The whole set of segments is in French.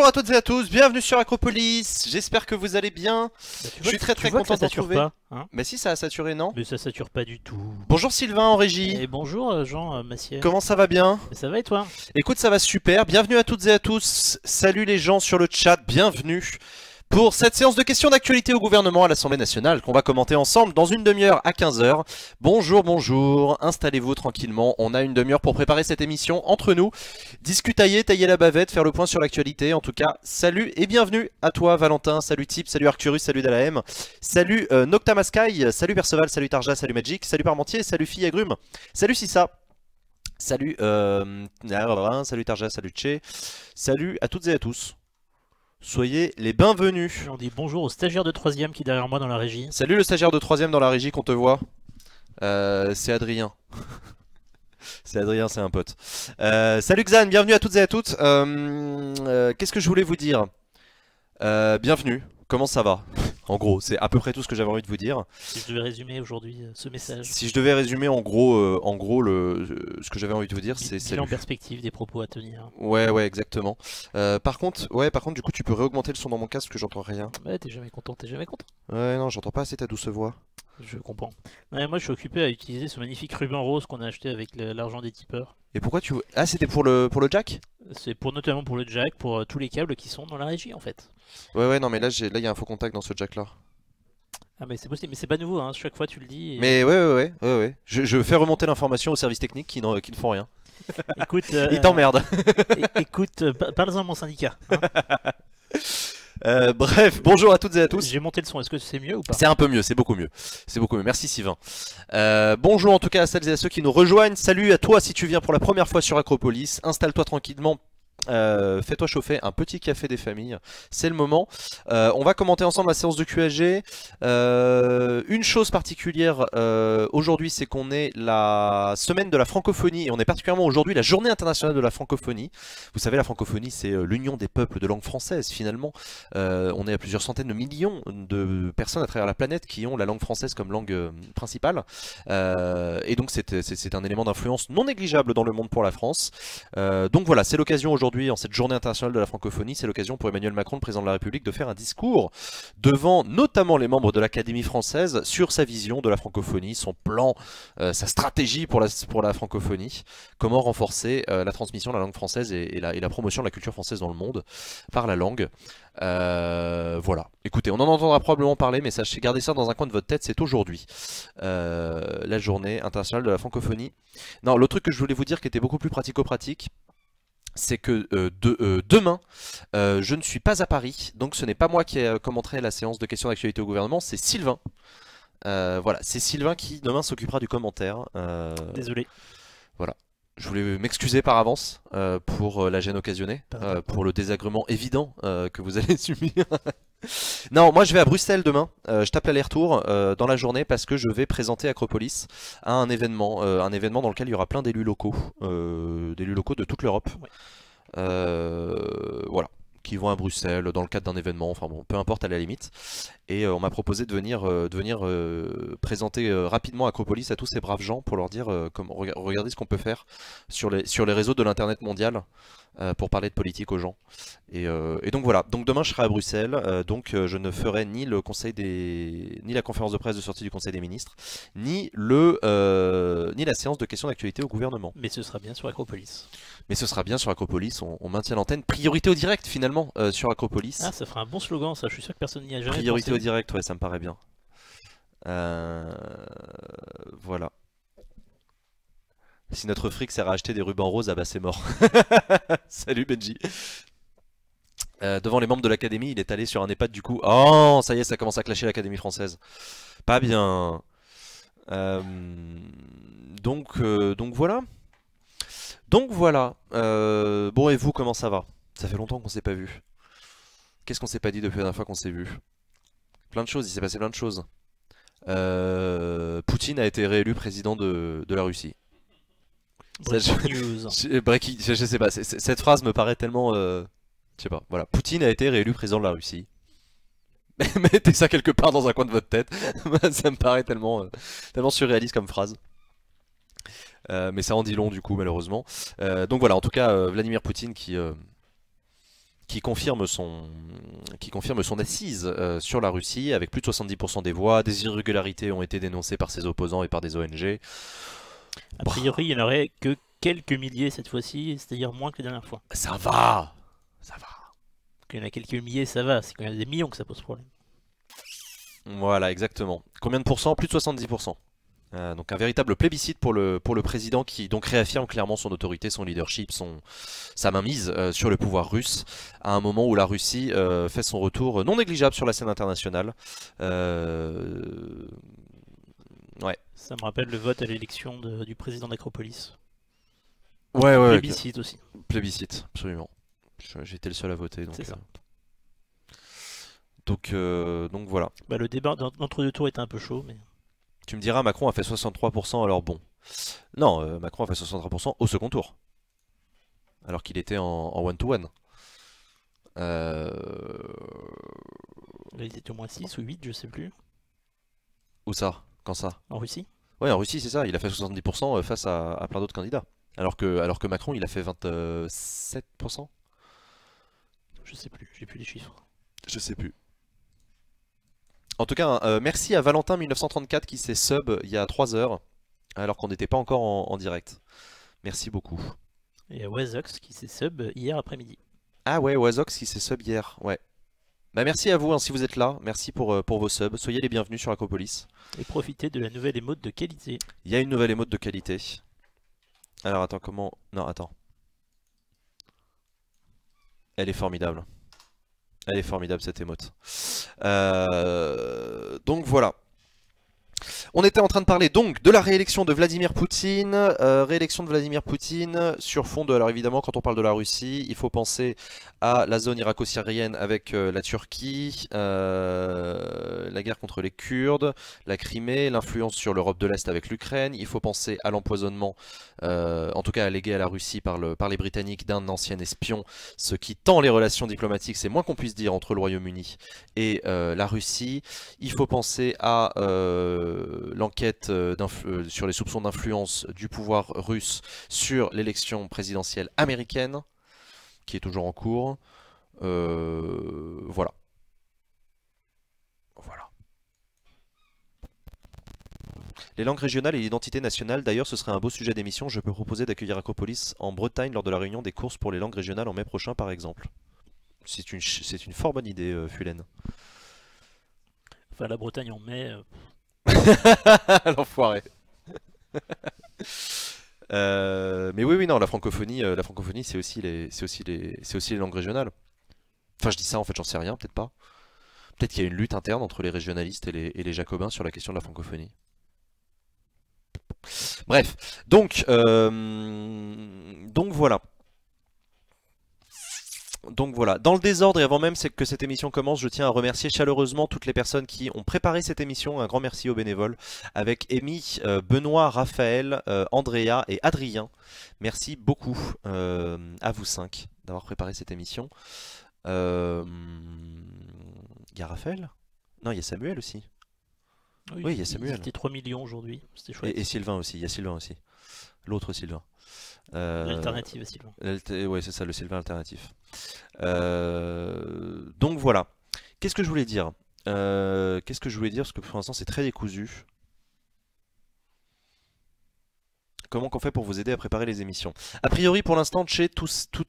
à toutes et à tous, bienvenue sur Acropolis, j'espère que vous allez bien. Je suis très content de vous retrouver. Pas, hein. Mais si, ça a saturé, non? Mais ça sature pas du tout. Bonjour Sylvain en régie. Et bonjour Jean Massier. Comment ça va bien? Mais ça va et toi? Écoute, ça va super, bienvenue à toutes et à tous, salut les gens sur le chat, bienvenue pour cette séance de questions d'actualité au gouvernement à l'Assemblée nationale qu'on va commenter ensemble dans une demi-heure à 15 h. Bonjour, bonjour, installez-vous tranquillement, on a une demi-heure pour préparer cette émission entre nous, discutailler, tailler la bavette, faire le point sur l'actualité. En tout cas, salut et bienvenue à toi Valentin, salut Tip, salut Arcturus, salut Dalaem, salut Noctamaskai, salut Perceval, salut Tarja, salut Magic, salut Parmentier, salut Fille Agrume, salut Sissa. Salut, salut Tarja, salut Tché, salut à toutes et à tous. Soyez les bienvenus. Et on dit bonjour au stagiaire de 3ème qui est derrière moi dans la régie. Salut le stagiaire de 3ème dans la régie qu'on te voit. C'est Adrien. C'est Adrien, c'est un pote. Salut Xan, bienvenue à toutes et à toutes. Qu'est-ce que je voulais vous dire? Bienvenue, comment ça va? En gros, c'est à peu près tout ce que j'avais envie de vous dire. Si je devais résumer aujourd'hui ce message. Si je devais résumer en gros ce que j'avais envie de vous dire, c'est en perspective des propos à tenir. Ouais, exactement. Par contre, du coup, tu peux réaugmenter le son dans mon casque parce que j'entends rien. Ouais, t'es jamais content, t'es jamais content. Ouais, non, j'entends pas assez ta douce voix. Je comprends. Ouais, moi, je suis occupé à utiliser ce magnifique ruban rose qu'on a acheté avec l'argent des tipeurs. Et pourquoi tu... Ah, c'était pour le jack? C'est notamment pour le jack, pour tous les câbles qui sont dans la régie en fait. Ouais, non, mais là, il y a un faux contact dans ce jack là. Ah mais c'est possible, mais c'est pas nouveau, hein. Chaque fois tu le dis. Et... Mais ouais. Je fais remonter l'information au service technique qui ne font rien. Écoute, ils t'emmerdent. Écoute, parle-en à mon syndicat. Bref, bonjour à toutes et à tous. J'ai monté le son, est-ce que c'est mieux ou pas? C'est un peu mieux, c'est beaucoup mieux. C'est beaucoup mieux, merci Sylvain. Bonjour en tout cas à celles et à ceux qui nous rejoignent. Salut à toi si tu viens pour la première fois sur Acropolis. Installe-toi tranquillement. Fais-toi chauffer un petit café des familles, c'est le moment. On va commenter ensemble la séance de QAG. Une chose particulière aujourd'hui, c'est qu'on est la semaine de la francophonie et on est particulièrement aujourd'hui la journée internationale de la francophonie. Vous savez, la francophonie, c'est l'union des peuples de langue française finalement. On est à plusieurs centaines de millions de personnes à travers la planète qui ont la langue française comme langue principale. Et donc c'est un élément d'influence non négligeable dans le monde pour la France. Donc voilà, c'est l'occasion aujourd'hui, en cette journée internationale de la francophonie, c'est l'occasion pour Emmanuel Macron, le président de la République, de faire un discours devant notamment les membres de l'Académie française sur sa vision de la francophonie, son plan, sa stratégie pour la francophonie, comment renforcer la transmission de la langue française et la promotion de la culture française dans le monde par la langue. Voilà, écoutez, on en entendra probablement parler, mais sachez, gardez ça dans un coin de votre tête, c'est aujourd'hui la journée internationale de la francophonie. Non, l'autre truc que je voulais vous dire qui était beaucoup plus pratico-pratique, c'est que demain, je ne suis pas à Paris, donc ce n'est pas moi qui commenterai la séance de questions d'actualité au gouvernement, c'est Sylvain. Voilà, c'est Sylvain qui demain s'occupera du commentaire. Désolé. Voilà. Je voulais m'excuser par avance pour la gêne occasionnée, pour le désagrément évident que vous allez subir. Non, moi je vais à Bruxelles demain, je tape l'aller-retour dans la journée parce que je vais présenter Acropolis à un événement dans lequel il y aura plein d'élus locaux de toute l'Europe. Ouais. Voilà, qui vont à Bruxelles dans le cadre d'un événement, enfin bon, peu importe à la limite. Et on m'a proposé de venir présenter rapidement Acropolis à tous ces braves gens pour leur dire regardez ce qu'on peut faire sur les réseaux de l'internet mondial pour parler de politique aux gens. Et donc voilà, donc demain je serai à Bruxelles, donc je ne ferai ni la conférence de presse de sortie du Conseil des ministres, ni la séance de questions d'actualité au gouvernement. Mais ce sera bien sur Acropolis. Mais ce sera bien sur Acropolis, on maintient l'antenne. Priorité au direct finalement sur Acropolis. Ah, ça fera un bon slogan ça, je suis sûr que personne n'y a jamais Priorité pensé. au direct, ouais, ça me paraît bien. Voilà. Si notre fric sert à acheter des rubans roses, ah bah c'est mort. Salut Benji. Devant les membres de l'académie, il est allé sur un EHPAD du coup. Oh, ça y est, ça commence à clasher l'Académie française. Pas bien. Donc voilà. Donc voilà. Bon, et vous, comment ça va? Ça fait longtemps qu'on s'est pas vu. Qu'est-ce qu'on s'est pas dit depuis la dernière fois qu'on s'est vu? Plein de choses, il s'est passé plein de choses. Poutine a été réélu président de la Russie. Breaking news. Je sais pas, cette phrase me paraît tellement... je sais pas, voilà. Poutine a été réélu président de la Russie. Mettez ça quelque part dans un coin de votre tête. Ça me paraît tellement surréaliste comme phrase. Mais ça en dit long du coup malheureusement. Donc voilà, en tout cas Vladimir Poutine qui qui confirme son assise sur la Russie avec plus de 70% des voix. Des irrégularités ont été dénoncées par ses opposants et par des ONG. A priori, il n'y en aurait que quelques milliers cette fois-ci, c'est-à-dire moins que la dernière fois. Ça va, ça va. Qu'il y en a quelques milliers, ça va, c'est quand il y en a des millions que ça pose problème. Voilà, exactement. Combien de pourcents? Plus de 70%. Donc un véritable plébiscite pour le président qui donc réaffirme clairement son autorité, son leadership, sa mainmise sur le pouvoir russe à un moment où la Russie fait son retour non négligeable sur la scène internationale. Ouais. Ça me rappelle le vote à l'élection du président d'Acropolis. Ouais. Plébiscite aussi. Plébiscite, absolument. J'étais le seul à voter. C'est ça. Donc voilà. Bah, le débat d'entre deux tours était un peu chaud, mais... Tu me diras, Macron a fait 63%, alors bon. Non, Macron a fait 63% au second tour. Alors qu'il était en one-to-one. Il était au moins 6 ou 8, je sais plus. Où ça? Quand ça? En Russie? Ouais, en Russie, c'est ça. Il a fait 70% face à plein d'autres candidats. Alors que Macron, il a fait 27%. Je sais plus, j'ai plus les chiffres. Je sais plus. En tout cas, merci à Valentin1934 qui s'est sub il y a 3 heures, alors qu'on n'était pas encore en direct. Merci beaucoup. Et à Wazox qui s'est sub hier après-midi. Ah ouais, Wazox qui s'est sub hier, ouais. Bah merci à vous hein, si vous êtes là, merci pour vos subs, soyez les bienvenus sur Acropolis. Et profitez de la nouvelle émote de qualité. Il y a une nouvelle émote de qualité. Alors attends, comment... Non, attends. Elle est formidable. Elle est formidable cette émote. Donc voilà. On était en train de parler donc de la réélection de Vladimir Poutine. Réélection de Vladimir Poutine sur fond de... Alors évidemment quand on parle de la Russie, il faut penser à la zone irako-syrienne avec la Turquie, la guerre contre les Kurdes, la Crimée, l'influence sur l'Europe de l'Est avec l'Ukraine. Il faut penser à l'empoisonnement, en tout cas allégué à la Russie par les Britanniques d'un ancien espion, ce qui tend les relations diplomatiques, c'est moins qu'on puisse dire, entre le Royaume-Uni et la Russie. Il faut penser à l'enquête sur les soupçons d'influence du pouvoir russe sur l'élection présidentielle américaine, qui est toujours en cours. Voilà. Voilà. Les langues régionales et l'identité nationale, d'ailleurs ce serait un beau sujet d'émission. Je peux proposer d'accueillir Acropolis en Bretagne lors de la réunion des courses pour les langues régionales en mai prochain par exemple. C'est une fort bonne idée, Fulen. Enfin la Bretagne en mai... L'enfoiré. Mais oui, non, la francophonie c'est aussi les langues régionales. Enfin, je dis ça, en fait, j'en sais rien, peut-être pas. Peut-être qu'il y a une lutte interne entre les régionalistes et les jacobins sur la question de la francophonie. Bref, donc voilà. Donc voilà, dans le désordre et avant même que cette émission commence, je tiens à remercier chaleureusement toutes les personnes qui ont préparé cette émission. Un grand merci aux bénévoles avec Amy, Benoît, Raphaël, Andrea et Adrien. Merci beaucoup à vous 5 d'avoir préparé cette émission. Il y a Raphaël? Non, il y a Samuel aussi. Oui, il y a Samuel. C'était 3 millions aujourd'hui, c'était chouette. Et Sylvain aussi, il y a Sylvain aussi. L'autre Sylvain. L'alternative à Sylvain. Ouais, c'est ça, le Sylvain alternatif. Donc voilà. Qu'est-ce que je voulais dire? Parce que pour l'instant c'est très décousu. Comment qu'on fait pour vous aider à préparer les émissions? A priori pour l'instant chez tout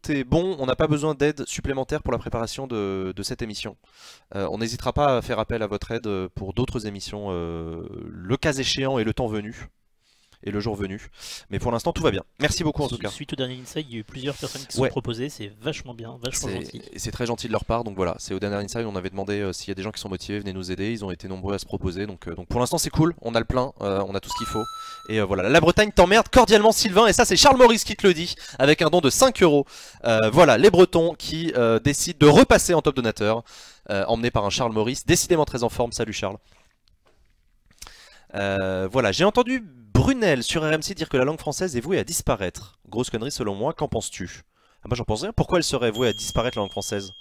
est bon, on n'a pas besoin d'aide supplémentaire pour la préparation de cette émission. On n'hésitera pas à faire appel à votre aide pour d'autres émissions, le cas échéant et le temps venu. Et le jour venu. Mais pour l'instant tout va bien. Merci beaucoup en tout cas. Suite au dernier Inside, il y a eu plusieurs personnes qui se sont proposées, c'est vachement bien, vachement gentil. C'est très gentil de leur part, donc voilà, c'est au dernier Inside, on avait demandé s'il y a des gens qui sont motivés, venez nous aider, ils ont été nombreux à se proposer, donc pour l'instant c'est cool, on a le plein, on a tout ce qu'il faut. Et voilà, la Bretagne t'emmerde cordialement Sylvain, et ça c'est Charles Maurice qui te le dit, avec un don de 5 €. Voilà, les Bretons qui décident de repasser en top donateur, emmenés par un Charles Maurice, décidément très en forme, salut Charles. Voilà, j'ai entendu Brunel sur RMC dire que la langue française est vouée à disparaître. Grosse connerie selon moi, qu'en penses-tu? Ah, moi j'en pense rien, pourquoi elle serait vouée à disparaître la langue française?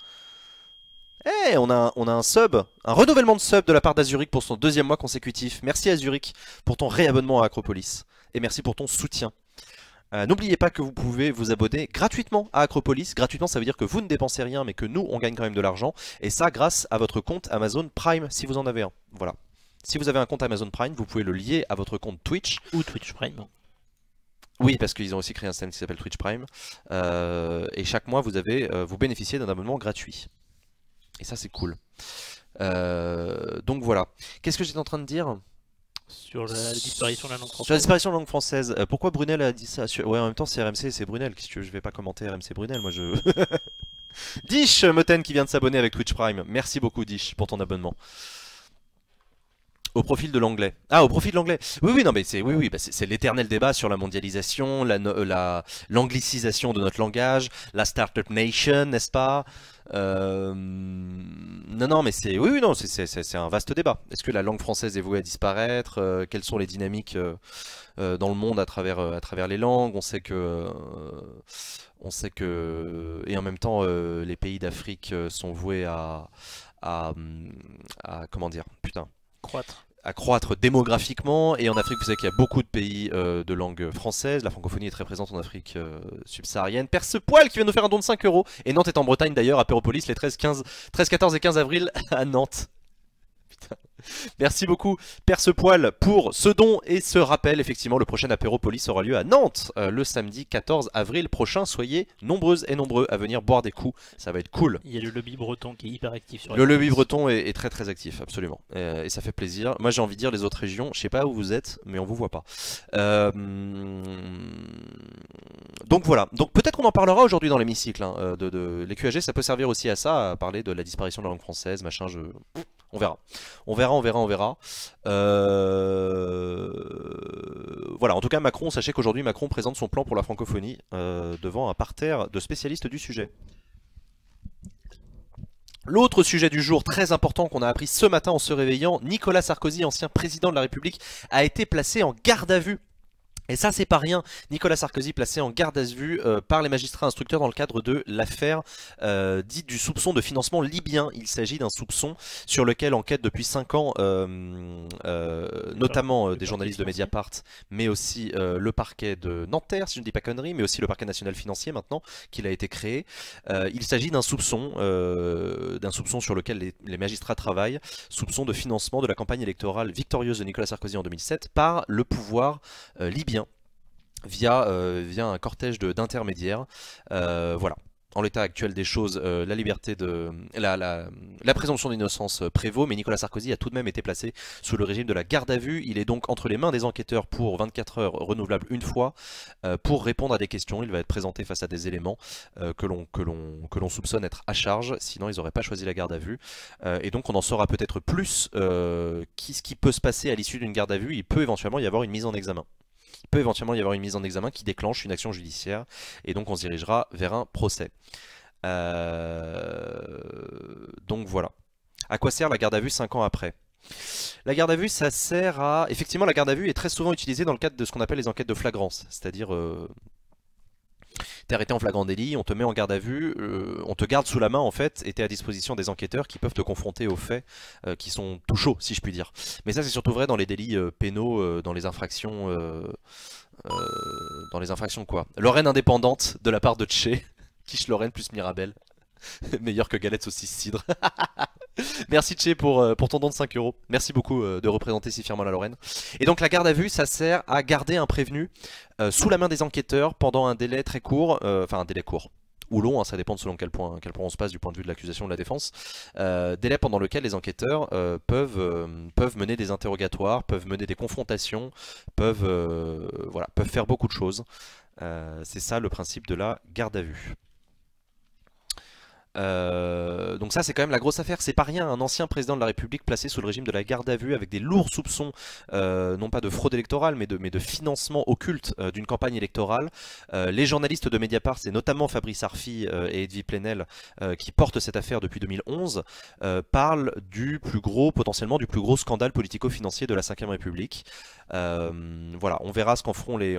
Eh, on a un sub, un renouvellement de sub de la part d'Azuric pour son 2e mois consécutif. Merci Azuric pour ton réabonnement à Acropolis. Et merci pour ton soutien. N'oubliez pas que vous pouvez vous abonner gratuitement à Acropolis. Gratuitement, ça veut dire que vous ne dépensez rien, mais que nous, on gagne quand même de l'argent. Et ça, grâce à votre compte Amazon Prime, si vous en avez un. Voilà. Si vous avez un compte Amazon Prime, vous pouvez le lier à votre compte Twitch. Ou Twitch Prime. Oui, parce qu'ils ont aussi créé un système qui s'appelle Twitch Prime. Et chaque mois, vous bénéficiez d'un abonnement gratuit. Et ça, c'est cool. Donc voilà. Qu'est-ce que j'étais en train de dire ? Sur la disparition de la langue Sur la française. disparition de la langue française. Pourquoi Brunel a dit ça? Ouais, en même temps, c'est RMC, c'est Brunel. Qu'est-ce que je vais pas commenter RMC Brunel, moi je. Dish Moten qui vient de s'abonner avec Twitch Prime. Merci beaucoup Dish pour ton abonnement. Au profil de l'anglais. Ah, au profil de l'anglais. Oui, non, mais c'est l'éternel débat sur la mondialisation, l'anglicisation de notre langage, la Startup Nation, n'est-ce pas? Non, mais c'est un vaste débat. Est-ce que la langue française est vouée à disparaître? Quelles sont les dynamiques dans le monde à travers les langues? Et en même temps, les pays d'Afrique sont voués à comment dire, putain. Croître. À croître démographiquement, et en Afrique vous savez qu'il y a beaucoup de pays de langue française, la francophonie est très présente en Afrique subsaharienne. Percepoil qui vient nous faire un don de 5 €, et Nantes est en Bretagne d'ailleurs, à Péropolis les 13, 14 et 15 avril à Nantes. Putain. Merci beaucoup Percepoil pour ce don et ce rappel. Effectivement, le prochain Apéropolis aura lieu à Nantes le samedi 14 avril prochain. Soyez nombreuses et nombreux à venir boire des coups, ça va être cool. Il y a le lobby breton qui est hyper actif sur le lobby breton est très très actif, absolument. Et ça fait plaisir. Moi j'ai envie de dire les autres régions, je sais pas où vous êtes, mais on vous voit pas. Donc voilà, donc peut-être qu'on en parlera aujourd'hui dans l'hémicycle. Hein, les QAG, ça peut servir aussi à ça, à parler de la disparition de la langue française, machin, on verra. Voilà, en tout cas Macron, sachez qu'aujourd'hui Macron présente son plan pour la francophonie devant un parterre de spécialistes du sujet. L'autre sujet du jour très important qu'on a appris ce matin en se réveillant, Nicolas Sarkozy, ancien président de la République, a été placé en garde à vue. Et ça c'est pas rien, Nicolas Sarkozy placé en garde à vue par les magistrats instructeurs dans le cadre de l'affaire dite du soupçon de financement libyen. Il s'agit d'un soupçon sur lequel enquête depuis 5 ans notamment des journalistes de Mediapart, mais aussi le parquet de Nanterre, si je ne dis pas connerie, mais aussi le parquet national financier maintenant qu'il a été créé. Il s'agit d'un soupçon sur lequel les magistrats travaillent, soupçon de financement de la campagne électorale victorieuse de Nicolas Sarkozy en 2007 par le pouvoir libyen. Via un cortège d'intermédiaires. Voilà. En l'état actuel des choses, la liberté de la présomption d'innocence prévaut, mais Nicolas Sarkozy a tout de même été placé sous le régime de la garde à vue. Il est donc entre les mains des enquêteurs pour 24 heures renouvelables une fois pour répondre à des questions. Il va être présenté face à des éléments que l'on soupçonne être à charge, sinon ils n'auraient pas choisi la garde à vue. Et donc on en saura peut-être plus ce qui peut se passer à l'issue d'une garde à vue. Il peut éventuellement y avoir une mise en examen. Il peut éventuellement y avoir une mise en examen qui déclenche une action judiciaire et donc on se dirigera vers un procès. Donc voilà. À quoi sert la garde à vue 5 ans après? La garde à vue, ça sert à... Effectivement, la garde à vue est très souvent utilisée dans le cadre de ce qu'on appelle les enquêtes de flagrance, c'est-à-dire... T'es arrêté en flagrant délit, on te met en garde à vue, on te garde sous la main en fait, et t'es à disposition des enquêteurs qui peuvent te confronter aux faits qui sont tout chauds, si je puis dire. Mais ça c'est surtout vrai dans les délits pénaux, dans les infractions quoi. Lorraine indépendante de la part de Tché, quiche Lorraine plus Mirabel. Meilleur que galette saucisse cidre. Merci Tché pour ton don de 5 €. Merci beaucoup de représenter si fièrement la Lorraine. Et donc la garde à vue, ça sert à garder un prévenu sous la main des enquêteurs pendant un délai très court, enfin un délai court ou long, hein, ça dépend de selon quel point on se passe du point de vue de l'accusation ou de la défense. Délai pendant lequel les enquêteurs peuvent mener des interrogatoires, peuvent mener des confrontations, peuvent faire beaucoup de choses. C'est ça le principe de la garde à vue. Donc ça c'est quand même la grosse affaire, c'est pas rien, un ancien président de la République placé sous le régime de la garde à vue avec des lourds soupçons, non pas de fraude électorale mais de financement occulte d'une campagne électorale. Les journalistes de Mediapart, c'est notamment Fabrice Arfi et Edwy Plenel qui portent cette affaire depuis 2011, parlent potentiellement du plus gros scandale politico-financier de la 5ème République. Voilà, on verra ce qu'en feront les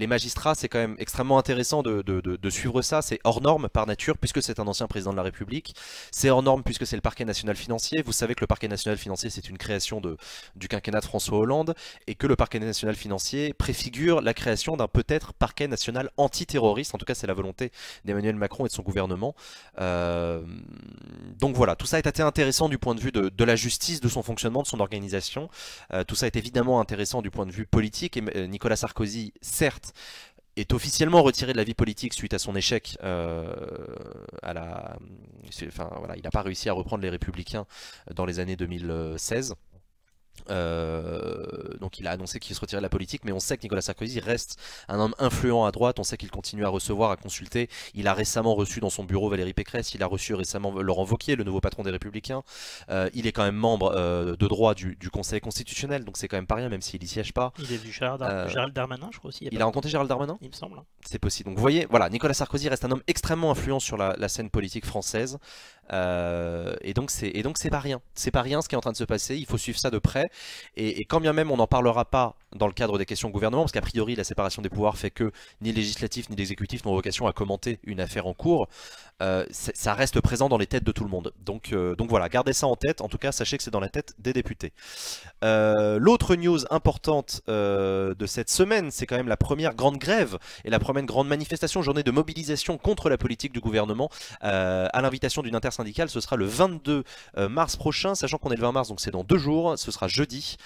magistrats. C'est quand même extrêmement intéressant de suivre ça, c'est hors norme par nature. nature puisque c'est un ancien président de la République. C'est hors norme puisque c'est le parquet national financier. Vous savez que le parquet national financier c'est une création du quinquennat de François Hollande et que le parquet national financier préfigure la création d'un peut-être parquet national antiterroriste. En tout cas c'est la volonté d'Emmanuel Macron et de son gouvernement. Donc voilà, tout ça est assez intéressant du point de vue de la justice, de son fonctionnement, de son organisation. Tout ça est évidemment intéressant du point de vue politique. Et Nicolas Sarkozy, certes, est officiellement retiré de la vie politique suite à son échec enfin, voilà, il n'a pas réussi à reprendre les Républicains dans les années 2016. Donc il a annoncé qu'il se retirait de la politique, mais on sait que Nicolas Sarkozy reste un homme influent à droite, on sait qu'il continue à recevoir, à consulter. Il a récemment reçu dans son bureau Valérie Pécresse, il a reçu récemment Laurent Wauquiez, le nouveau patron des Républicains. Il est quand même membre de droit du Conseil constitutionnel, donc c'est quand même pas rien, même s'il y siège pas. Il a vu Gérald Darmanin, je crois aussi. Il a rencontré Gérald Darmanin, il me semble. C'est possible. Donc vous voyez, voilà, Nicolas Sarkozy reste un homme extrêmement influent sur la scène politique française. Et donc c'est pas rien. C'est pas rien ce qui est en train de se passer. Il faut suivre ça de près. Et quand bien même on n'en parlera pas dans le cadre des questions au gouvernement, parce qu'a priori la séparation des pouvoirs fait que ni le législatif ni l'exécutif n'ont vocation à commenter une affaire en cours, ça reste présent dans les têtes de tout le monde. Donc voilà, gardez ça en tête. En tout cas, sachez que c'est dans la tête des députés. L'autre news importante de cette semaine, c'est quand même la première grande grève et la première grande manifestation, journée de mobilisation contre la politique du gouvernement à l'invitation d'une intersyndicale. Ce sera le 22 mars prochain, sachant qu'on est le 20 mars, donc c'est dans 2 jours, ce sera jeudi.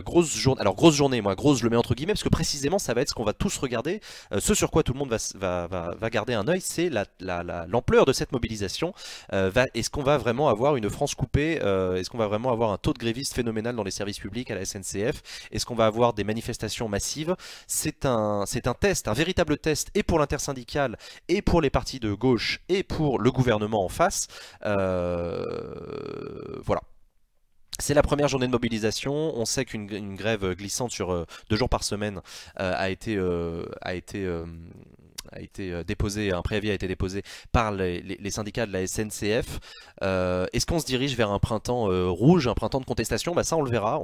Grosse journée, alors grosse journée, moi grosse je le mets entre guillemets, parce que précisément ça va être ce qu'on va tous regarder, ce sur quoi tout le monde va garder un œil, c'est l'ampleur de cette mobilisation. Est-ce qu'on va vraiment avoir une France coupée, est-ce qu'on va vraiment avoir un taux de grévistes phénoménal dans les services publics à la SNCF, est-ce qu'on va avoir des manifestations massives? C'est un test, un véritable test, et pour l'intersyndicale, et pour les partis de gauche, et pour le gouvernement en face. Voilà. C'est la première journée de mobilisation. On sait qu'une grève glissante sur 2 jours par semaine a été déposé, un préavis a été déposé par les syndicats de la SNCF. Est-ce qu'on se dirige vers un printemps rouge, un printemps de contestation? Ça on le verra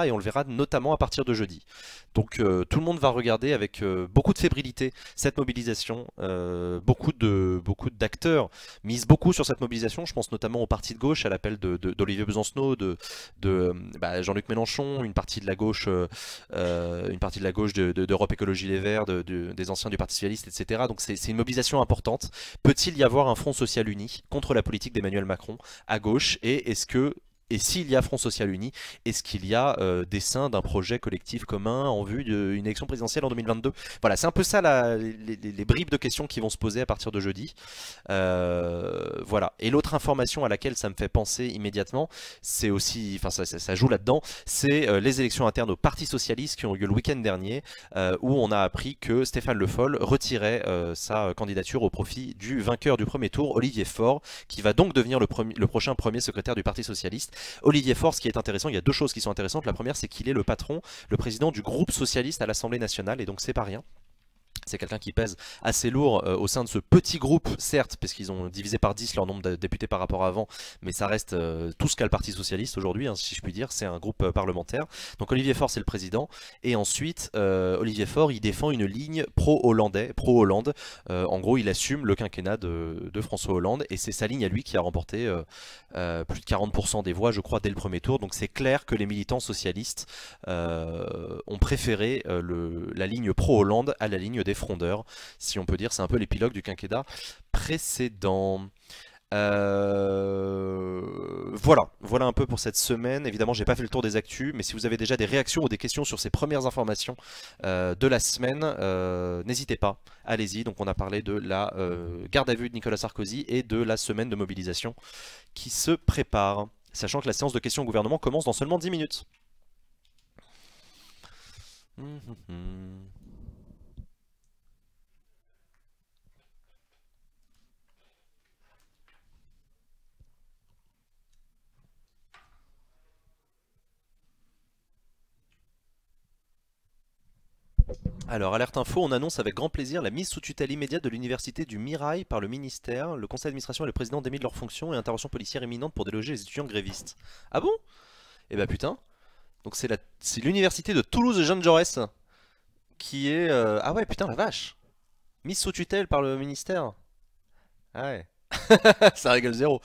et on le verra notamment à partir de jeudi. Donc tout le monde va regarder avec beaucoup de fébrilité cette mobilisation. Beaucoup d'acteurs misent beaucoup sur cette mobilisation. Je pense notamment au parti de gauche, à l'appel d'Olivier Besancenot, de Jean-Luc Mélenchon, une partie de la gauche, d'Europe Écologie Les Verts, des anciens du Parti Socialiste, etc. Donc c'est une mobilisation importante. Peut-il y avoir un front social uni contre la politique d'Emmanuel Macron à gauche? Et s'il y a Front Social Uni, est-ce qu'il y a dessein d'un projet collectif commun en vue d'une élection présidentielle en 2022? Voilà, c'est un peu ça les bribes de questions qui vont se poser à partir de jeudi. Voilà. Et l'autre information à laquelle ça me fait penser immédiatement, c'est aussi, enfin ça joue là-dedans, c'est les élections internes au Parti Socialiste qui ont eu lieu le week-end dernier, où on a appris que Stéphane Le Foll retirait sa candidature au profit du vainqueur du premier tour, Olivier Faure, qui va donc devenir le prochain premier secrétaire du Parti Socialiste. Olivier Faure, ce qui est intéressant, il y a 2 choses qui sont intéressantes. La première, c'est qu'il est le patron, le président du groupe socialiste à l'Assemblée nationale, et donc c'est pas rien. C'est quelqu'un qui pèse assez lourd au sein de ce petit groupe, certes, parce qu'ils ont divisé par 10 leur nombre de députés par rapport à avant, mais ça reste tout ce qu'a le Parti Socialiste aujourd'hui, hein, si je puis dire, c'est un groupe parlementaire. Donc Olivier Faure, c'est le président, et ensuite, Olivier Faure, il défend une ligne pro-Hollande. En gros, il assume le quinquennat de François Hollande, et c'est sa ligne à lui qui a remporté plus de 40% des voix, je crois, dès le premier tour. Donc c'est clair que les militants socialistes ont préféré la ligne pro-Hollande à la ligne des frondeurs, si on peut dire. C'est un peu l'épilogue du quinquennat précédent. Voilà un peu pour cette semaine. Évidemment, j'ai pas fait le tour des actus, mais si vous avez déjà des réactions ou des questions sur ces premières informations de la semaine, n'hésitez pas, allez-y. Donc on a parlé de la garde à vue de Nicolas Sarkozy et de la semaine de mobilisation qui se prépare, sachant que la séance de questions au gouvernement commence dans seulement 10 minutes. Alors, alerte info, on annonce avec grand plaisir la mise sous tutelle immédiate de l'université du Mirail par le ministère. Le conseil d'administration et le président démis de leurs fonctions et intervention policière imminente pour déloger les étudiants grévistes. Ah bon? Eh bah putain. Donc c'est l'université de Toulouse Jean Jaurès qui est... Ah ouais, putain, la vache. Mise sous tutelle par le ministère. Ah ouais. Ça rigole zéro.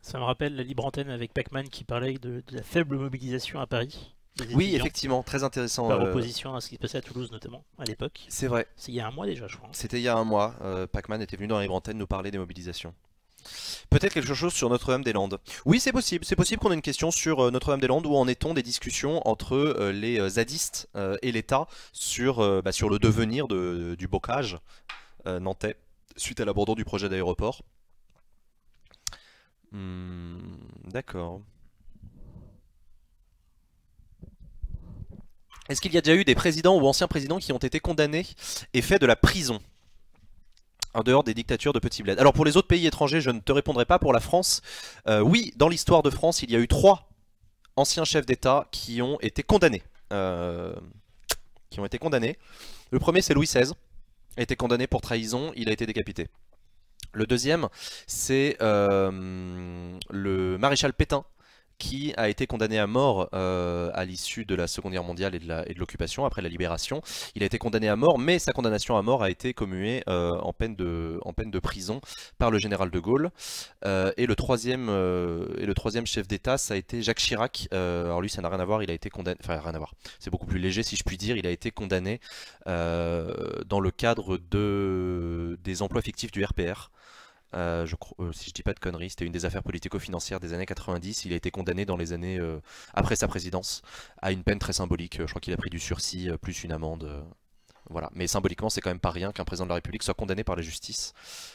Ça me rappelle la libre antenne avec Pac-Man qui parlait de la faible mobilisation à Paris des Oui, étudiants, effectivement, très intéressant. par opposition à ce qui se passait à Toulouse notamment à l'époque. C'est vrai. C'est il y a un mois déjà, je crois. C'était il y a un mois. Pac-Man était venu dans les antennes nous parler des mobilisations. Peut-être quelque chose sur Notre-Dame-des-Landes. Oui, c'est possible. C'est possible qu'on ait une question sur Notre-Dame-des-Landes. Où en est-on des discussions entre les zadistes et l'État sur le devenir du bocage nantais suite à l'abandon du projet d'aéroport. D'accord. Est-ce qu'il y a déjà eu des présidents ou anciens présidents qui ont été condamnés et fait de la prison en dehors des dictatures de petits bleds? Alors pour les autres pays étrangers, je ne te répondrai pas. Pour la France, oui, dans l'histoire de France, il y a eu 3 anciens chefs d'État qui ont été condamnés. Le premier, c'est Louis XVI. Il a été condamné pour trahison, il a été décapité. Le deuxième, c'est le maréchal Pétain, qui a été condamné à mort à l'issue de la Seconde Guerre mondiale et de l'occupation, après la libération. Il a été condamné à mort, mais sa condamnation à mort a été commuée en peine de prison par le général de Gaulle. Et le troisième chef d'État, ça a été Jacques Chirac. Alors lui, ça n'a rien à voir, il a été condamné... Enfin, rien à voir. C'est beaucoup plus léger, si je puis dire. Il a été condamné dans le cadre des emplois fictifs du RPR. Si je dis pas de conneries, c'était une des affaires politico-financières des années 90. Il a été condamné dans les années après sa présidence à une peine très symbolique. Je crois qu'il a pris du sursis plus une amende. Voilà. Mais symboliquement, c'est quand même pas rien qu'un président de la République soit condamné par la justice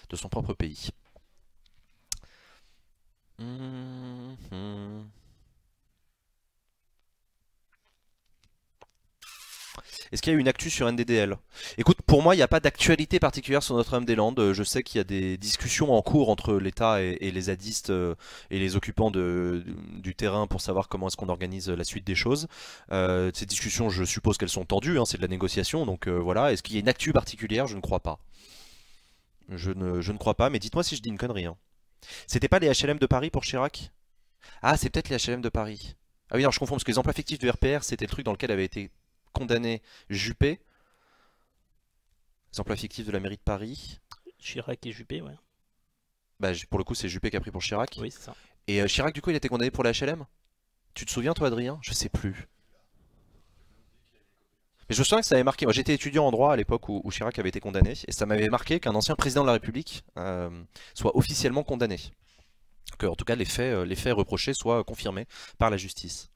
de son propre pays. Est-ce qu'il y a eu une actu sur NDDL? Écoute, pour moi, il n'y a pas d'actualité particulière sur Notre-Dame-des-Landes. Je sais qu'il y a des discussions en cours entre l'État et les zadistes et les occupants du terrain pour savoir comment est-ce qu'on organise la suite des choses. Ces discussions, je suppose qu'elles sont tendues, hein, c'est de la négociation, donc voilà. Est-ce qu'il y a une actu particulière? Je ne crois pas. Je ne crois pas, mais dites-moi si je dis une connerie, hein. C'était pas les HLM de Paris pour Chirac? Ah, c'est peut-être les HLM de Paris. Ah oui, non, je confonds, parce que les emplois fictifs du RPR, c'était le truc dans lequel avait été condamné Juppé. Les emplois fictifs de la mairie de Paris. Chirac et Juppé, ouais. Bah, pour le coup, c'est Juppé qui a pris pour Chirac. Oui, c'est ça. Et Chirac, du coup, il a été condamné pour la HLM? Tu te souviens, toi, Adrien? Je sais plus. Mais je me souviens que ça avait marqué. Moi, j'étais étudiant en droit à l'époque où Chirac avait été condamné. Et ça m'avait marqué qu'un ancien président de la République soit officiellement condamné. Que, en tout cas, les faits reprochés soient confirmés par la justice.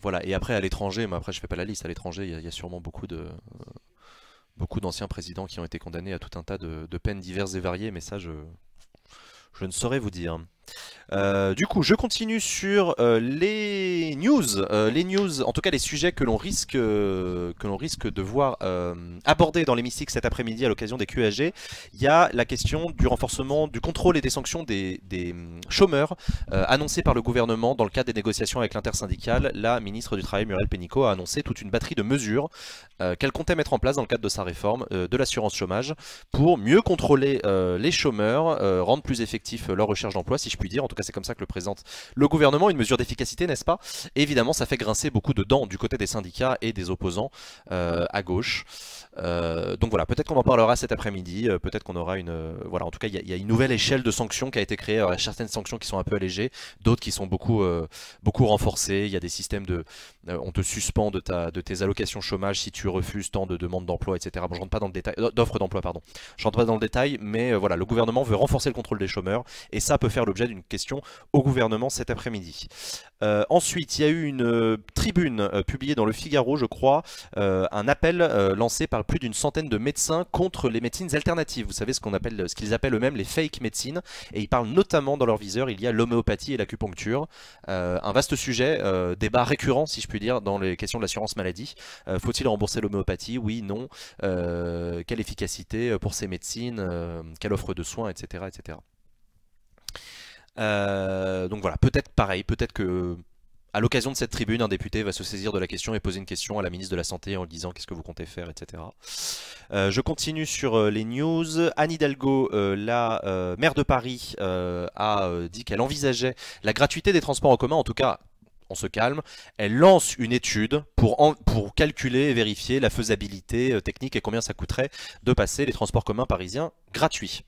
Voilà, et après à l'étranger, mais après je fais pas la liste, à l'étranger il y a sûrement beaucoup d'anciens présidents qui ont été condamnés à tout un tas de peines diverses et variées, mais ça je ne saurais vous dire. Du coup, je continue sur les news, en tout cas les sujets que l'on risque de voir abordés dans l'hémicycle cet après-midi à l'occasion des QAG. Il y a la question du renforcement du contrôle et des sanctions des chômeurs annoncés par le gouvernement dans le cadre des négociations avec l'intersyndicale. La ministre du Travail, Muriel Pénicaud, a annoncé toute une batterie de mesures qu'elle comptait mettre en place dans le cadre de sa réforme de l'assurance chômage pour mieux contrôler les chômeurs, rendre plus effectif leur recherche d'emploi, si je puis dire. En tout cas, c'est comme ça que le présente le gouvernement, une mesure d'efficacité, n'est-ce pas? Et évidemment, ça fait grincer beaucoup de dents du côté des syndicats et des opposants à gauche. Donc voilà, peut-être qu'on en parlera cet après-midi, peut-être qu'on aura voilà, en tout cas, il y a une nouvelle échelle de sanctions qui a été créée. Alors, il y a certaines sanctions qui sont un peu allégées, d'autres qui sont beaucoup renforcées. Il y a des systèmes on te suspend de tes allocations chômage si tu refuses tant de demandes d'emploi, etc. Bon, je rentre pas dans le détail, d'offres d'emploi, pardon. Je rentre pas dans le détail, mais voilà, le gouvernement veut renforcer le contrôle des chômeurs, et ça peut faire l'objet d'une question au gouvernement cet après-midi. Ensuite, il y a eu une tribune publiée dans le Figaro, je crois, un appel lancé par plus d'une centaine de médecins contre les médecines alternatives. Vous savez ce qu'ils appellent eux-mêmes les fake médecines, et ils parlent notamment dans leur viseur, il y a l'homéopathie et l'acupuncture. Un vaste sujet, débat récurrent si je puis dire dans les questions de l'assurance maladie. Faut-il rembourser l'homéopathie? Oui, non. Quelle efficacité pour ces médecines? Quelle offre de soins, etc. etc. Donc voilà, peut-être pareil, peut-être que à l'occasion de cette tribune, un député va se saisir de la question et poser une question à la ministre de la Santé en lui disant qu'est-ce que vous comptez faire, etc. Je continue sur les news. Anne Hidalgo, la maire de Paris, a dit qu'elle envisageait la gratuité des transports en commun, en tout cas on se calme, elle lance une étude pour calculer et vérifier la faisabilité technique et combien ça coûterait de passer les transports communs parisiens gratuits.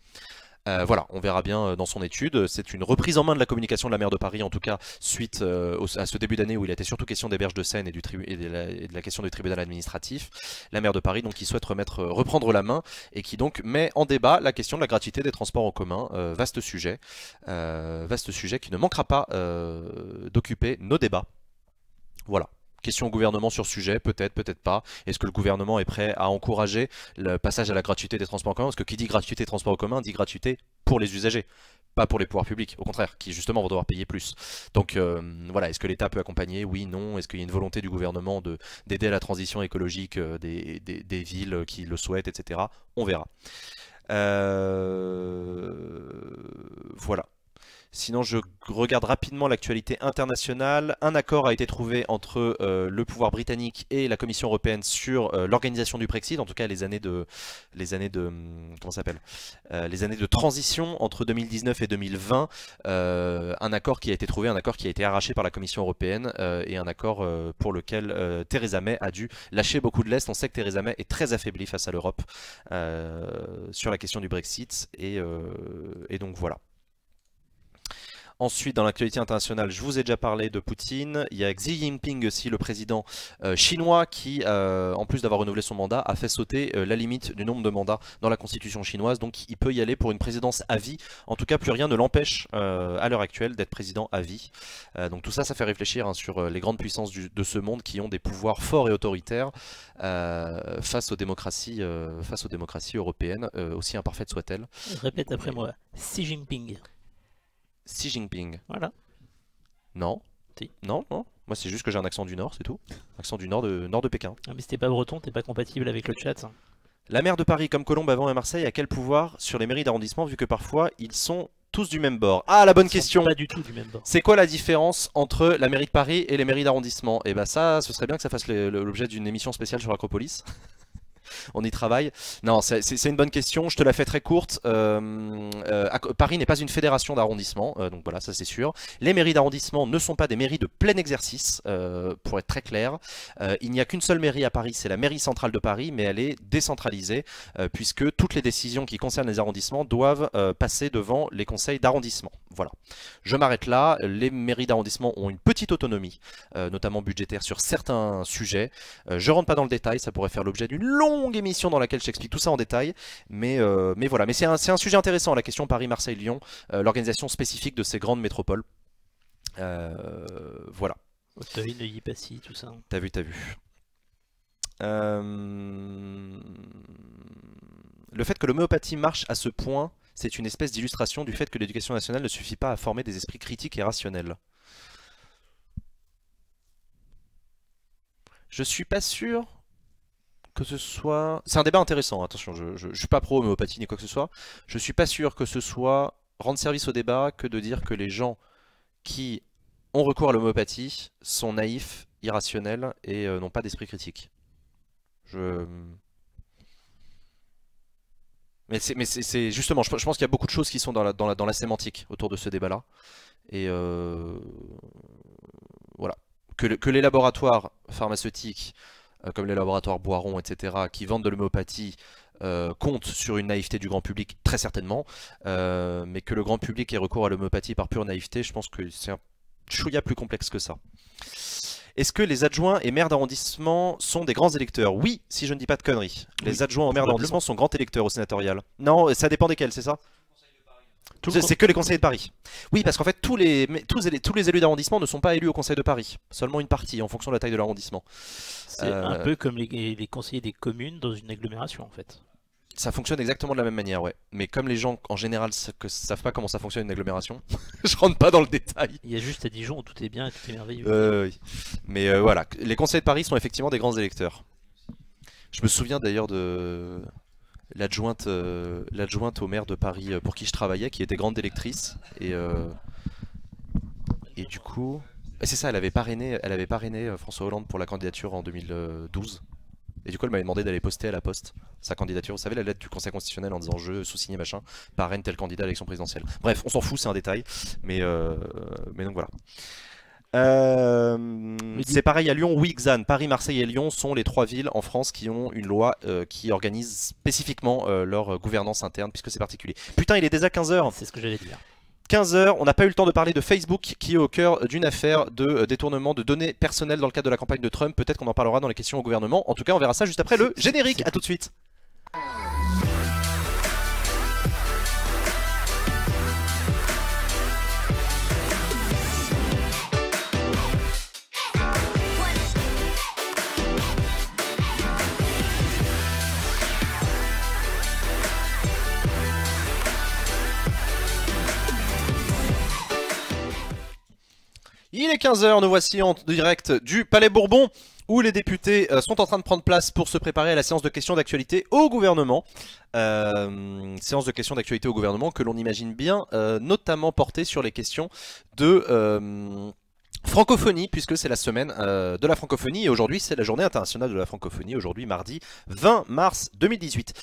Voilà, on verra bien dans son étude. C'est une reprise en main de la communication de la maire de Paris, en tout cas suite à ce début d'année où il a été surtout question des berges de Seine et de la question du tribunal administratif. La maire de Paris donc qui souhaite reprendre la main et qui donc met en débat la question de la gratuité des transports en commun. Vaste sujet qui ne manquera pas d'occuper nos débats. Voilà. Question au gouvernement sur ce sujet, peut-être, peut-être pas. Est-ce que le gouvernement est prêt à encourager le passage à la gratuité des transports en commun? Parce que qui dit gratuité des transports en commun dit gratuité pour les usagers, pas pour les pouvoirs publics, au contraire, qui justement vont devoir payer plus. Donc voilà, est-ce que l'État peut accompagner? Oui, non. Est-ce qu'il y a une volonté du gouvernement d'aider à la transition écologique des villes qui le souhaitent, etc. On verra. Voilà. Sinon, je regarde rapidement l'actualité internationale. Un accord a été trouvé entre le pouvoir britannique et la Commission européenne sur l'organisation du Brexit, en tout cas les années de comment ça s'appelle, les années de transition entre 2019 et 2020. Un accord qui a été trouvé, un accord qui a été arraché par la Commission européenne et un accord pour lequel Theresa May a dû lâcher beaucoup de lest. On sait que Theresa May est très affaiblie face à l'Europe sur la question du Brexit et donc voilà. Ensuite, dans l'actualité internationale, je vous ai déjà parlé de Poutine. Il y a Xi Jinping aussi, le président chinois, qui, en plus d'avoir renouvelé son mandat, a fait sauter la limite du nombre de mandats dans la constitution chinoise. Donc il peut y aller pour une présidence à vie. En tout cas, plus rien ne l'empêche à l'heure actuelle d'être président à vie. Donc tout ça, ça fait réfléchir hein, sur les grandes puissances de ce monde qui ont des pouvoirs forts et autoritaires face aux démocraties européennes, aussi imparfaites soient-elles. Répète après moi, Xi Jinping. Xi Jinping. Voilà. Non. Si. Non, non. Moi, c'est juste que j'ai un accent du Nord, c'est tout. Accent du Nord de Pékin. Ah, mais si t'es pas breton, t'es pas compatible avec le chat. La maire de Paris, comme Colombe avant à Marseille, a quel pouvoir sur les mairies d'arrondissement, vu que parfois, ils sont tous du même bord? Ah, la bonne question. Pas du tout du même bord. C'est quoi la différence entre la mairie de Paris et les mairies d'arrondissement? Et bah ça, ce serait bien que ça fasse l'objet d'une émission spéciale sur Acropolis. On y travaille. Non, c'est une bonne question. Je te la fais très courte. Paris n'est pas une fédération d'arrondissement, donc voilà, ça c'est sûr. Les mairies d'arrondissement ne sont pas des mairies de plein exercice, pour être très clair. Il n'y a qu'une seule mairie à Paris, c'est la mairie centrale de Paris, mais elle est décentralisée, puisque toutes les décisions qui concernent les arrondissements doivent passer devant les conseils d'arrondissement. Voilà. Je m'arrête là. Les mairies d'arrondissement ont une petite autonomie, notamment budgétaire sur certains sujets. Je rentre pas dans le détail, ça pourrait faire l'objet d'une longue émission dans laquelle je t'explique tout ça en détail, mais voilà, mais c'est un sujet intéressant, la question Paris-Marseille-Lyon, l'organisation spécifique de ces grandes métropoles. Voilà. Octavie, Neuilly, Passy, tout ça. T'as vu. Le fait que l'homéopathie marche à ce point, c'est une espèce d'illustration du fait que l'éducation nationale ne suffit pas à former des esprits critiques et rationnels. Je suis pas sûr que ce soit... C'est un débat intéressant, attention, je suis pas pro homéopathie ni quoi que ce soit. Je suis pas sûr que ce soit rendre service au débat que de dire que les gens qui ont recours à l'homéopathie sont naïfs, irrationnels et n'ont pas d'esprit critique. Mais c'est justement, je pense qu'il y a beaucoup de choses qui sont dans la sémantique autour de ce débat-là. Et voilà. Que les laboratoires pharmaceutiques comme les laboratoires Boiron, etc., qui vendent de l'homéopathie, comptent sur une naïveté du grand public, très certainement, mais que le grand public ait recours à l'homéopathie par pure naïveté, je pense que c'est un chouïa plus complexe que ça. Est-ce que les adjoints et maires d'arrondissement sont des grands électeurs? Oui, si je ne dis pas de conneries. Les adjoints aux maires d'arrondissement sont grands électeurs au sénatorial. Non, ça dépend desquels, c'est ça? C'est que les conseillers de Paris. Oui, parce qu'en fait, tous les élus d'arrondissement ne sont pas élus au conseil de Paris. Seulement une partie, en fonction de la taille de l'arrondissement. C'est un peu comme les conseillers des communes dans une agglomération, en fait. Ça fonctionne exactement de la même manière, ouais. Mais comme les gens, en général, savent pas comment ça fonctionne une agglomération, je rentre pas dans le détail. Il y a juste à Dijon où tout est bien et tout est merveilleux. Oui. Mais voilà, les conseillers de Paris sont effectivement des grands électeurs. Je me souviens d'ailleurs de... l'adjointe au maire de Paris pour qui je travaillais, qui était grande électrice, et du coup, c'est ça, elle avait parrainé François Hollande pour la candidature en 2012, et du coup elle m'avait demandé d'aller poster à la poste sa candidature, vous savez la lettre du Conseil constitutionnel en disant je sous-signé machin, parraine tel candidat à l'élection présidentielle. Bref, on s'en fout, c'est un détail, mais donc voilà. C'est pareil à Lyon, oui, Xan. Paris, Marseille et Lyon sont les 3 villes en France qui ont une loi qui organise spécifiquement leur gouvernance interne, puisque c'est particulier. Putain, il est déjà 15h. C'est ce que j'allais dire. 15h, on n'a pas eu le temps de parler de Facebook qui est au cœur d'une affaire de détournement de données personnelles dans le cadre de la campagne de Trump. Peut-être qu'on en parlera dans les questions au gouvernement. En tout cas, on verra ça juste après le générique. A tout de suite. Il est 15h, nous voici en direct du Palais Bourbon où les députés sont en train de prendre place pour se préparer à la séance de questions d'actualité au gouvernement. Séance de questions d'actualité au gouvernement que l'on imagine bien notamment portée sur les questions de francophonie, puisque c'est la semaine de la francophonie et aujourd'hui c'est la journée internationale de la francophonie, aujourd'hui mardi 20 mars 2018.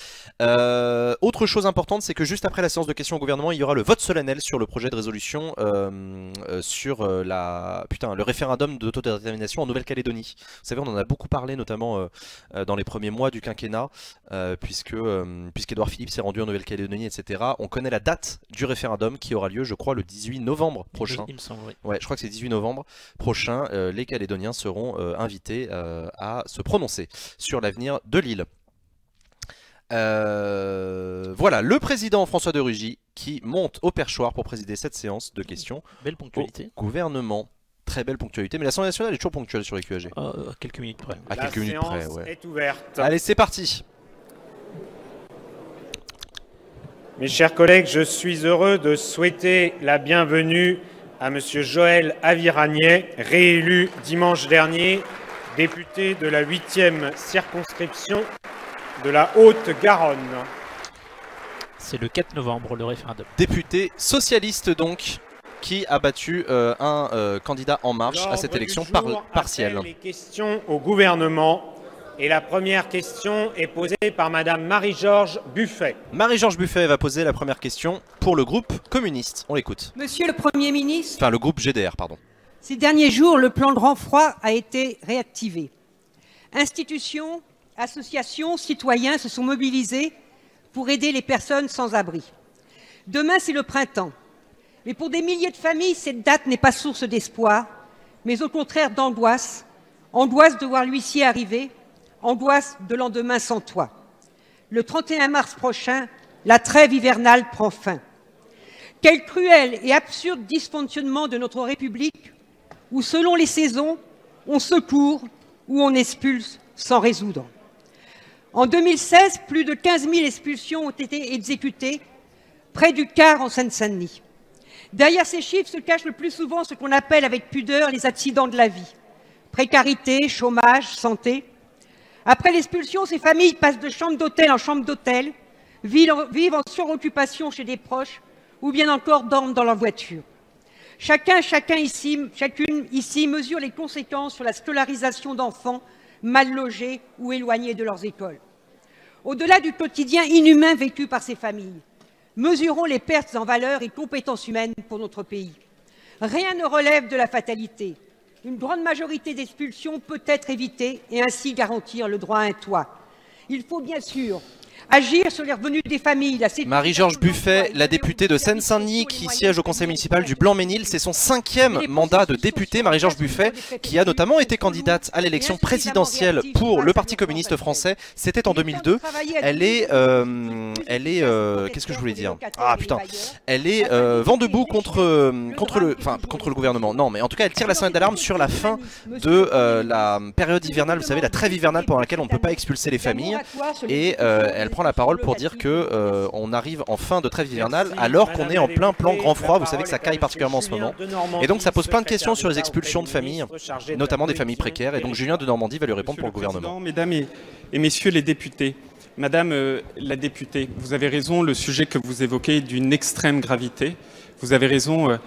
Autre chose importante, c'est que juste après la séance de questions au gouvernement, il y aura le vote solennel sur le projet de résolution sur le référendum d'autodétermination en Nouvelle-Calédonie. Vous savez, on en a beaucoup parlé notamment dans les premiers mois du quinquennat, puisqu'Édouard Philippe s'est rendu en Nouvelle-Calédonie, etc. On connaît la date du référendum qui aura lieu, je crois, le 18 novembre prochain. Il me semble, oui. Ouais, je crois que c'est 18 novembre prochain. Les Calédoniens seront invités à se prononcer sur l'avenir de l'île. Voilà, le président François de Rugy qui monte au perchoir pour présider cette séance de questions. Belle ponctualité. Au gouvernement. Très belle ponctualité, mais l'Assemblée nationale est toujours ponctuelle sur les QAG. À quelques minutes près. À quelques minutes près, ouais. La séance est ouverte. Allez, c'est parti. Mes chers collègues, je suis heureux de souhaiter la bienvenue à Monsieur Joël Aviragnet, réélu dimanche dernier, député de la 8e circonscription de la Haute-Garonne. C'est le 4 novembre, le référendum. Député socialiste donc, qui a battu un candidat En Marche à cette élection partielle. Les questions au gouvernement. Et la première question est posée par Madame Marie-Georges Buffet. Marie-Georges Buffet va poser la première question pour le groupe communiste. On l'écoute. Monsieur le Premier ministre, Enfin, le groupe GDR, pardon. ces derniers jours, le plan de renfort a été réactivé. Institutions, associations, citoyens se sont mobilisés pour aider les personnes sans abri. Demain, c'est le printemps. Mais pour des milliers de familles, cette date n'est pas source d'espoir, mais au contraire d'angoisse. Angoisse de voir l'huissier arriver, angoisse de lendemain sans toit. Le 31 mars prochain, la trêve hivernale prend fin. Quel cruel et absurde dysfonctionnement de notre République où, selon les saisons, on secourt ou on expulse sans résoudre. En 2016, plus de 15 000 expulsions ont été exécutées, près du quart en Seine-Saint-Denis. Derrière ces chiffres se cachent le plus souvent ce qu'on appelle avec pudeur les accidents de la vie. Précarité, chômage, santé. Après l'expulsion, ces familles passent de chambre d'hôtel en chambre d'hôtel, vivent en suroccupation chez des proches ou bien encore dorment dans leur voiture. Chacune ici mesure les conséquences sur la scolarisation d'enfants mal logés ou éloignés de leurs écoles. Au-delà du quotidien inhumain vécu par ces familles, mesurons les pertes en valeur et compétences humaines pour notre pays. Rien ne relève de la fatalité. Une grande majorité d'expulsions peut être évitée et ainsi garantir le droit à un toit. Il faut bien sûr agir sur les revenus des familles. Marie-Georges Buffet, la députée de Seine-Saint-Denis qui siège au conseil municipal du Blanc-Mesnil, c'est son 5e mandat de députée. Marie-Georges Buffet, qui a notamment été candidate à l'élection présidentielle pour le Parti communiste français, c'était en 2002. Elle est, qu'est-ce que je voulais dire? Ah putain, elle est vent debout contre le gouvernement. Non, mais en tout cas, elle tire la sonnette d'alarme sur la fin de la période hivernale. Vous savez, la trêve hivernale pendant laquelle on ne peut pas expulser les familles. Et elle prend la parole pour dire que on arrive en fin de trêve hivernale alors qu'on est en plein plan grand froid. Vous savez que ça caille particulièrement en ce moment. Et donc ça pose plein de questions sur les expulsions de familles, notamment des familles précaires. Et donc Julien de Normandie va lui répondre pour le gouvernement. Mesdames et messieurs les députés, Madame la députée, vous avez raison, le sujet que vous évoquez est d'une extrême gravité. Vous avez raison,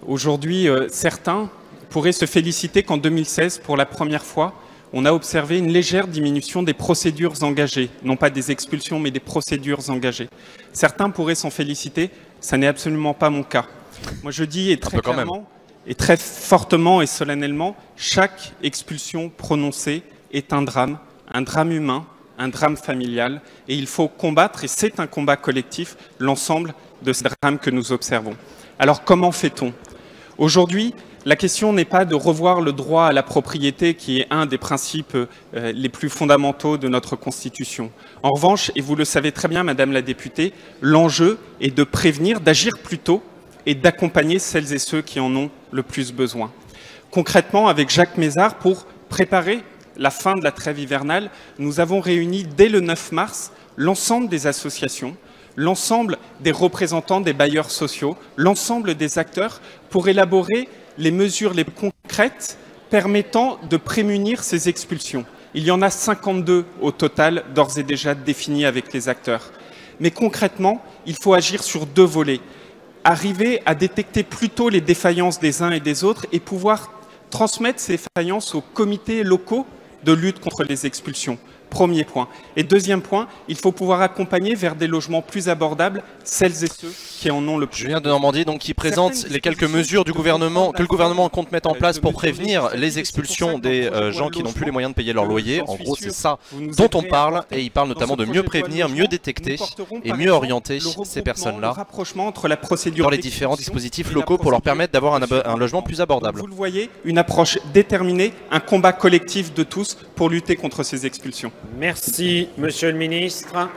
aujourd'hui certains pourraient se féliciter qu'en 2016, pour la première fois, on a observé une légère diminution des procédures engagées, non pas des expulsions, mais des procédures engagées. Certains pourraient s'en féliciter, ça n'est absolument pas mon cas. Moi je dis et très clairement et très fortement et solennellement, chaque expulsion prononcée est un drame humain, un drame familial, et il faut combattre, et c'est un combat collectif, l'ensemble de ces drames que nous observons. Alors comment fait-on? Aujourd'hui, la question n'est pas de revoir le droit à la propriété, qui est un des principes les plus fondamentaux de notre Constitution. En revanche, et vous le savez très bien, Madame la députée, l'enjeu est de prévenir, d'agir plus tôt et d'accompagner celles et ceux qui en ont le plus besoin. Concrètement, avec Jacques Mézard, pour préparer la fin de la trêve hivernale, nous avons réuni dès le 9 mars l'ensemble des associations, l'ensemble des représentants des bailleurs sociaux, l'ensemble des acteurs pour élaborer les mesures les plus concrètes permettant de prémunir ces expulsions. Il y en a 52 au total, d'ores et déjà définies avec les acteurs. Mais concrètement, il faut agir sur deux volets. Arriver à détecter plus tôt les défaillances des uns et des autres et pouvoir transmettre ces défaillances aux comités locaux de lutte contre les expulsions. Premier point. Et deuxième point, il faut pouvoir accompagner vers des logements plus abordables celles et ceux qui en ont le plus. Julien de Normandie, donc, qui présente les quelques mesures du gouvernement que le gouvernement compte mettre en place pour prévenir les expulsions des gens qui n'ont plus les moyens de payer leur loyer. En gros, c'est ça dont on parle, et il parle notamment de mieux prévenir, mieux détecter et mieux orienter ces personnes-là dans les différents dispositifs locaux pour leur permettre d'avoir un logement plus abordable. Vous le voyez, une approche déterminée, un combat collectif de tous pour lutter contre ces expulsions. Merci, Monsieur le Ministre.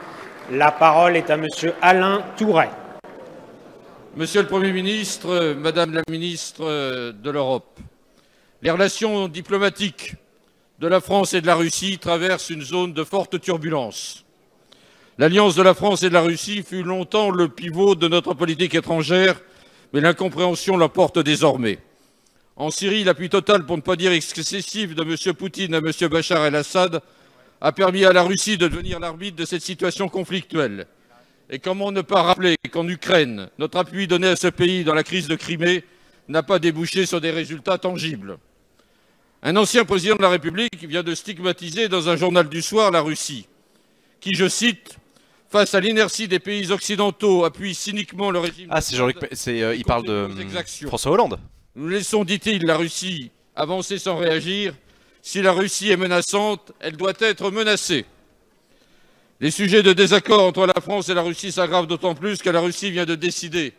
La parole est à Monsieur Alain Tourret. Monsieur le Premier ministre, Madame la ministre de l'Europe, les relations diplomatiques de la France et de la Russie traversent une zone de forte turbulence. L'alliance de la France et de la Russie fut longtemps le pivot de notre politique étrangère, mais l'incompréhension l'emporte désormais. En Syrie, l'appui total, pour ne pas dire excessif, de M. Poutine à M. Bachar el-Assad a permis à la Russie de devenir l'arbitre de cette situation conflictuelle. Et comment ne pas rappeler qu'en Ukraine, notre appui donné à ce pays dans la crise de Crimée n'a pas débouché sur des résultats tangibles. Un ancien président de la République vient de stigmatiser dans un journal du soir la Russie, qui, je cite, « face à l'inertie des pays occidentaux, appuie cyniquement le régime... » Ah, c'est Jean-Luc, il parle de François Hollande. Nous laissons, dit-il, la Russie avancer sans réagir. Si la Russie est menaçante, elle doit être menacée. Les sujets de désaccord entre la France et la Russie s'aggravent d'autant plus que la Russie vient de décider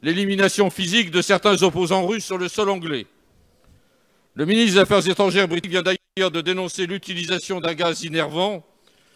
l'élimination physique de certains opposants russes sur le sol anglais. Le ministre des Affaires étrangères britannique vient d'ailleurs de dénoncer l'utilisation d'un gaz innervant,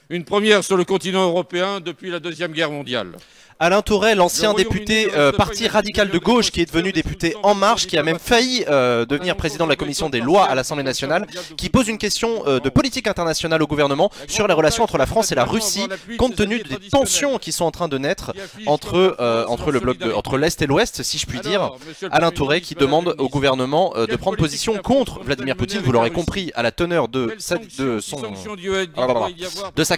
une première sur le continent européen depuis la Deuxième Guerre mondiale. Alain Tourret, l'ancien député parti radical de gauche qui est devenu député En Marche, qui a même failli devenir président de la commission des lois à l'Assemblée nationale, qui pose une question de politique internationale au gouvernement sur les relations entre la France et la Russie, compte tenu des tensions qui sont en train de naître entre l'Est et l'Ouest, si je puis dire. Alain Tourret qui demande au gouvernement de prendre position contre Vladimir Poutine, vous l'aurez compris à la teneur de sa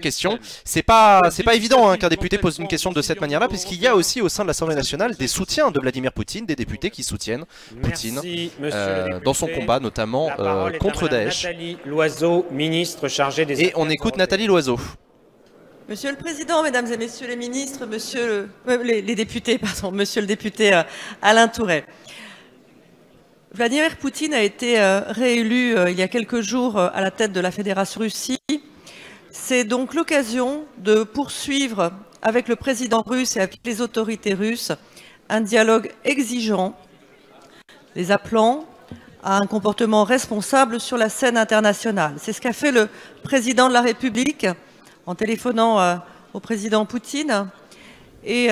question. C'est pas évident qu'un député pose une question de cette manière-là, puisqu'il y a aussi au sein de l'Assemblée nationale des soutiens de Vladimir Poutine, des députés qui soutiennent Poutine dans son combat notamment contre Daesh. Nathalie Loiseau, ministre chargée des... Et on écoute Nathalie Loiseau. Monsieur le Président, Mesdames et Messieurs les ministres, les députés, pardon, Monsieur le député Alain Tourret. Vladimir Poutine a été réélu il y a quelques jours à la tête de la Fédération Russie. C'est donc l'occasion de poursuivre avec le président russe et avec les autorités russes un dialogue exigeant, les appelant à un comportement responsable sur la scène internationale. C'est ce qu'a fait le président de la République en téléphonant au président Poutine et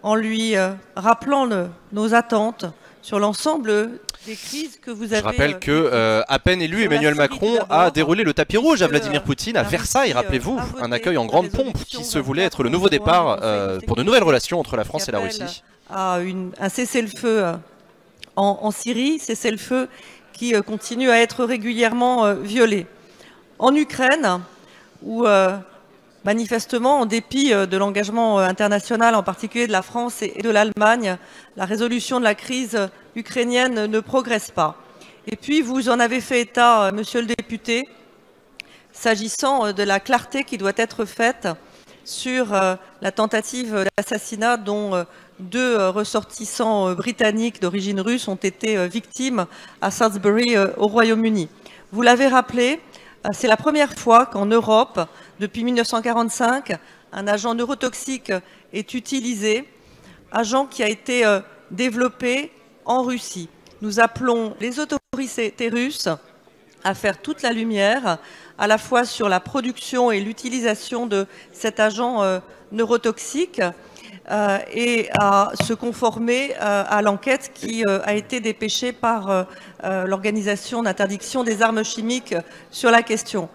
en lui rappelant nos attentes sur l'ensemble des crises que vous avez... Je rappelle que à peine élu, Emmanuel Macron a déroulé le tapis rouge à Vladimir Poutine à Versailles, rappelez-vous, un accueil en grande pompe qui se voulait être le nouveau départ pour de nouvelles relations entre la France et la Russie. À un cessez-le-feu en Syrie, cessez-le-feu qui continue à être régulièrement violé. En Ukraine, où manifestement, en dépit de l'engagement international, en particulier de la France et de l'Allemagne, la résolution de la crise ukrainienne ne progresse pas. Et puis, vous en avez fait état, monsieur le député, s'agissant de la clarté qui doit être faite sur la tentative d'assassinat dont 2 ressortissants britanniques d'origine russe ont été victimes à Salisbury au Royaume-Uni. Vous l'avez rappelé, c'est la première fois qu'en Europe, depuis 1945, un agent neurotoxique est utilisé, agent qui a été développé en Russie. Nous appelons les autorités russes à faire toute la lumière, à la fois sur la production et l'utilisation de cet agent neurotoxique et à se conformer à l'enquête qui a été dépêchée par l'Organisation d'interdiction des armes chimiques sur la question.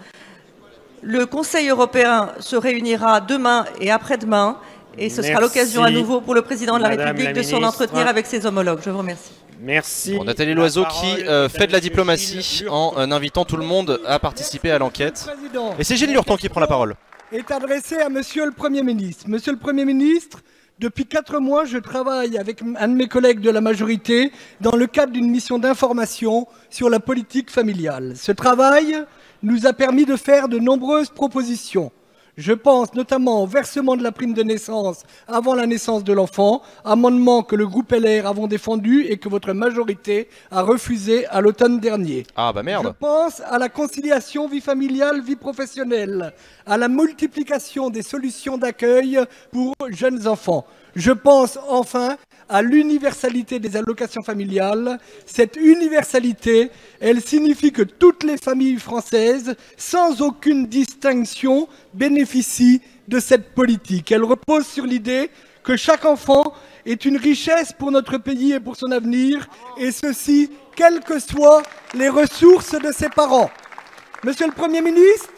Le Conseil européen se réunira demain et après-demain et ce sera l'occasion à nouveau pour le président de la République de s'en entretenir avec ses homologues. Je vous remercie. Merci. Bon, Nathalie Loiseau qui fait de la diplomatie en invitant tout le monde à participer à l'enquête. Et c'est Gilles Lurton qui prend la parole. Est adressé à Monsieur le Premier ministre. Monsieur le Premier ministre, depuis 4 mois, je travaille avec un de mes collègues de la majorité dans le cadre d'une mission d'information sur la politique familiale. Ce travail nous a permis de faire de nombreuses propositions. Je pense notamment au versement de la prime de naissance avant la naissance de l'enfant, amendement que le groupe LR avons défendu et que votre majorité a refusé à l'automne dernier. Ah bah merde. Je pense à la conciliation vie familiale, vie professionnelle, à la multiplication des solutions d'accueil pour jeunes enfants. Je pense enfin à l'universalité des allocations familiales. Cette universalité, elle signifie que toutes les familles françaises, sans aucune distinction, bénéficient de cette politique. Elle repose sur l'idée que chaque enfant est une richesse pour notre pays et pour son avenir, et ceci, quelles que soient les ressources de ses parents. Monsieur le Premier ministre,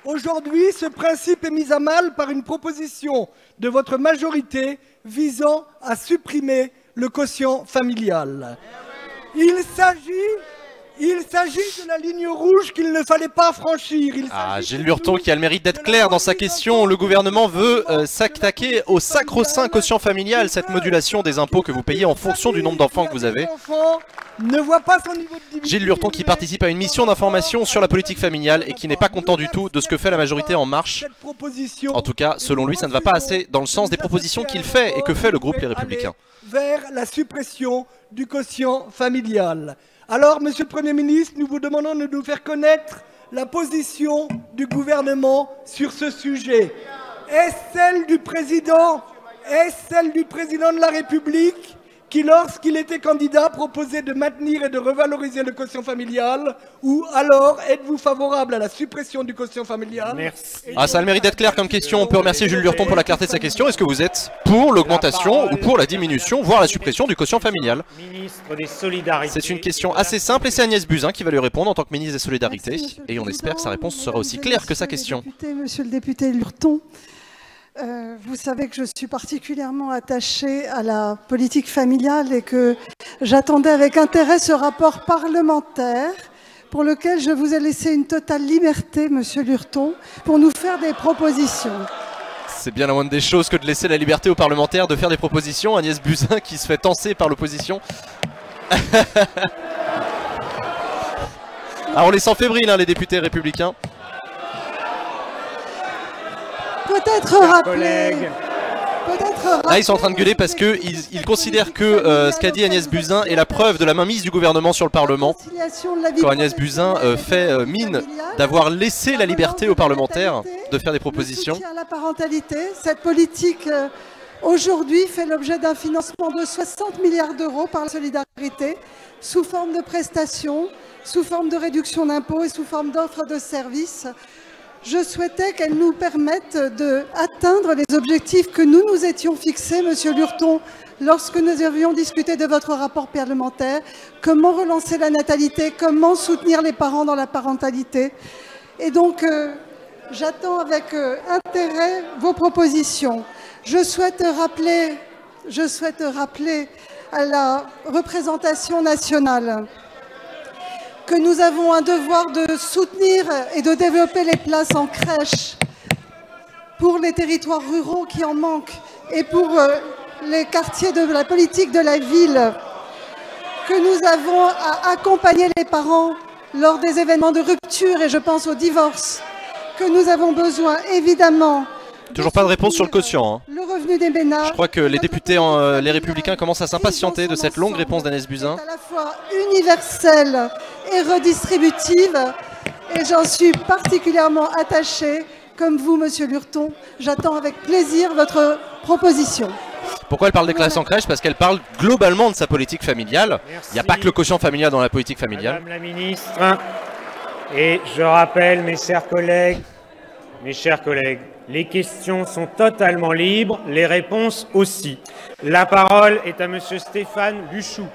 aujourd'hui, ce principe est mis à mal par une proposition de votre majorité visant à supprimer le quotient familial. Il s'agit de la ligne rouge qu'il ne fallait pas franchir. Gilles Lurton qui a le mérite d'être clair dans sa question. Le gouvernement veut s'attaquer au sacro-saint quotient familial, cette modulation des impôts que vous payez en fonction du nombre d'enfants que vous avez. Ne voit pas son niveau de Gilles Lurton qui participe à une mission d'information sur la politique familiale et qui n'est pas content du tout de ce que fait la majorité En Marche. En tout cas, selon lui, ça ne va pas assez dans le sens des propositions qu'il fait et que fait le groupe Les Républicains. Vers la suppression du quotient familial. Alors, Monsieur le Premier ministre, nous vous demandons de nous faire connaître la position du gouvernement sur ce sujet. Est-ce celle du président de la République qui, lorsqu'il était candidat, proposait de maintenir et de revaloriser le quotient familial, ou alors êtes-vous favorable à la suppression du quotient familial? Merci. Ça a le mérite d'être clair comme question. On peut remercier Gilles Lurton pour la clarté de sa question. Est-ce que vous êtes pour l'augmentation ou pour la diminution, voire la suppression du quotient familial? Ministre des Solidarités. C'est une question assez simple et c'est Agnès Buzyn qui va lui répondre en tant que ministre des Solidarités. Et on espère que sa réponse sera aussi claire que sa question. Monsieur le député Lurton, vous savez que je suis particulièrement attachée à la politique familiale et que j'attendais avec intérêt ce rapport parlementaire pour lequel je vous ai laissé une totale liberté, Monsieur Lurton, pour nous faire des propositions. C'est bien la moindre des choses que de laisser la liberté aux parlementaires de faire des propositions. Agnès Buzyn qui se fait tancer par l'opposition. Alors on les sent fébriles, hein, les députés républicains. Peut-être rappeler... Là ils sont en train de gueuler parce qu'ils considèrent que ce qu'a dit Agnès Buzyn est la preuve de la mainmise du gouvernement sur le Parlement. Quand Agnès Buzyn fait mine d'avoir laissé la liberté aux parlementaires de faire des propositions. La parentalité, cette politique aujourd'hui fait l'objet d'un financement de 60 milliards d'euros par la solidarité, sous forme de prestations, sous forme de réduction d'impôts et sous forme d'offres de services. Je souhaitais qu'elle nous permette d'atteindre les objectifs que nous nous étions fixés, Monsieur Lurton, lorsque nous avions discuté de votre rapport parlementaire. Comment relancer la natalité, comment soutenir les parents dans la parentalité. Et donc, j'attends avec intérêt vos propositions. Je souhaite rappeler à la représentation nationale que nous avons un devoir de soutenir et de développer les places en crèche pour les territoires ruraux qui en manquent et pour les quartiers de la politique de la ville, que nous avons à accompagner les parents lors des événements de rupture, et je pense au divorce, que nous avons besoin évidemment Toujours pas de réponse sur le quotient. Hein. Le revenu des ménages. Je crois que les députés, les Républicains, commencent à s'impatienter de cette longue réponse d'Agnès Buzyn. À la fois universelle et redistributive, et j'en suis particulièrement attachée, comme vous, Monsieur Lurton. J'attends avec plaisir votre proposition. Pourquoi elle parle des classes en crèche? Parce qu'elle parle globalement de sa politique familiale. Merci. Il n'y a pas que le quotient familial dans la politique familiale. Madame la ministre, et je rappelle, mes chers collègues, les questions sont totalement libres, les réponses aussi. La parole est à Monsieur Stéphane Buchou.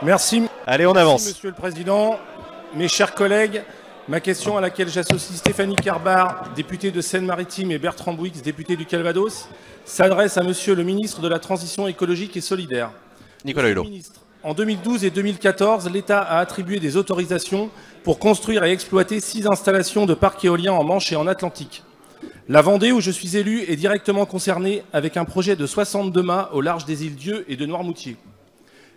Merci. Allez, on avance. Merci, Monsieur le Président. Mes chers collègues, ma question à laquelle j'associe Stéphanie Carbar, députée de Seine-Maritime, et Bertrand Bouix, député du Calvados, s'adresse à Monsieur le ministre de la Transition écologique et solidaire. Nicolas Hulot. En 2012 et 2014, l'État a attribué des autorisations pour construire et exploiter 6 installations de parcs éoliens en Manche et en Atlantique. La Vendée, où je suis élu, est directement concernée avec un projet de 62 mâts au large des îles Dieu et de Noirmoutier.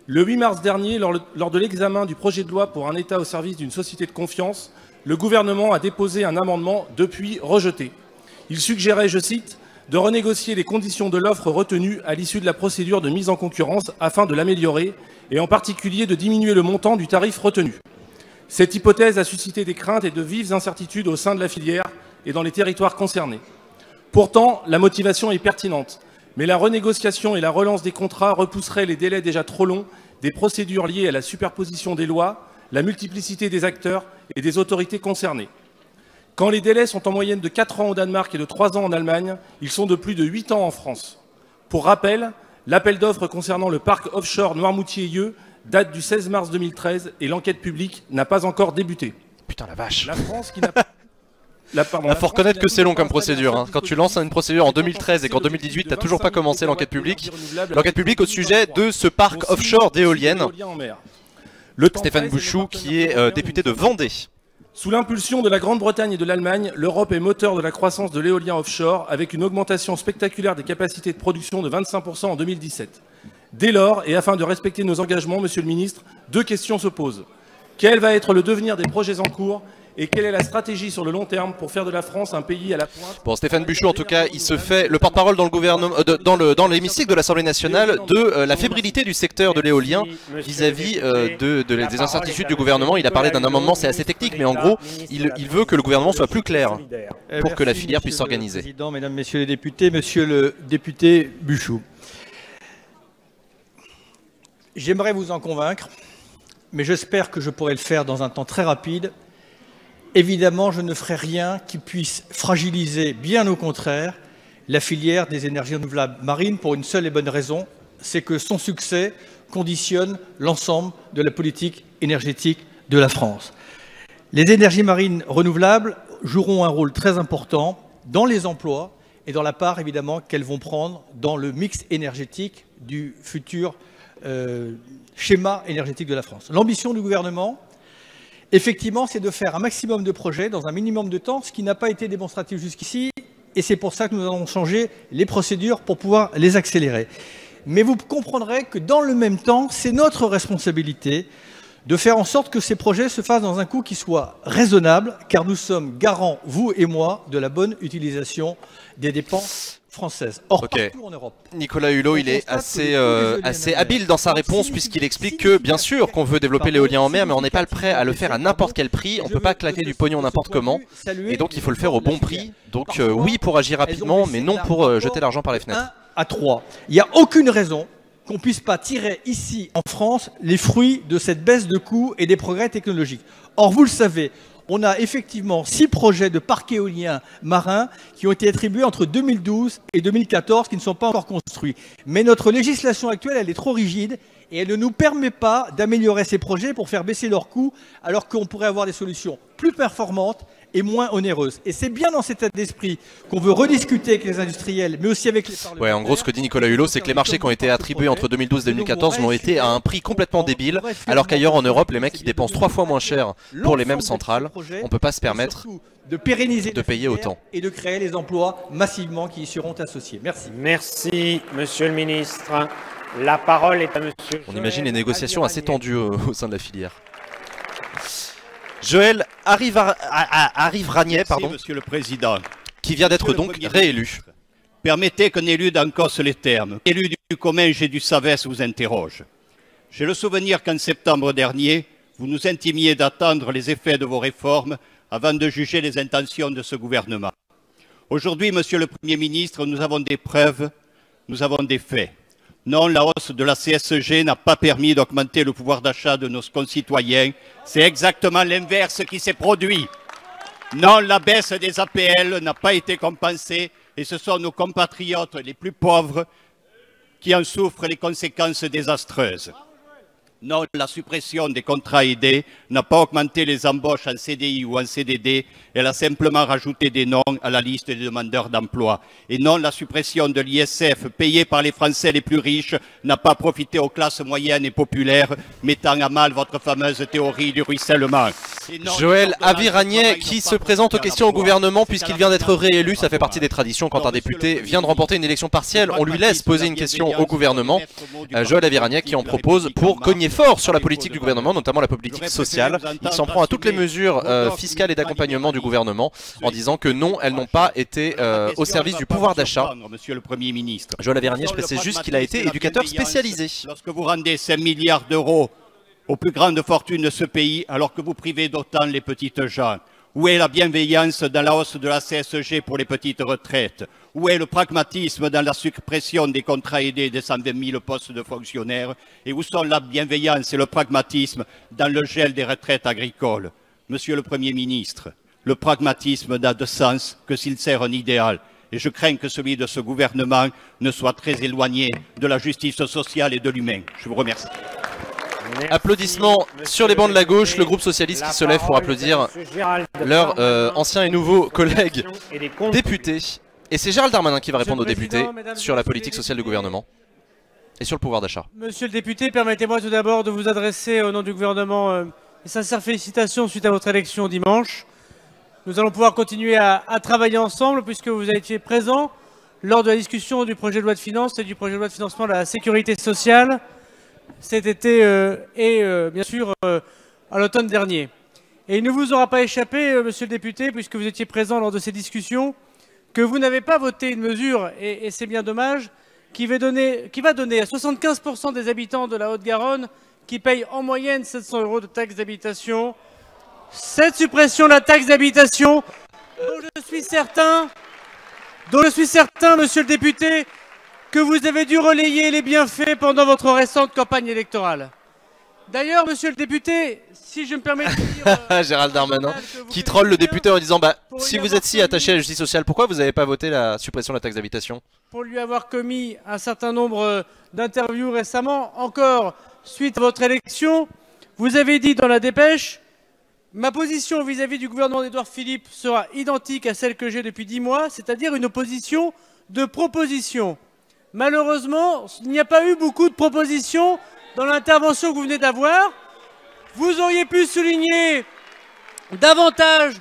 Le 8 mars dernier, lors de l'examen du projet de loi pour un État au service d'une société de confiance, le gouvernement a déposé un amendement depuis rejeté. Il suggérait, je cite, de renégocier les conditions de l'offre retenue à l'issue de la procédure de mise en concurrence afin de l'améliorer et en particulier de diminuer le montant du tarif retenu. Cette hypothèse a suscité des craintes et de vives incertitudes au sein de la filière et dans les territoires concernés. Pourtant, la motivation est pertinente, mais la renégociation et la relance des contrats repousseraient les délais déjà trop longs des procédures liées à la superposition des lois, la multiplicité des acteurs et des autorités concernées. Quand les délais sont en moyenne de 4 ans au Danemark et de 3 ans en Allemagne, ils sont de plus de 8 ans en France. Pour rappel, l'appel d'offres concernant le parc offshore Noirmoutier-Yeux date du 16 mars 2013 et l'enquête publique n'a pas encore débuté. Putain la vache. La France qui n'a faut reconnaître que c'est long comme procédure. Hein. Quand tu lances une procédure en 2013 et qu'en 2018, tu n'as toujours pas commencé l'enquête publique. L'enquête publique au sujet de ce parc offshore d'éoliennes. Stéphane Bouchou, qui est député de Vendée. Sous l'impulsion de la Grande-Bretagne et de l'Allemagne, l'Europe est moteur de la croissance de l'éolien offshore avec une augmentation spectaculaire des capacités de production de 25% en 2017. Dès lors, et afin de respecter nos engagements, Monsieur le Ministre, 2 questions se posent. Quel va être le devenir des projets en cours et quelle est la stratégie sur le long terme pour faire de la France un pays à la pointe? Bon, Stéphane Buchou, en tout cas, il se fait le porte-parole dans le gouvernement, dans l'hémicycle de l'Assemblée nationale de la fébrilité du secteur de l'éolien vis-à-vis des incertitudes du gouvernement. Il a parlé d'un amendement, c'est assez technique, mais en gros, il veut que le gouvernement soit plus clair pour que la filière puisse s'organiser. Monsieur le Président, Mesdames, Messieurs les députés, Monsieur le député Buchou, j'aimerais vous en convaincre, mais j'espère que je pourrai le faire dans un temps très rapide. Évidemment, je ne ferai rien qui puisse fragiliser, bien au contraire, la filière des énergies renouvelables marines pour une seule et bonne raison, c'est que son succès conditionne l'ensemble de la politique énergétique de la France. Les énergies marines renouvelables joueront un rôle très important dans les emplois et dans la part, évidemment, qu'elles vont prendre dans le mix énergétique du futur schéma énergétique de la France. L'ambition du gouvernement, effectivement, c'est de faire un maximum de projets dans un minimum de temps, ce qui n'a pas été démonstratif jusqu'ici, et c'est pour ça que nous allons changer les procédures pour pouvoir les accélérer. Mais vous comprendrez que dans le même temps, c'est notre responsabilité de faire en sorte que ces projets se fassent dans un coût qui soit raisonnable, car nous sommes garants, vous et moi, de la bonne utilisation des dépenses françaises. Or, partout en Europe. Nicolas Hulot, il est assez habile dans sa réponse puisqu'il explique que, bien sûr, qu'on veut développer l'éolien en mer, mais on n'est pas prêt à le faire à n'importe quel prix. On ne peut pas claquer du pognon n'importe comment. Et donc, il faut le faire au bon prix. Donc, oui pour agir rapidement, mais non pour jeter l'argent par les fenêtres. 1 à 3. Il n'y a aucune raison qu'on ne puisse pas tirer ici, en France, les fruits de cette baisse de coûts et des progrès technologiques. Or, vous le savez, on a effectivement 6 projets de parcs éoliens marins qui ont été attribués entre 2012 et 2014, qui ne sont pas encore construits. Mais notre législation actuelle, elle est trop rigide et elle ne nous permet pas d'améliorer ces projets pour faire baisser leurs coûts, alors qu'on pourrait avoir des solutions plus performantes et moins onéreuses. Et c'est bien dans cet état d'esprit qu'on veut rediscuter avec les industriels, mais aussi avec les parlementaires. Ouais, en gros, ce que dit Nicolas Hulot, c'est que les marchés qui ont été attribués entre 2012 et 2014 l'ont été à un prix complètement débile, alors qu'ailleurs en Europe, les mecs, ils dépensent 3 fois moins cher pour les mêmes centrales. On ne peut pas se permettre de pérenniser de payer autant et de créer les emplois massivement qui y seront associés. Merci. Merci, Monsieur le Ministre. La parole est à Monsieur. On imagine les négociations assez tendues au sein de la filière. Joël Arrive-Ragnet, pardon, Monsieur le Président. qui vient d'être donc réélu. Permettez qu'un élu d'en Cosse les termes, élu du commun G du Savès vous interroge. J'ai le souvenir qu'en septembre dernier, vous nous intimiez d'attendre les effets de vos réformes avant de juger les intentions de ce gouvernement. Aujourd'hui, Monsieur le Premier ministre, nous avons des preuves, nous avons des faits. Non, la hausse de la CSG n'a pas permis d'augmenter le pouvoir d'achat de nos concitoyens. C'est exactement l'inverse qui s'est produit. Non, la baisse des APL n'a pas été compensée et ce sont nos compatriotes les plus pauvres qui en souffrent les conséquences désastreuses. Non, la suppression des contrats aidés n'a pas augmenté les embauches en CDI ou en CDD, elle a simplement rajouté des noms à la liste des demandeurs d'emploi. Et non, la suppression de l'ISF payé par les Français les plus riches n'a pas profité aux classes moyennes et populaires, mettant à mal votre fameuse théorie du ruissellement. Joël Aviragnet qui se présente aux questions au gouvernement puisqu'il vient d'être réélu, ça fait partie des traditions quand un député vient de remporter une élection partielle, on lui laisse poser une question au gouvernement. Joël Aviragnet qui en propose pour cogner fort sur la politique du gouvernement, notamment la politique sociale. Il s'en prend à toutes les mesures fiscales et d'accompagnement du gouvernement en disant que non, elles n'ont pas été au service du pouvoir d'achat. Monsieur le Premier ministre. Joël Aviragnet, je précise juste qu'il a été éducateur spécialisé. Lorsque vous rendez 5 milliards d'euros aux plus grandes fortunes de ce pays, alors que vous privez d'autant les petites gens? Où est la bienveillance dans la hausse de la CSG pour les petites retraites? Où est le pragmatisme dans la suppression des contrats aidés des 120 000 postes de fonctionnaires? Et où sont la bienveillance et le pragmatisme dans le gel des retraites agricoles? Monsieur le Premier ministre, le pragmatisme n'a de sens que s'il sert un idéal. Et je crains que celui de ce gouvernement ne soit très éloigné de la justice sociale et de l'humain. Je vous remercie. Applaudissements sur les bancs de la gauche, le groupe socialiste qui se lève pour applaudir leurs anciens et nouveaux collègues députés. Et c'est Gérald Darmanin qui va répondre aux députés sur la politique sociale du gouvernement et sur le pouvoir d'achat. Monsieur le député, permettez-moi tout d'abord de vous adresser au nom du gouvernement une sincère félicitations suite à votre élection dimanche. Nous allons pouvoir continuer à travailler ensemble puisque vous étiez présent lors de la discussion du projet de loi de finances et du projet de loi de financement de la sécurité sociale cet été et bien sûr à l'automne dernier. Et il ne vous aura pas échappé, monsieur le député, puisque vous étiez présent lors de ces discussions, que vous n'avez pas voté une mesure, et c'est bien dommage, qui va donner à 75% des habitants de la Haute-Garonne qui payent en moyenne 700 € de taxe d'habitation. Cette suppression de la taxe d'habitation, dont je suis certain, monsieur le député, que vous avez dû relayer les bienfaits pendant votre récente campagne électorale. D'ailleurs, monsieur le député, si je me permets de dire... Gérald Darmanin qui troll le député en disant bah, si vous êtes si attaché à la justice sociale, pourquoi vous n'avez pas voté la suppression de la taxe d'habitation? Pour lui avoir commis un certain nombre d'interviews récemment, encore suite à votre élection, vous avez dit dans la dépêche: ma position vis-à-vis du gouvernement d'Édouard Philippe sera identique à celle que j'ai depuis 10 mois, c'est-à-dire une opposition de proposition. Malheureusement, il n'y a pas eu beaucoup de propositions dans l'intervention que vous venez d'avoir. Vous auriez pu souligner davantage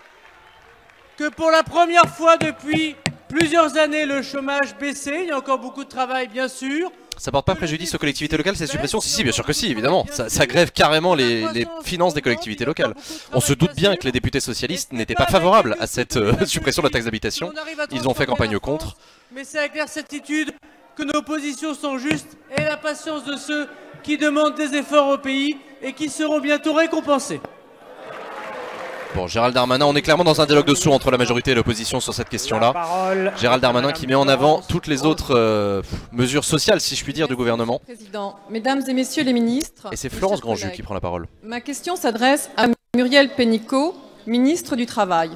que pour la première fois depuis plusieurs années, le chômage baissait. Il y a encore beaucoup de travail, bien sûr. Ça porte pas préjudice aux collectivités locales, ces suppressions? Si, bien sûr que si, évidemment. Ça grève carrément les finances des collectivités locales. On se doute bien que les députés socialistes n'étaient pas favorables à cette suppression de la taxe d'habitation. Ils ont fait campagne contre. Mais c'est avec la certitude que nos positions sont justes et la patience de ceux qui demandent des efforts au pays et qui seront bientôt récompensés. Bon, Gérald Darmanin, on est clairement dans un dialogue de sourds entre la majorité et l'opposition sur cette question-là. Gérald Darmanin qui met en avant toutes les autres mesures sociales, si je puis dire, du gouvernement. Président, mesdames et messieurs les ministres... Et c'est Florence Grandjeu qui prend la parole. Ma question s'adresse à Muriel Pénicaud, ministre du Travail.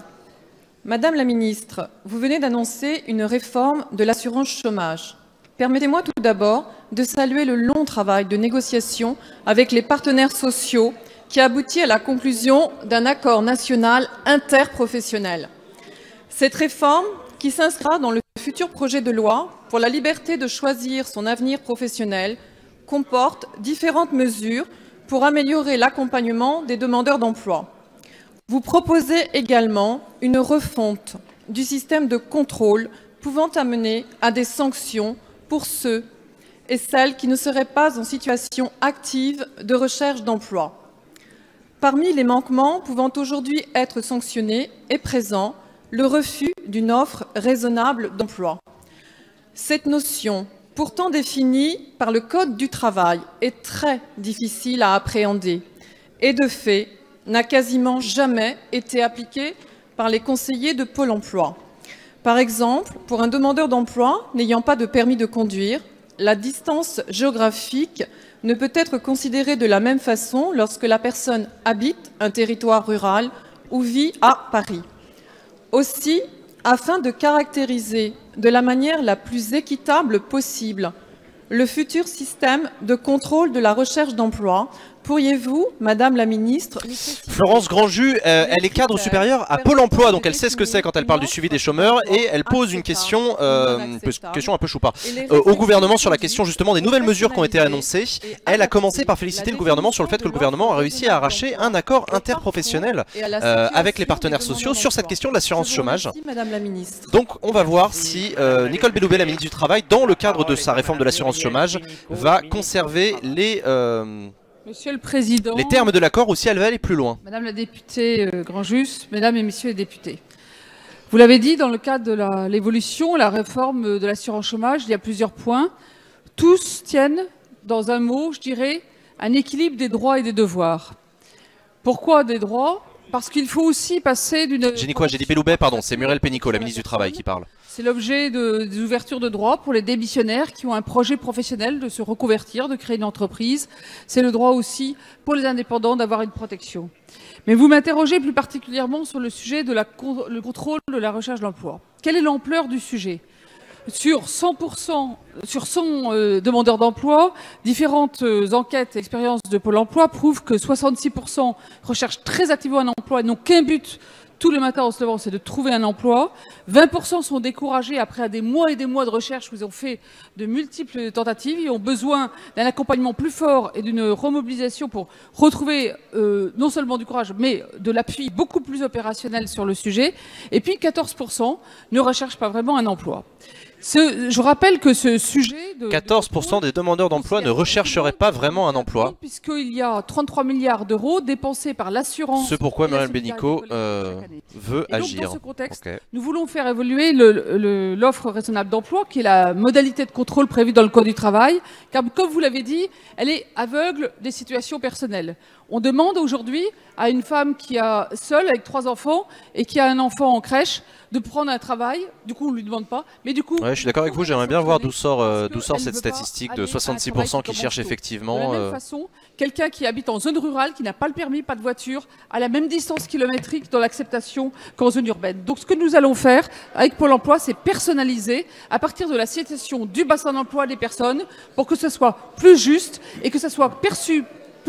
Madame la ministre, vous venez d'annoncer une réforme de l'assurance chômage. Permettez-moi tout d'abord de saluer le long travail de négociation avec les partenaires sociaux qui aboutit à la conclusion d'un accord national interprofessionnel. Cette réforme, qui s'inscrira dans le futur projet de loi pour la liberté de choisir son avenir professionnel, comporte différentes mesures pour améliorer l'accompagnement des demandeurs d'emploi. Vous proposez également une refonte du système de contrôle pouvant amener à des sanctions pour ceux et celles qui ne seraient pas en situation active de recherche d'emploi. Parmi les manquements pouvant aujourd'hui être sanctionnés est présent le refus d'une offre raisonnable d'emploi. Cette notion, pourtant définie par le Code du travail, est très difficile à appréhender et de fait n'a quasiment jamais été appliquée par les conseillers de Pôle emploi. Par exemple, pour un demandeur d'emploi n'ayant pas de permis de conduire, la distance géographique ne peut être considérée de la même façon lorsque la personne habite un territoire rural ou vit à Paris. Aussi, afin de caractériser de la manière la plus équitable possible le futur système de contrôle de la recherche d'emploi, pourriez-vous, Madame la Ministre... Florence Grandjus, elle est cadre supérieur à Pôle emploi, donc elle sait ce que c'est quand elle parle du suivi des chômeurs, et elle pose une question un peu choupa, au gouvernement sur la question justement des nouvelles mesures qui ont été annoncées. Elle a commencé par féliciter le gouvernement sur le fait que le gouvernement a réussi à arracher un accord interprofessionnel avec les partenaires sociaux sur cette question de l'assurance chômage. Donc on va voir si Nicole Belloubet, la ministre du Travail, dans le cadre de sa réforme de l'assurance chômage, va conserver Monsieur le Président, les termes de l'accord ou si elle va aller plus loin. Madame la députée Grandjus, Mesdames et Messieurs les députés, vous l'avez dit, dans le cadre de l'évolution, la réforme de l'assurance chômage, il y a plusieurs points. Tous tiennent, dans un mot, je dirais, un équilibre des droits et des devoirs. Pourquoi des droits? Parce qu'il faut aussi passer d'une... J'ai dit quoi? J'ai dit Belloubet, pardon, c'est Muriel Pénicaud, la ministre du Travail, qui parle. C'est l'objet des ouvertures de droits pour les démissionnaires qui ont un projet professionnel de se reconvertir, de créer une entreprise. C'est le droit aussi pour les indépendants d'avoir une protection. Mais vous m'interrogez plus particulièrement sur le sujet de le contrôle de la recherche d'emploi. Quelle est l'ampleur du sujet? Sur 100%, sur 100 demandeurs d'emploi, différentes enquêtes et expériences de Pôle emploi prouvent que 66% recherchent très activement un emploi et n'ont qu'un but tous les matins en se levant, c'est de trouver un emploi. 20% sont découragés après des mois et des mois de recherche où ils ont fait de multiples tentatives et ont besoin d'un accompagnement plus fort et d'une remobilisation pour retrouver non seulement du courage, mais de l'appui beaucoup plus opérationnel sur le sujet. Et puis 14% ne recherchent pas vraiment un emploi. Je rappelle que ce sujet... 14% des demandeurs d'emploi ne rechercheraient pas vraiment un emploi. Puisqu'il y a 33 milliards d'euros dépensés par l'assurance... Ce pourquoi Muriel Pénicaud veut agir. Donc, dans ce contexte, nous voulons faire évoluer l'offre raisonnable d'emploi, qui est la modalité de contrôle prévue dans le Code du travail, car comme vous l'avez dit, elle est aveugle des situations personnelles. On demande aujourd'hui à une femme qui est seule avec 3 enfants et qui a un enfant en crèche de prendre un travail. Du coup, on ne lui demande pas. Mais du coup, ouais, je suis d'accord avec vous. J'aimerais bien voir d'où sort cette statistique de 66% qui cherchent effectivement. De la même façon, quelqu'un qui habite en zone rurale, qui n'a pas le permis, pas de voiture, à la même distance kilométrique dans l'acceptation qu'en zone urbaine. Donc, ce que nous allons faire avec Pôle emploi, c'est personnaliser à partir de la situation du bassin d'emploi des personnes pour que ce soit plus juste et que ce soit perçu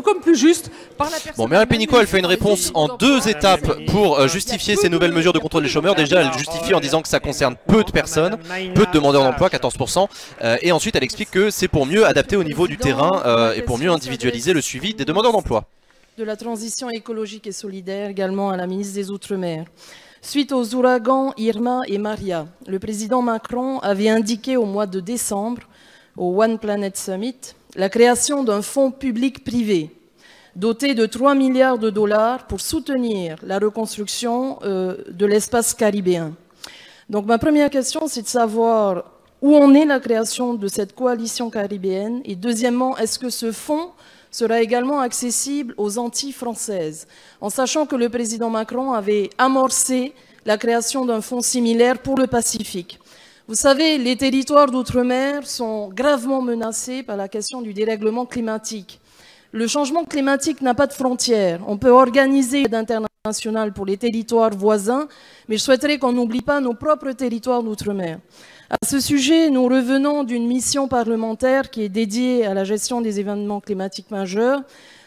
comme plus juste par la personne. Bon, Muriel Pénicaud, elle fait une réponse en 2 étapes pour justifier ces nouvelles mesures de contrôle des chômeurs. Déjà, elle justifie en disant que ça concerne peu de personnes, peu de demandeurs d'emploi, 14%. Et ensuite, elle explique que c'est pour mieux adapter au niveau du terrain et pour mieux individualiser le suivi des demandeurs d'emploi. De la transition écologique et solidaire, également à la ministre des Outre-mer. Suite aux ouragans Irma et Maria, le président Macron avait indiqué au mois de décembre, au One Planet Summit, la création d'un fonds public-privé doté de 3 milliards de dollars pour soutenir la reconstruction de l'espace caribéen. Donc ma première question, c'est de savoir où en est la création de cette coalition caribéenne et deuxièmement, est-ce que ce fonds sera également accessible aux Antilles françaises, en sachant que le président Macron avait amorcé la création d'un fonds similaire pour le Pacifique. Vous savez, les territoires d'outre-mer sont gravement menacés par la question du dérèglement climatique. Le changement climatique n'a pas de frontières. On peut organiser l'aide internationale pour les territoires voisins, mais je souhaiterais qu'on n'oublie pas nos propres territoires d'outre-mer. À ce sujet, nous revenons d'une mission parlementaire qui est dédiée à la gestion des événements climatiques majeurs.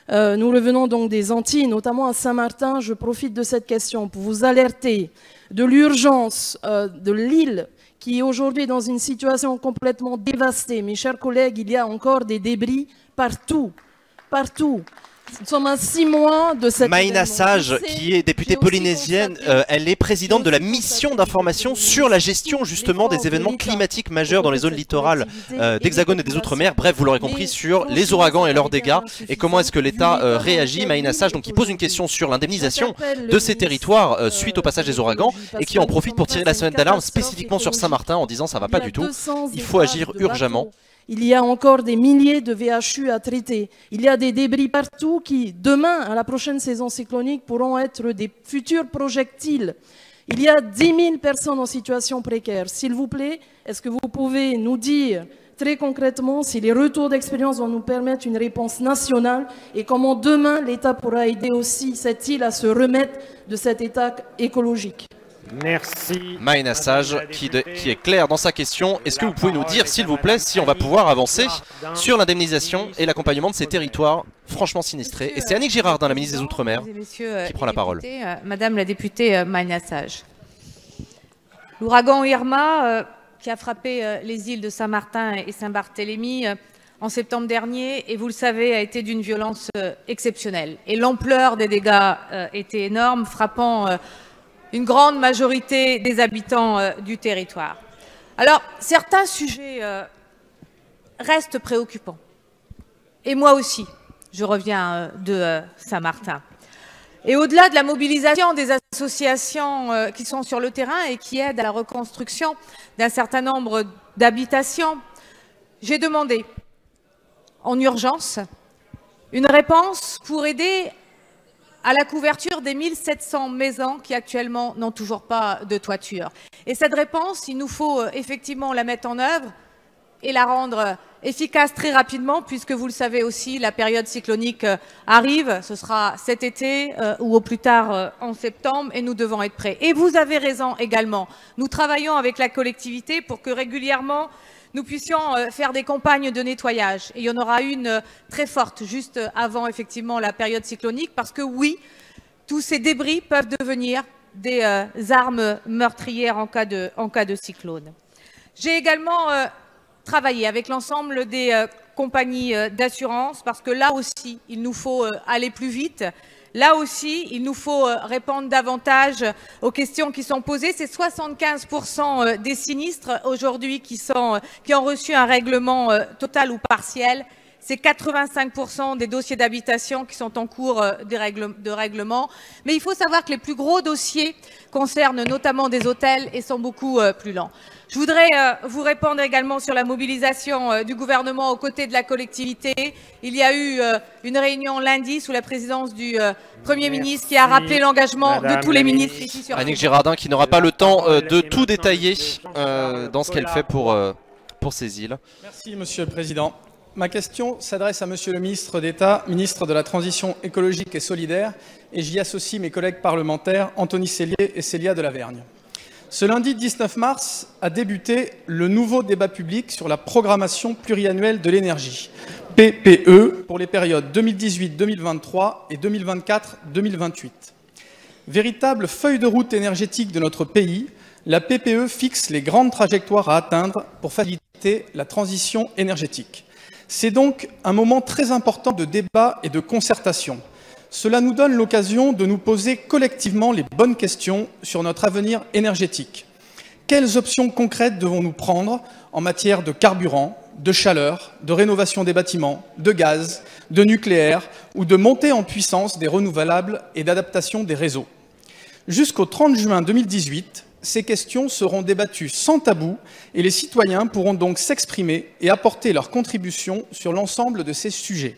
Nous revenons donc des Antilles, notamment à Saint-Martin. Je profite de cette question pour vous alerter de l'urgence de l'île qui est aujourd'hui dans une situation complètement dévastée. Mes chers collègues, il y a encore des débris partout, partout. Nous sommes à 6 mois de cette. Maïna Sage, qui est députée polynésienne, elle est présidente de la mission d'information sur la gestion justement des événements climatiques majeurs dans les zones littorales d'Hexagone et des Outre-mer. Bref, vous l'aurez compris, sur les ouragans et leurs dégâts et comment est-ce que l'État réagit. Maïna Sage, donc, qui pose une question sur l'indemnisation de ces territoires suite au passage des ouragans et qui en profite pour tirer la sonnette d'alarme spécifiquement sur Saint-Martin en disant ça va pas du tout, il faut agir urgemment. Il y a encore des milliers de VHU à traiter. Il y a des débris partout qui, demain, à la prochaine saison cyclonique, pourront être des futurs projectiles. Il y a 10 000 personnes en situation précaire. S'il vous plaît, est-ce que vous pouvez nous dire très concrètement si les retours d'expérience vont nous permettre une réponse nationale et comment demain l'État pourra aider aussi cette île à se remettre de cet état écologique? Merci. Maïna Sage, qui est claire dans sa question. Est-ce que vous pouvez nous dire, s'il vous plaît, si on va pouvoir avancer sur l'indemnisation et l'accompagnement de ces territoires franchement sinistrés? Et c'est Annick Girardin, la ministre des Outre-mer, qui prend la parole. Madame la députée Maïna Sage. L'ouragan Irma, qui a frappé les îles de Saint-Martin et Saint-Barthélemy en septembre dernier, et vous le savez, a été d'une violence exceptionnelle. Et l'ampleur des dégâts était énorme, frappant une grande majorité des habitants du territoire. Alors, certains sujets restent préoccupants. Et moi aussi, je reviens de Saint-Martin. Et au-delà de la mobilisation des associations qui sont sur le terrain et qui aident à la reconstruction d'un certain nombre d'habitations, j'ai demandé en urgence une réponse pour aider à la couverture des 1700 maisons qui actuellement n'ont toujours pas de toiture. Et cette réponse, il nous faut effectivement la mettre en œuvre et la rendre efficace très rapidement, puisque vous le savez aussi, la période cyclonique arrive, ce sera cet été ou au plus tard en septembre, et nous devons être prêts. Et vous avez raison également, nous travaillons avec la collectivité pour que régulièrement nous puissions faire des campagnes de nettoyage. Et il y en aura une très forte juste avant effectivement la période cyclonique, parce que oui, tous ces débris peuvent devenir des armes meurtrières en cas de cyclone. J'ai également travaillé avec l'ensemble des compagnies d'assurance, parce que là aussi, il nous faut aller plus vite. Là aussi, il nous faut répondre davantage aux questions qui sont posées. C'est 75% des sinistres aujourd'hui qui ont reçu un règlement total ou partiel. C'est 85% des dossiers d'habitation qui sont en cours de règlement. Mais il faut savoir que les plus gros dossiers concernent notamment des hôtels et sont beaucoup plus lents. Je voudrais vous répondre également sur la mobilisation du gouvernement aux côtés de la collectivité. Il y a eu une réunion lundi sous la présidence du Premier ministre qui a rappelé l'engagement de tous les ministres ici sur Annick Girardin, qui n'aura pas le temps de tout détailler dans ce qu'elle fait pour ces îles. Merci Monsieur le Président. Ma question s'adresse à Monsieur le ministre d'État, ministre de la Transition écologique et solidaire, et j'y associe mes collègues parlementaires Anthony Sellier et Célia Delavergne. Ce lundi 19 mars a débuté le nouveau débat public sur la programmation pluriannuelle de l'énergie, PPE, pour les périodes 2018-2023 et 2024-2028. Véritable feuille de route énergétique de notre pays, la PPE fixe les grandes trajectoires à atteindre pour faciliter la transition énergétique. C'est donc un moment très important de débat et de concertation. Cela nous donne l'occasion de nous poser collectivement les bonnes questions sur notre avenir énergétique. Quelles options concrètes devons-nous prendre en matière de carburant, de chaleur, de rénovation des bâtiments, de gaz, de nucléaire ou de montée en puissance des renouvelables et d'adaptation des réseaux? Jusqu'au 30 juin 2018, ces questions seront débattues sans tabou et les citoyens pourront donc s'exprimer et apporter leur contribution sur l'ensemble de ces sujets.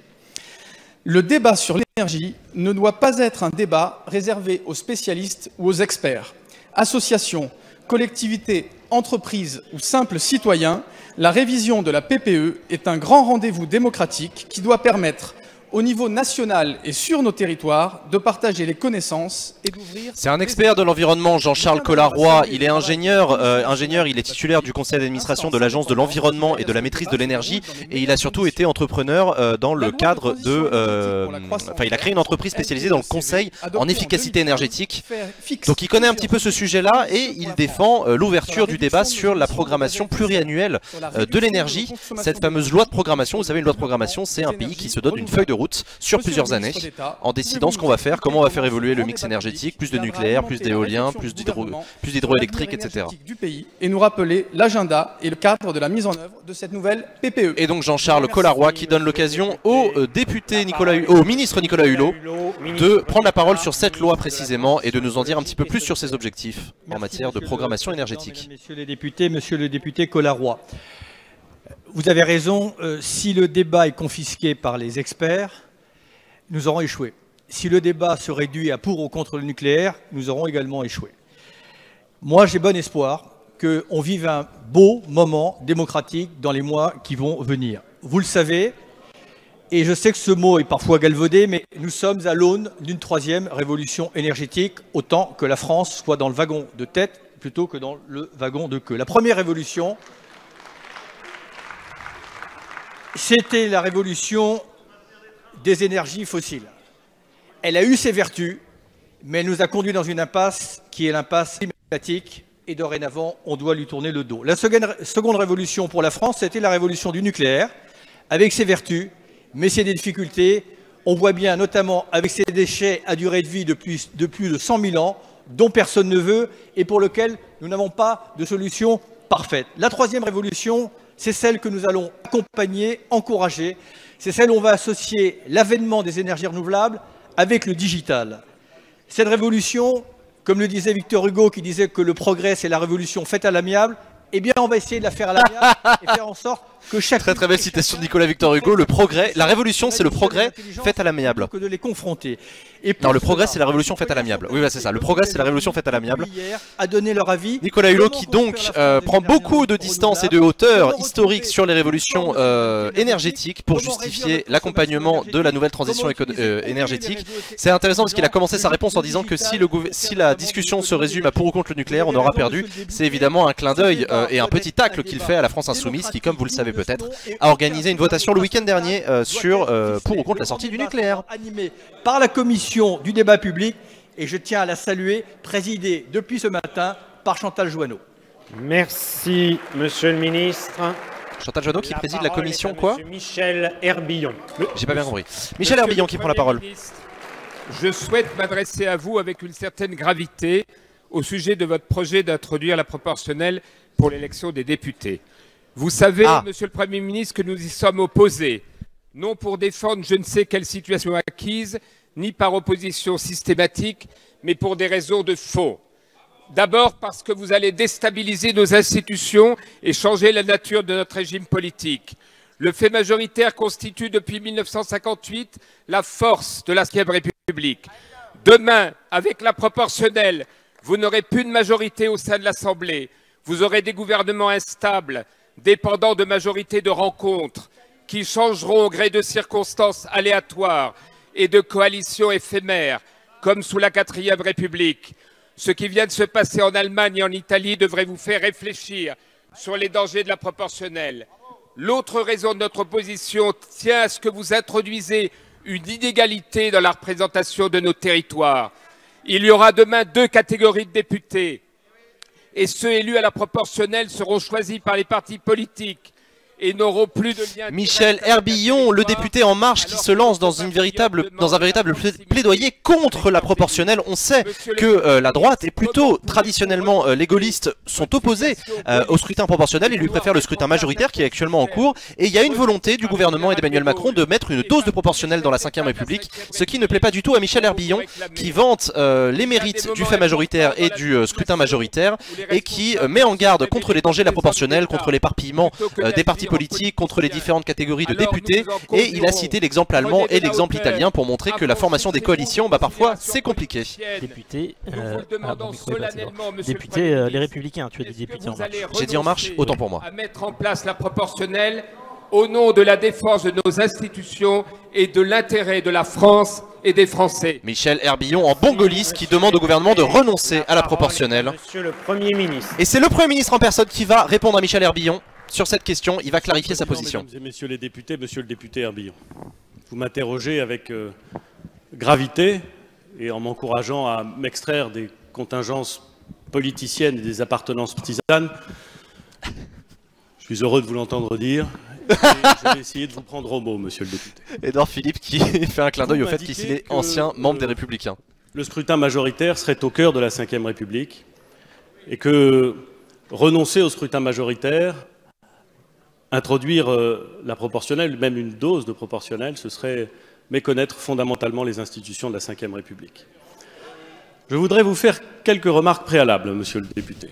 Le débat sur l'énergie ne doit pas être un débat réservé aux spécialistes ou aux experts. Associations, collectivités, entreprises ou simples citoyens, la révision de la PPE est un grand rendez-vous démocratique qui doit permettre au niveau national et sur nos territoires, de partager les connaissances et d'ouvrir... C'est un expert de l'environnement, Jean-Charles Collaroy. Il est ingénieur, il est titulaire du conseil d'administration de l'Agence de l'environnement et de la maîtrise de l'énergie, et il a surtout été entrepreneur dans le cadre de... il a créé une entreprise spécialisée dans le conseil en efficacité énergétique. Donc il connaît un petit peu ce sujet-là, et il défend l'ouverture du débat sur la programmation pluriannuelle de l'énergie. Cette fameuse loi de programmation, vous savez, une loi de programmation, c'est un pays qui se donne une feuille de route route sur plusieurs années en décidant ce qu'on va faire, comment on va faire évoluer le mix énergétique, plus de nucléaire, plus d'éolien, plus d'hydroélectrique, etc. Du pays et nous rappeler l'agenda et le cadre de la mise en œuvre de cette nouvelle PPE. Et donc Jean-Charles Collaroy qui donne l'occasion au ministre Nicolas Hulot de prendre la parole sur cette loi précisément et de nous en dire un petit peu plus sur ses objectifs en matière de programmation énergétique. Messieurs les députés, monsieur le député Collaroy, vous avez raison, si le débat est confisqué par les experts, nous aurons échoué. Si le débat se réduit à pour ou contre le nucléaire, nous aurons également échoué. Moi, j'ai bon espoir qu'on vive un beau moment démocratique dans les mois qui vont venir. Vous le savez, et je sais que ce mot est parfois galvaudé, mais nous sommes à l'aune d'une troisième révolution énergétique, autant que la France soit dans le wagon de tête plutôt que dans le wagon de queue. La première révolution, c'était la révolution des énergies fossiles. Elle a eu ses vertus, mais elle nous a conduits dans une impasse qui est l'impasse climatique, et dorénavant, on doit lui tourner le dos. La seconde révolution pour la France, c'était la révolution du nucléaire, avec ses vertus, mais ses difficultés. On voit bien, notamment avec ces déchets à durée de vie de plus de 100 000 ans, dont personne ne veut, et pour lesquels nous n'avons pas de solution parfaite. La troisième révolution, c'est celle que nous allons accompagner, encourager. C'est celle où on va associer l'avènement des énergies renouvelables avec le digital. Cette révolution, comme le disait Victor Hugo, qui disait que le progrès, c'est la révolution faite à l'amiable, eh bien, on va essayer de la faire à l'amiable et faire en sorte que chaque... Très belle citation de Nicolas Victor Hugo, le progrès, la révolution, c'est le progrès fait à l'amiable. Que de les confronter. Non, le progrès, c'est la révolution faite à l'amiable. Oui, c'est ça, le progrès, c'est la révolution faite à l'amiable. À donner leur avis. Nicolas Hulot qui donc prend beaucoup de distance et de hauteur historique sur les révolutions énergétiques pour justifier l'accompagnement de la nouvelle transition énergétique. C'est intéressant parce qu'il a commencé sa réponse en disant que si la discussion se résume à pour ou contre le nucléaire, on aura perdu. C'est évidemment un clin d'œil et un petit tacle qu'il fait à la France Insoumise qui, comme vous le savez peut-être, a organisé une votation le week-end dernier sur pour ou contre la sortie du nucléaire. Animé par la commission du débat public, et je tiens à la saluer, présidée depuis ce matin par Chantal Joanneau. Merci, monsieur le ministre. Chantal Joanneau qui préside la commission quoi? Michel Herbillon. J'ai pas bien compris. Michel Herbillon qui prend la parole. Je souhaite m'adresser à vous avec une certaine gravité au sujet de votre projet d'introduire la proportionnelle pour l'élection des députés. Vous savez, monsieur le Premier ministre, que nous y sommes opposés, non pour défendre je ne sais quelle situation acquise, ni par opposition systématique, mais pour des raisons de fond. D'abord parce que vous allez déstabiliser nos institutions et changer la nature de notre régime politique. Le fait majoritaire constitue depuis 1958 la force de la Ve République. Demain, avec la proportionnelle, vous n'aurez plus de majorité au sein de l'Assemblée. Vous aurez des gouvernements instables, dépendant de majorités de rencontres, qui changeront au gré de circonstances aléatoires et de coalitions éphémères, comme sous la 4e République. Ce qui vient de se passer en Allemagne et en Italie devrait vous faire réfléchir sur les dangers de la proportionnelle. L'autre raison de notre opposition tient à ce que vous introduisez une inégalité dans la représentation de nos territoires. Il y aura demain 2 catégories de députés, et ceux élus à la proportionnelle seront choisis par les partis politiques et n'auront plus de lien... Michel Herbillon, le député En Marche qui se lance dans un véritable plaidoyer contre la proportionnelle. On sait que la droite et plutôt traditionnellement les gaullistes sont opposés au scrutin proportionnel. Ils lui préfèrent le scrutin majoritaire qui est actuellement en cours. Et il y a une volonté du gouvernement et d'Emmanuel Macron de mettre une dose de proportionnelle dans la 5e République, ce qui ne plaît pas du tout à Michel Herbillon qui vante les mérites du fait majoritaire et du scrutin majoritaire et qui met en garde contre les dangers de la proportionnelle, contre l'éparpillement des partis politiques, contre les différentes catégories de députés, et il a cité l'exemple allemand et l'exemple italien pour montrer que la formation des coalitions, parfois c'est compliqué. Député, les Républicains, tu as des députés En Marche. J'ai dit En Marche, autant pour moi. À mettre en place la proportionnelle au nom de la défense de nos institutions et de l'intérêt de la France et des Français. Michel Herbillon en bon gaulliste qui demande au gouvernement de renoncer à la proportionnelle. Monsieur le Premier ministre. Et c'est le Premier ministre en personne qui va répondre à Michel Herbillon. Sur cette question, il va clarifier sa position. Mesdames et messieurs les députés, monsieur le député Herbillon, vous m'interrogez avec gravité et en m'encourageant à m'extraire des contingences politiciennes et des appartenances partisanes. Je suis heureux de vous l'entendre dire Et je vais essayer de vous prendre au mot, monsieur le député. Édouard Philippe qui fait un clin d'œil au fait qu'il est ancien membre des Républicains. Le scrutin majoritaire serait au cœur de la Ve République et que renoncer au scrutin majoritaire, introduire la proportionnelle, même une dose de proportionnelle, ce serait méconnaître fondamentalement les institutions de la Ve République. Je voudrais vous faire quelques remarques préalables, monsieur le député.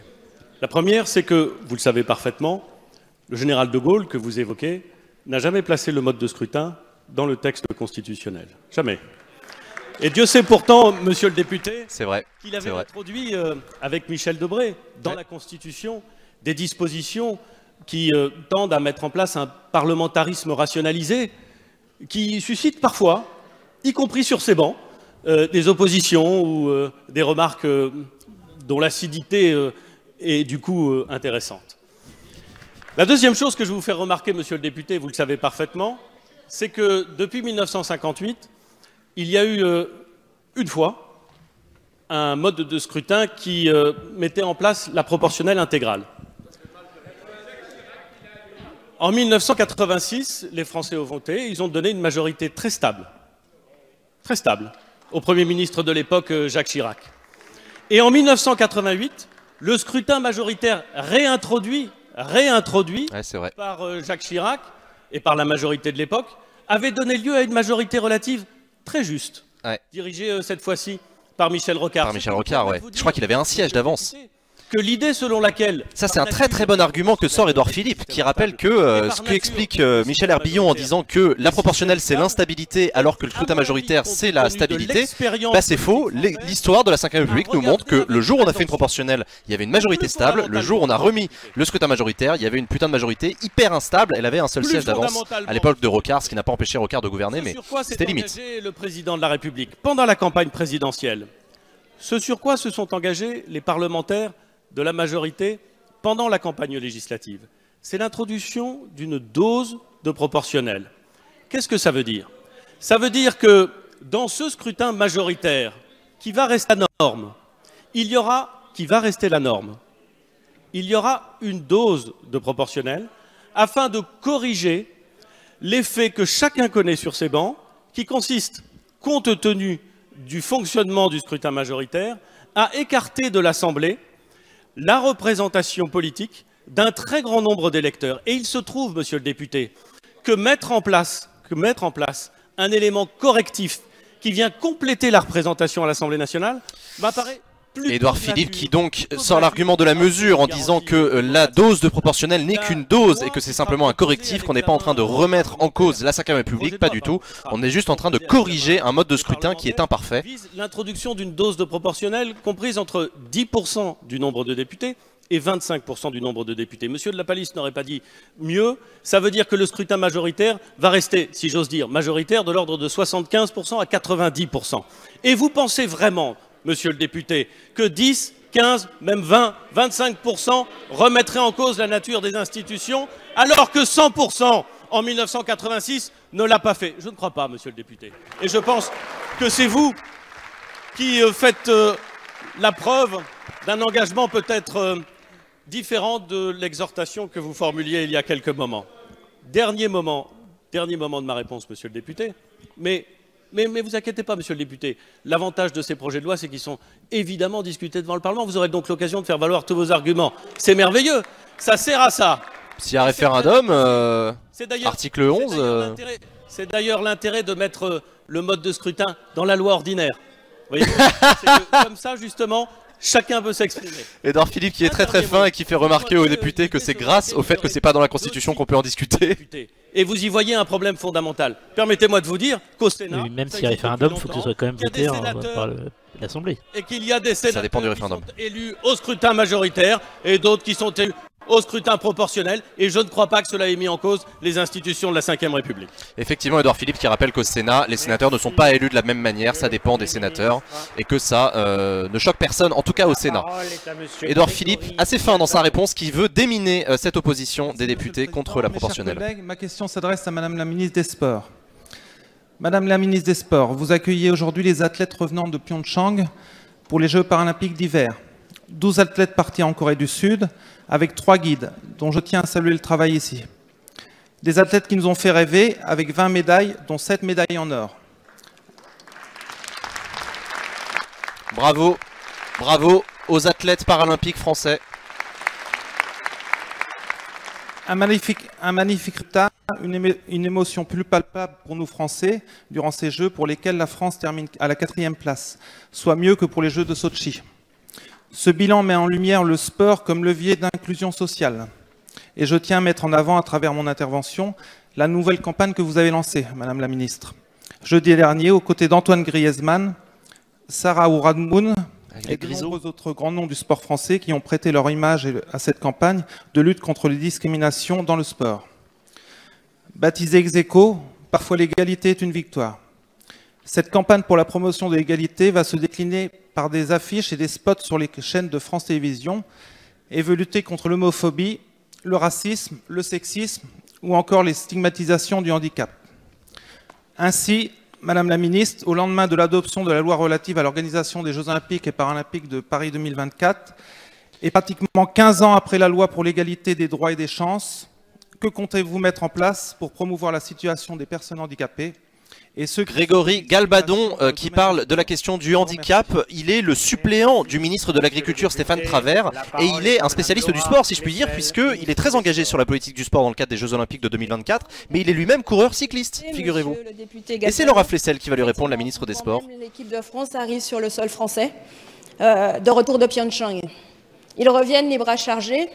La première, c'est que, vous le savez parfaitement, le général de Gaulle, que vous évoquez, n'a jamais placé le mode de scrutin dans le texte constitutionnel. Jamais. Et Dieu sait pourtant, monsieur le député, qu'il avait introduit, avec Michel Debré, dans la Constitution, des dispositions qui tendent à mettre en place un parlementarisme rationalisé, qui suscite parfois, y compris sur ces bancs, des oppositions ou des remarques dont l'acidité est du coup intéressante. La deuxième chose que je vais vous faire remarquer, monsieur le député, vous le savez parfaitement, c'est que depuis 1958, il y a eu une fois un mode de scrutin qui mettait en place la proportionnelle intégrale. En 1986, les Français ont voté, ils ont donné une majorité très stable, au Premier ministre de l'époque, Jacques Chirac. Et en 1988, le scrutin majoritaire réintroduit par Jacques Chirac et par la majorité de l'époque, avait donné lieu à une majorité relative très juste, dirigée cette fois-ci par Michel Rocard. Par Michel Rocard, ouais. Je crois qu'il avait un siège d'avance. Que l'idée selon laquelle... Ça, c'est un très bon argument que sort Édouard Philippe, qui rappelle que ce qu'explique Michel Herbillon en disant que la proportionnelle c'est l'instabilité alors que le scrutin majoritaire c'est la stabilité, bah c'est faux. L'histoire de la Ve République nous montre que le jour où on a fait une proportionnelle, il y avait une majorité stable, le jour où on a remis le scrutin majoritaire, il y avait une putain de majorité hyper instable, elle avait un seul siège d'avance à l'époque de Rocard, ce qui n'a pas empêché Rocard de gouverner, mais c'était limite. Le président de la République, pendant la campagne présidentielle, ce sur quoi se sont engagés les parlementaires de la majorité pendant la campagne législative, c'est l'introduction d'une dose de proportionnelle. Qu'est-ce que ça veut dire? Ça veut dire que dans ce scrutin majoritaire, qui va rester la norme, il y aura une dose de proportionnelle afin de corriger l'effet que chacun connaît sur ces bancs, qui consiste, compte tenu du fonctionnement du scrutin majoritaire, à écarter de l'Assemblée la représentation politique d'un très grand nombre d'électeurs. Et il se trouve, monsieur le député, que mettre en place un élément correctif qui vient compléter la représentation à l'Assemblée nationale m'apparaît plus... Édouard Philippe qui donc sort l'argument de la mesure en disant que la dose de proportionnelle n'est qu'une dose et que c'est simplement un correctif, qu'on n'est pas en train de remettre en cause la Ve République, pas du tout. On est juste en train de corriger un mode de scrutin qui est imparfait. L'introduction d'une dose de proportionnelle comprise entre 10% du nombre de députés et 25% du nombre de députés. Monsieur de la Palisse n'aurait pas dit mieux, ça veut dire que le scrutin majoritaire va rester, si j'ose dire, majoritaire de l'ordre de 75% à 90%. Et vous pensez vraiment, monsieur le député, que 10, 15, même 20, 25% remettraient en cause la nature des institutions, alors que 100% en 1986 ne l'a pas fait? Je ne crois pas, monsieur le député. Et je pense que c'est vous qui faites la preuve d'un engagement peut-être différent de l'exhortation que vous formuliez il y a quelques moments. Dernier moment de ma réponse, monsieur le député, mais vous inquiétez pas, monsieur le député, l'avantage de ces projets de loi, c'est qu'ils sont évidemment discutés devant le Parlement. Vous aurez donc l'occasion de faire valoir tous vos arguments. C'est merveilleux, ça sert à ça. S'il y a référendum, article 11... C'est d'ailleurs l'intérêt de mettre le mode de scrutin dans la loi ordinaire. Vous voyez, c'est que, comme ça, justement, chacun peut s'exprimer. Édouard Philippe qui est très fin et qui fait remarquer aux députés que c'est grâce au fait que c'est pas dans la Constitution qu'on peut en discuter. Et vous y voyez un problème fondamental. Permettez-moi de vous dire qu'au Sénat... Oui, même s'il y a référendum, il faut que ce soit quand même voté par l'Assemblée. Et qu'il y a des sénateurs ça dépend du référendum. Qui sont élus au scrutin majoritaire et d'autres qui sont élus au scrutin proportionnel, et je ne crois pas que cela ait mis en cause les institutions de la Ve République. Effectivement, Édouard Philippe qui rappelle qu'au Sénat, les sénateurs ne sont pas élus de la même manière, ça dépend des sénateurs, et que ça ne choque personne, en tout cas au Sénat. Édouard Philippe, assez fin dans sa réponse, qui veut déminer cette opposition des députés contre la proportionnelle. Mes chers collègues, ma question s'adresse à Madame la ministre des Sports. Madame la ministre des Sports, vous accueillez aujourd'hui les athlètes revenant de Pyeongchang pour les Jeux paralympiques d'hiver. 12 athlètes partis en Corée du Sud, avec 3 guides, dont je tiens à saluer le travail ici. Des athlètes qui nous ont fait rêver avec 20 médailles, dont 7 médailles en or. Bravo, bravo aux athlètes paralympiques français. Un magnifique résultat, une émotion plus palpable pour nous Français durant ces Jeux pour lesquels la France termine à la 4e place, soit mieux que pour les Jeux de Sotchi. Ce bilan met en lumière le sport comme levier d'inclusion sociale. Et je tiens à mettre en avant, à travers mon intervention, la nouvelle campagne que vous avez lancée, Madame la Ministre. Jeudi dernier, aux côtés d'Antoine Griezmann, Sarah Ourahmoune et de nombreux autres grands noms du sport français qui ont prêté leur image à cette campagne de lutte contre les discriminations dans le sport. Baptisée ex aequo, parfois l'égalité est une victoire. Cette campagne pour la promotion de l'égalité va se décliner par des affiches et des spots sur les chaînes de France Télévisions et veut lutter contre l'homophobie, le racisme, le sexisme ou encore les stigmatisations du handicap. Ainsi, Madame la Ministre, au lendemain de l'adoption de la loi relative à l'organisation des Jeux Olympiques et Paralympiques de Paris 2024, et pratiquement 15 ans après la loi pour l'égalité des droits et des chances, que comptez-vous mettre en place pour promouvoir la situation des personnes handicapées ? Et Grégory Galbadon qui parle de la question du handicap, il est le suppléant du ministre de l'Agriculture Stéphane Travert et il est un spécialiste du sport si je puis dire puisqu'il est très engagé sur la politique du sport dans le cadre des Jeux Olympiques de 2024 mais il est lui-même coureur cycliste, figurez-vous. Et c'est Laura Flessel qui va lui répondre, la ministre des Sports. L'équipe de France arrive sur le sol français de retour de Pyeongchang. Ils reviennent les bras chargés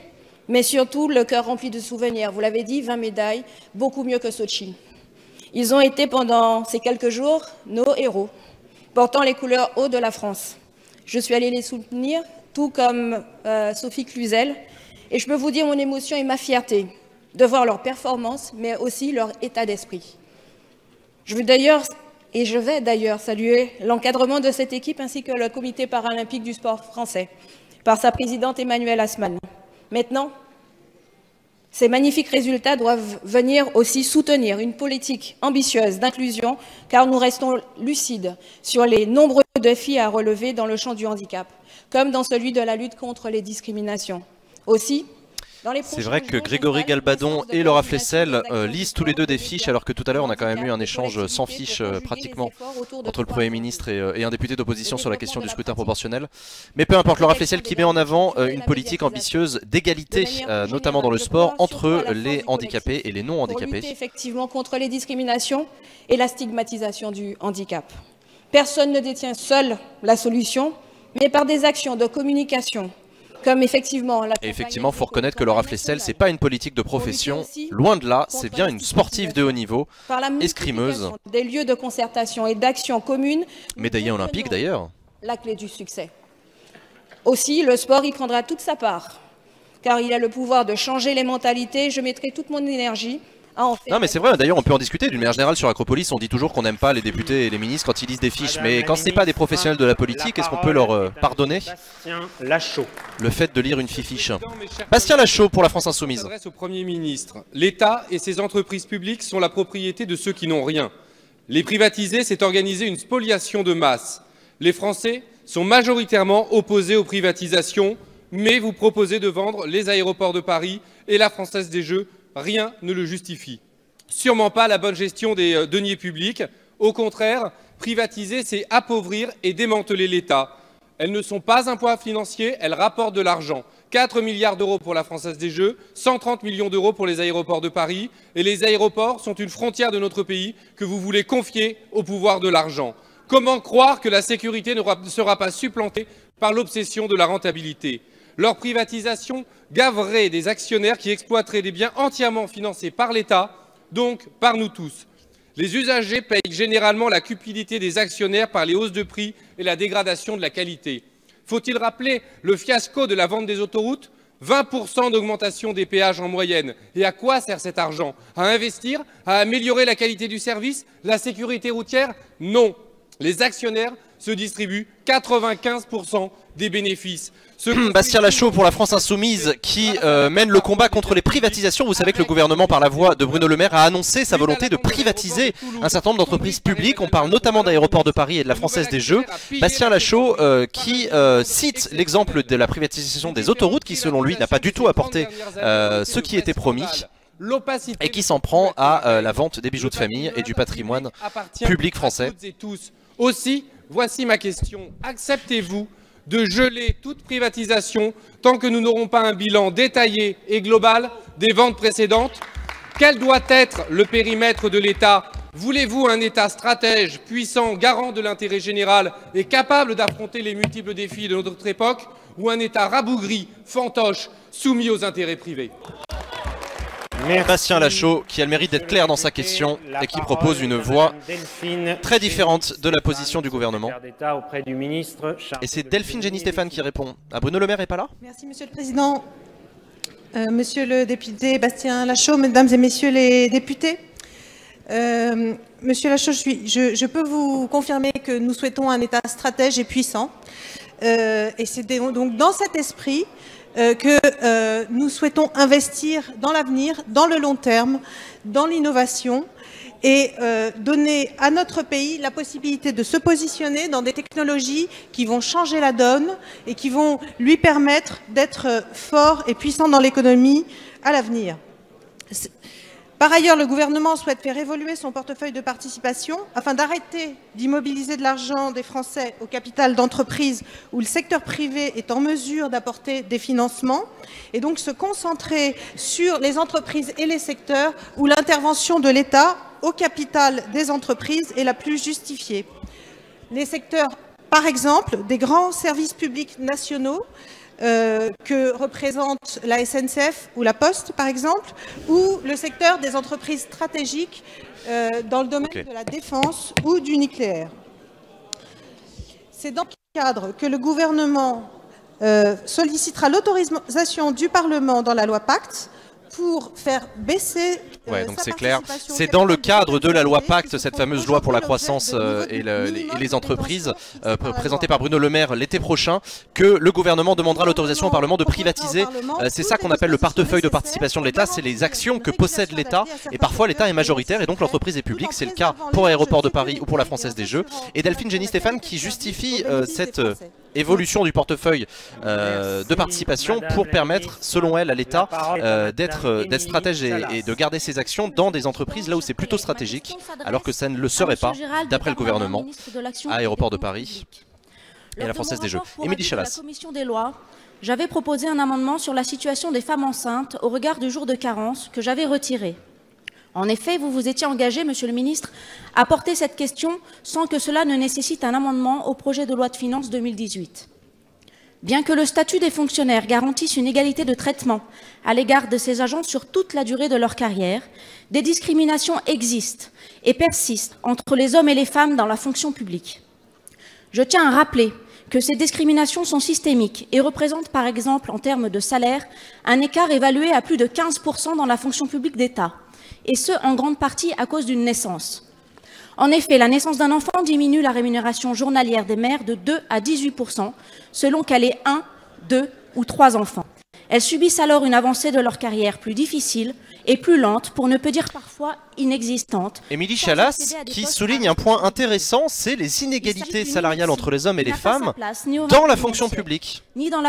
mais surtout le cœur rempli de souvenirs. Vous l'avez dit, 20 médailles, beaucoup mieux que Sotchi. Ils ont été pendant ces quelques jours nos héros, portant les couleurs haut de la France. Je suis allée les soutenir, tout comme Sophie Cluzel, et je peux vous dire mon émotion et ma fierté de voir leur performance, mais aussi leur état d'esprit. Je vais d'ailleurs saluer l'encadrement de cette équipe ainsi que le comité paralympique du sport français, par sa présidente Emmanuelle Asman. Maintenant, ces magnifiques résultats doivent venir aussi soutenir une politique ambitieuse d'inclusion, car nous restons lucides sur les nombreux défis à relever dans le champ du handicap, comme dans celui de la lutte contre les discriminations. Aussi, c'est vrai que Grégory Galbadon et Laura Flessel lisent tous les deux des fiches, alors que tout à l'heure on a quand même eu un échange sans fiche pratiquement entre le Premier ministre et un député d'opposition sur la question du scrutin proportionnel. Mais peu importe, Laura Flessel qui met en avant une politique ambitieuse d'égalité, notamment dans le sport, entre les handicapés et les non handicapés. Pour lutter effectivement contre les discriminations et la stigmatisation du handicap. Personne ne détient seul la solution, mais par des actions de communication. Comme effectivement, il faut reconnaître que Laura Flessel, c'est pas une politique de profession, loin de là, c'est bien une sportive de haut niveau, escrimeuse. Des lieux de concertation et d'action commune. Médaillée olympique d'ailleurs. La clé du succès. Aussi, le sport y prendra toute sa part, car il a le pouvoir de changer les mentalités. Je mettrai toute mon énergie à en faire. Non mais c'est vrai, d'ailleurs on peut en discuter. D'une manière générale sur Acropolis, on dit toujours qu'on n'aime pas les députés et les ministres quand ils lisent des fiches, mais quand ce n'est pas des professionnels de la politique, est-ce qu'on peut leur pardonner le fait de lire une fiche? Bastien Lachaud pour la France Insoumise. S'adresse au Premier ministre. L'État et ses entreprises publiques sont la propriété de ceux qui n'ont rien. Les privatiser, c'est organiser une spoliation de masse. Les Français sont majoritairement opposés aux privatisations, mais vous proposez de vendre les aéroports de Paris et la Française des Jeux. Rien ne le justifie. Sûrement pas la bonne gestion des deniers publics. Au contraire, privatiser, c'est appauvrir et démanteler l'État. Elles ne sont pas un poids financier, elles rapportent de l'argent. 4 milliards d'euros pour la Française des Jeux, 130 millions d'euros pour les aéroports de Paris. Et les aéroports sont une frontière de notre pays que vous voulez confier au pouvoir de l'argent. Comment croire que la sécurité ne sera pas supplantée par l'obsession de la rentabilité ? Leur privatisation gaverait des actionnaires qui exploiteraient des biens entièrement financés par l'État, donc par nous tous. Les usagers payent généralement la cupidité des actionnaires par les hausses de prix et la dégradation de la qualité. Faut-il rappeler le fiasco de la vente des autoroutes ? 20% d'augmentation des péages en moyenne. Et à quoi sert cet argent ? À investir ? À améliorer la qualité du service ? La sécurité routière ? Non. Les actionnaires se distribuent 95% des bénéfices. Bastien Lachaud pour la France Insoumise qui mène le combat contre les privatisations. Vous savez que le gouvernement, par la voix de Bruno Le Maire, a annoncé sa volonté de privatiser un certain nombre d'entreprises publiques. On parle notamment d'Aéroports de Paris et de la Française des Jeux. Bastien Lachaud qui cite l'exemple de la privatisation des autoroutes qui, selon lui, n'a pas du tout apporté ce qui était promis. l'opacité et qui s'en prend à la vente des bijoux de famille et du patrimoine public français. toutes et tous. Aussi, voici ma question. Acceptez-vous de geler toute privatisation tant que nous n'aurons pas un bilan détaillé et global des ventes précédentes? Quel doit être le périmètre de l'État? Voulez-vous un État stratège, puissant, garant de l'intérêt général et capable d'affronter les multiples défis de notre époque, ou un État rabougri, fantoche, soumis aux intérêts privés? Bastien Lachaud, qui a le mérite d'être clair dans sa question et qui propose une voie très différente de la position du gouvernement. Et c'est Delphine Gény-Stéphane qui répond. Ah, Bruno Le Maire n'est pas là? Merci Monsieur le Président. Monsieur le député Bastien Lachaud, Mesdames et Messieurs les députés. Monsieur Lachaud, je peux vous confirmer que nous souhaitons un État stratège et puissant. Et c'est donc dans cet esprit que nous souhaitons investir dans l'avenir, dans le long terme, dans l'innovation et donner à notre pays la possibilité de se positionner dans des technologies qui vont changer la donne et qui vont lui permettre d'être fort et puissant dans l'économie à l'avenir. Par ailleurs, le gouvernement souhaite faire évoluer son portefeuille de participation afin d'arrêter d'immobiliser de l'argent des Français au capital d'entreprises où le secteur privé est en mesure d'apporter des financements et donc se concentrer sur les entreprises et les secteurs où l'intervention de l'État au capital des entreprises est la plus justifiée. Les secteurs, par exemple, des grands services publics nationaux que représente la SNCF ou la Poste, par exemple, ou le secteur des entreprises stratégiques dans le domaine de la défense ou du nucléaire. C'est dans ce cadre que le gouvernement sollicitera l'autorisation du Parlement dans la loi Pacte pour faire baisser donc c'est clair. C'est dans le cadre de la loi Pacte, cette fameuse loi pour la croissance et les entreprises, présentée par Bruno Le Maire l'été prochain, que le gouvernement demandera l'autorisation au Parlement de privatiser. C'est ça qu'on appelle le portefeuille de participation de l'État, c'est les actions que possède l'État, et parfois l'État est majoritaire et donc l'entreprise est publique. C'est le cas pour Aéroports de Paris ou pour la Française des Jeux. Et Delphine Gény-Stéphane qui justifie cette évolution du portefeuille de participation pour permettre, selon elle, à l'État d'être stratège et de garder ses actions dans des entreprises là où c'est plutôt stratégique, alors que ça ne le serait pas, d'après le gouvernement, à Aéroports de Paris et à la Française des Jeux. Émilie Chalas. La commission des lois, j'avais proposé un amendement sur la situation des femmes enceintes au regard du jour de carence que j'avais retiré. En effet, vous vous étiez engagé, Monsieur le Ministre, à porter cette question sans que cela ne nécessite un amendement au projet de loi de finances 2018. Bien que le statut des fonctionnaires garantisse une égalité de traitement à l'égard de ces agents sur toute la durée de leur carrière, des discriminations existent et persistent entre les hommes et les femmes dans la fonction publique. Je tiens à rappeler que ces discriminations sont systémiques et représentent par exemple en termes de salaire un écart évalué à plus de 15% dans la fonction publique d'État, et ce en grande partie à cause d'une naissance. En effet, la naissance d'un enfant diminue la rémunération journalière des mères de 2 à 18%, selon qu'elle ait 1, 2 ou 3 enfants. Elles subissent alors une avancée de leur carrière plus difficile et plus lente, pour ne pas dire parfois inexistante. Émilie Chalas qui souligne un point intéressant, c'est les inégalités salariales entre les hommes et les femmes dans la fonction publique.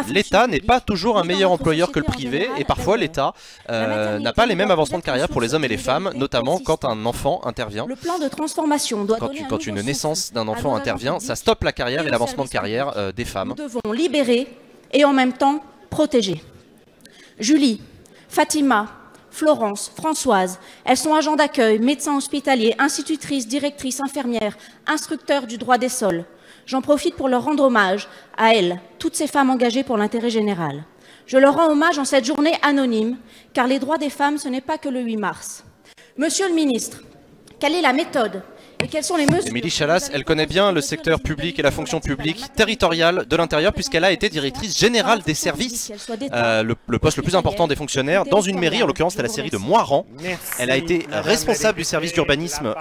L'État n'est pas toujours un meilleur employeur que le privé et parfois l'État n'a pas les mêmes avancements de carrière pour les hommes et les femmes, notamment quand un enfant intervient. Le plan de transformation doit quand une naissance d'un enfant intervient, ça stoppe la carrière et l'avancement de carrière des femmes. Nous devons libérer et en même temps protéger. Julie, Fatima, Florence, Françoise, elles sont agents d'accueil, médecins hospitaliers, institutrices, directrices, infirmières, instructeurs du droit des sols. J'en profite pour leur rendre hommage à elles, toutes ces femmes engagées pour l'intérêt général. Je leur rends hommage en cette journée anonyme, car les droits des femmes, ce n'est pas que le 8 mars. Monsieur le ministre, quelle est la méthode et quelles sont les mesures? Émilie Chalas, elle connaît bien le secteur public et la fonction publique territoriale de l'intérieur puisqu'elle a été directrice générale des services, le poste le plus important des fonctionnaires dans une mairie, en l'occurrence c'était la série de Moiran. Elle a été responsable du service d'urbanisme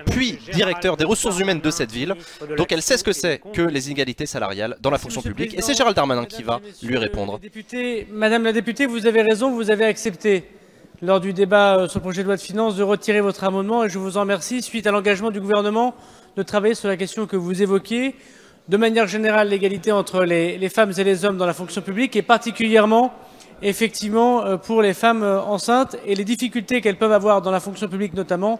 puis directeur des ressources humaines de cette ville, donc elle sait ce que c'est que les inégalités salariales dans la fonction publique et c'est Gérald Darmanin qui va lui répondre. Madame la députée, vous avez raison, vous avez accepté lors du débat sur le projet de loi de finances de retirer votre amendement et je vous en remercie suite à l'engagement du gouvernement de travailler sur la question que vous évoquiez. De manière générale, l'égalité entre les femmes et les hommes dans la fonction publique et particulièrement effectivement pour les femmes enceintes et les difficultés qu'elles peuvent avoir dans la fonction publique notamment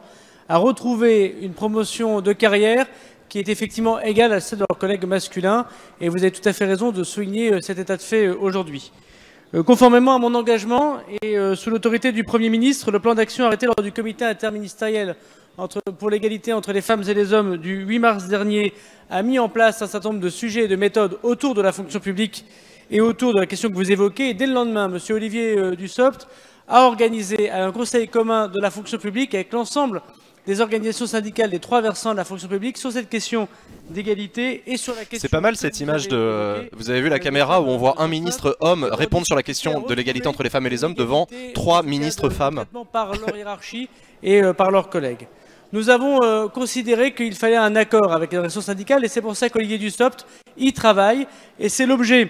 à retrouver une promotion de carrière qui est effectivement égale à celle de leurs collègues masculins. Et vous avez tout à fait raison de souligner cet état de fait aujourd'hui. Conformément à mon engagement et sous l'autorité du Premier ministre, le plan d'action arrêté lors du comité interministériel pour l'égalité entre les femmes et les hommes du 8 mars dernier a mis en place un certain nombre de sujets et de méthodes autour de la fonction publique et autour de la question que vous évoquez. Et dès le lendemain, M. Olivier Dussopt a organisé un conseil commun de la fonction publique avec l'ensemble des organisations syndicales des 3 versants de la fonction publique sur cette question d'égalité et sur la question... C'est pas mal cette image de... Vous avez vu la caméra où on voit un ministre homme répondre sur la question de l'égalité entre les femmes et les hommes devant 3 ministres femmes. Par leur hiérarchie et par leurs collègues. Nous avons considéré qu'il fallait un accord avec les organisations syndicales et c'est pour ça qu'Olivier Dussopt y travaille et c'est l'objet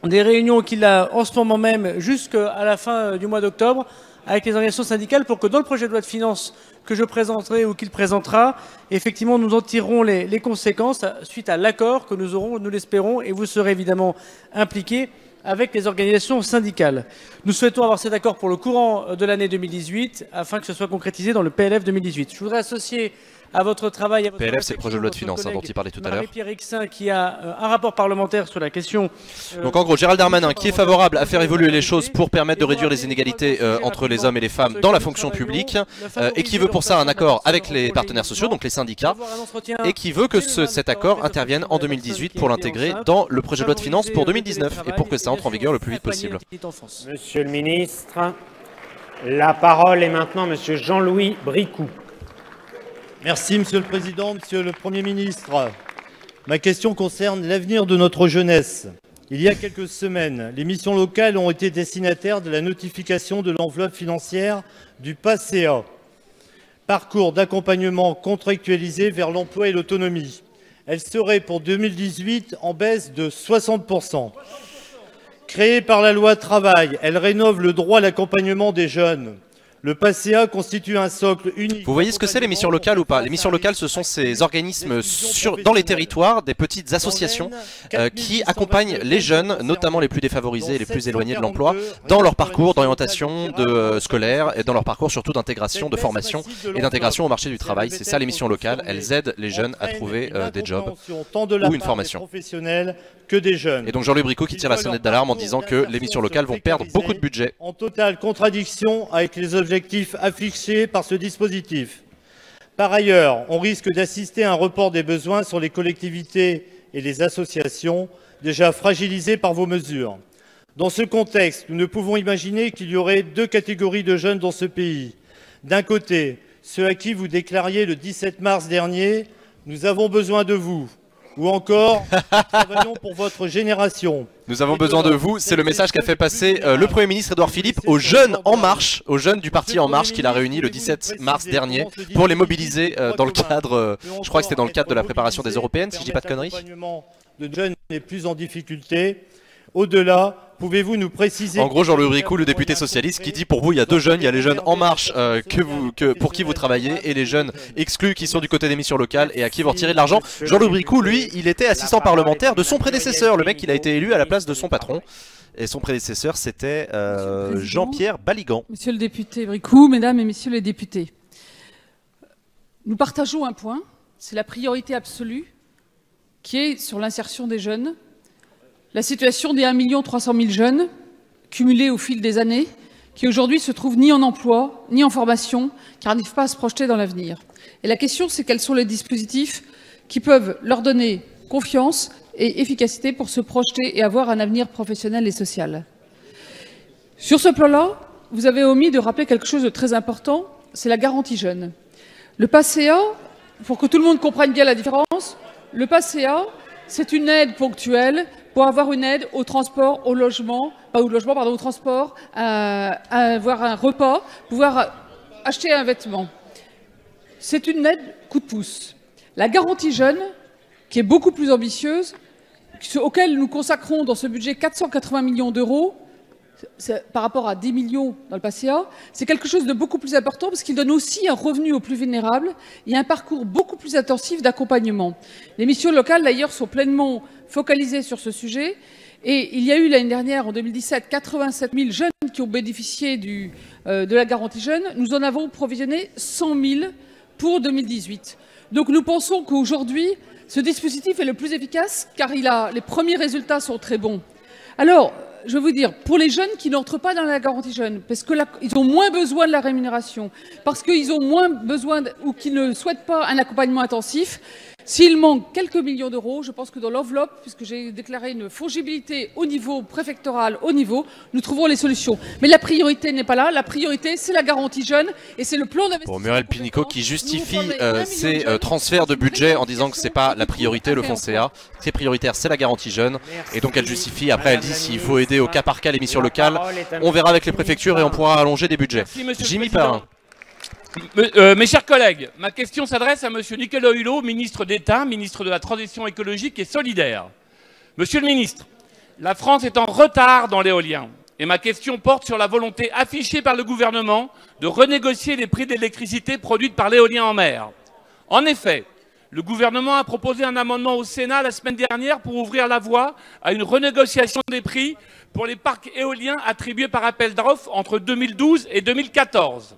des réunions qu'il a en ce moment même jusqu'à la fin du mois d'octobre avec les organisations syndicales pour que dans le projet de loi de finances que je présenterai ou qu'il présentera, effectivement nous en tirerons les conséquences suite à l'accord que nous aurons, nous l'espérons, et vous serez évidemment impliqués avec les organisations syndicales. Nous souhaitons avoir cet accord pour le courant de l'année 2018 afin que ce soit concrétisé dans le PLF 2018. Je voudrais associer à votre travail... PLF, c'est le projet de loi de finances dont il parlait tout à l'heure. Marie-Pierre Rixin qui a un rapport parlementaire sur la question... Donc en gros, Gérald Darmanin qui est favorable à faire évoluer les choses pour permettre de réduire les inégalités entre les hommes et les femmes dans la fonction publique et qui veut pour ça un accord avec les partenaires sociaux, donc les syndicats, et qui veut que cet accord intervienne en 2018 pour l'intégrer dans le projet de loi de finances pour 2019 et pour que ça entre en vigueur le plus vite possible. Monsieur le ministre, la parole est maintenant Monsieur Jean-Louis Bricout. Merci Monsieur le Président, Monsieur le Premier ministre. Ma question concerne l'avenir de notre jeunesse. Il y a quelques semaines, les missions locales ont été destinataires de la notification de l'enveloppe financière du PACEA, parcours d'accompagnement contractualisé vers l'emploi et l'autonomie. Elle serait pour 2018 en baisse de 60%. Créée par la loi Travail, elle rénove le droit à l'accompagnement des jeunes. Le PACEA constitue un socle unique. Vous voyez ce que c'est les missions locales ou pas? Les missions locales, ce sont ces organismes dans les territoires, des petites associations qui accompagnent les jeunes, notamment les plus défavorisés et les plus éloignés de l'emploi, dans leur parcours d'orientation scolaire et dans leur parcours surtout d'intégration, de formation et d'intégration au marché du travail. C'est ça les missions locales, elles aident les jeunes à trouver des jobs ou une formation. Que des jeunes. Et donc Jean-Louis Bricout qui tire la sonnette d'alarme en disant que les missions locales vont perdre beaucoup de budget. En totale contradiction avec les objectifs affichés par ce dispositif. Par ailleurs, on risque d'assister à un report des besoins sur les collectivités et les associations déjà fragilisées par vos mesures. Dans ce contexte, nous ne pouvons imaginer qu'il y aurait 2 catégories de jeunes dans ce pays. D'un côté, ceux à qui vous déclariez le 17 mars dernier « Nous avons besoin de vous ». Ou encore, nous travaillons pour votre génération. Nous avons besoin de vous, c'est le message qu'a fait passer le Premier ministre Édouard Philippe aux jeunes En Marche, aux jeunes du parti En Marche qu'il a réunis le 17 mars dernier pour les mobiliser dans le cadre, je crois que c'était dans le cadre de la préparation des européennes, si je dis pas de conneries. De jeunes n'est plus en difficulté. Au-delà, pouvez-vous nous préciser... En gros, Jean-Louis Bricout, le député socialiste, qui dit pour vous, il y a 2 jeunes, il y a les jeunes En Marche pour qui vous travaillez et les jeunes exclus qui sont du côté des missions locales et à qui vous retirez de l'argent. Jean-Louis Bricout, lui, il était assistant parlementaire de son prédécesseur, le mec il a été élu à la place de son patron. Et son prédécesseur, c'était Jean-Pierre Baligan. Monsieur le député Bricout, mesdames et messieurs les députés, nous partageons un point, c'est la priorité absolue qui est sur l'insertion des jeunes. La situation des 1 300 000 jeunes, cumulés au fil des années, qui aujourd'hui se trouvent ni en emploi, ni en formation, car n'arrivent pas à se projeter dans l'avenir. Et la question, c'est quels sont les dispositifs qui peuvent leur donner confiance et efficacité pour se projeter et avoir un avenir professionnel et social. Sur ce plan-là, vous avez omis de rappeler quelque chose de très important, c'est la garantie jeune. Le PACEA, pour que tout le monde comprenne bien la différence, le PACEA, c'est une aide ponctuelle pour avoir une aide au transport, au logement, pas au logement, pardon, au transport, à avoir un repas, pouvoir acheter un vêtement. C'est une aide coup de pouce. La garantie jeune, qui est beaucoup plus ambitieuse, auquel nous consacrons dans ce budget 480 millions d'euros, par rapport à 10 millions dans le PACEA, c'est quelque chose de beaucoup plus important parce qu'il donne aussi un revenu aux plus vulnérables et un parcours beaucoup plus intensif d'accompagnement. Les missions locales, d'ailleurs, sont pleinement focalisées sur ce sujet Et il y a eu l'année dernière, en 2017, 87 000 jeunes qui ont bénéficié de la garantie jeune. Nous en avons provisionné 100 000 pour 2018. Donc nous pensons qu'aujourd'hui, ce dispositif est le plus efficace car les premiers résultats sont très bons. Alors, je veux vous dire, pour les jeunes qui n'entrent pas dans la garantie jeune, parce qu'ils ont moins besoin de la rémunération, parce qu'ils ont moins besoin ou qu'ils ne souhaitent pas un accompagnement intensif, s'il manque quelques millions d'euros, je pense que dans l'enveloppe, puisque j'ai déclaré une fongibilité au niveau préfectoral, nous trouverons les solutions. Mais la priorité n'est pas là, la priorité c'est la garantie jeune et c'est le plan d'investissement. Pour Muriel Pénicaud qui justifie ces transferts de budget en disant que c'est pas la priorité, le fonds CA, c'est prioritaire, c'est la garantie jeune. Et donc elle justifie, après elle dit s'il faut aider au cas par cas les missions locales, on verra avec les préfectures et on pourra allonger des budgets. Jimmy Parin. Mes chers collègues, ma question s'adresse à Monsieur Nicolas Hulot, ministre d'État, ministre de la Transition écologique et solidaire. Monsieur le ministre, la France est en retard dans l'éolien. Et ma question porte sur la volonté affichée par le gouvernement de renégocier les prix d'électricité produite par l'éolien en mer. En effet, le gouvernement a proposé un amendement au Sénat la semaine dernière pour ouvrir la voie à une renégociation des prix pour les parcs éoliens attribués par appel d'offres entre 2012 et 2014.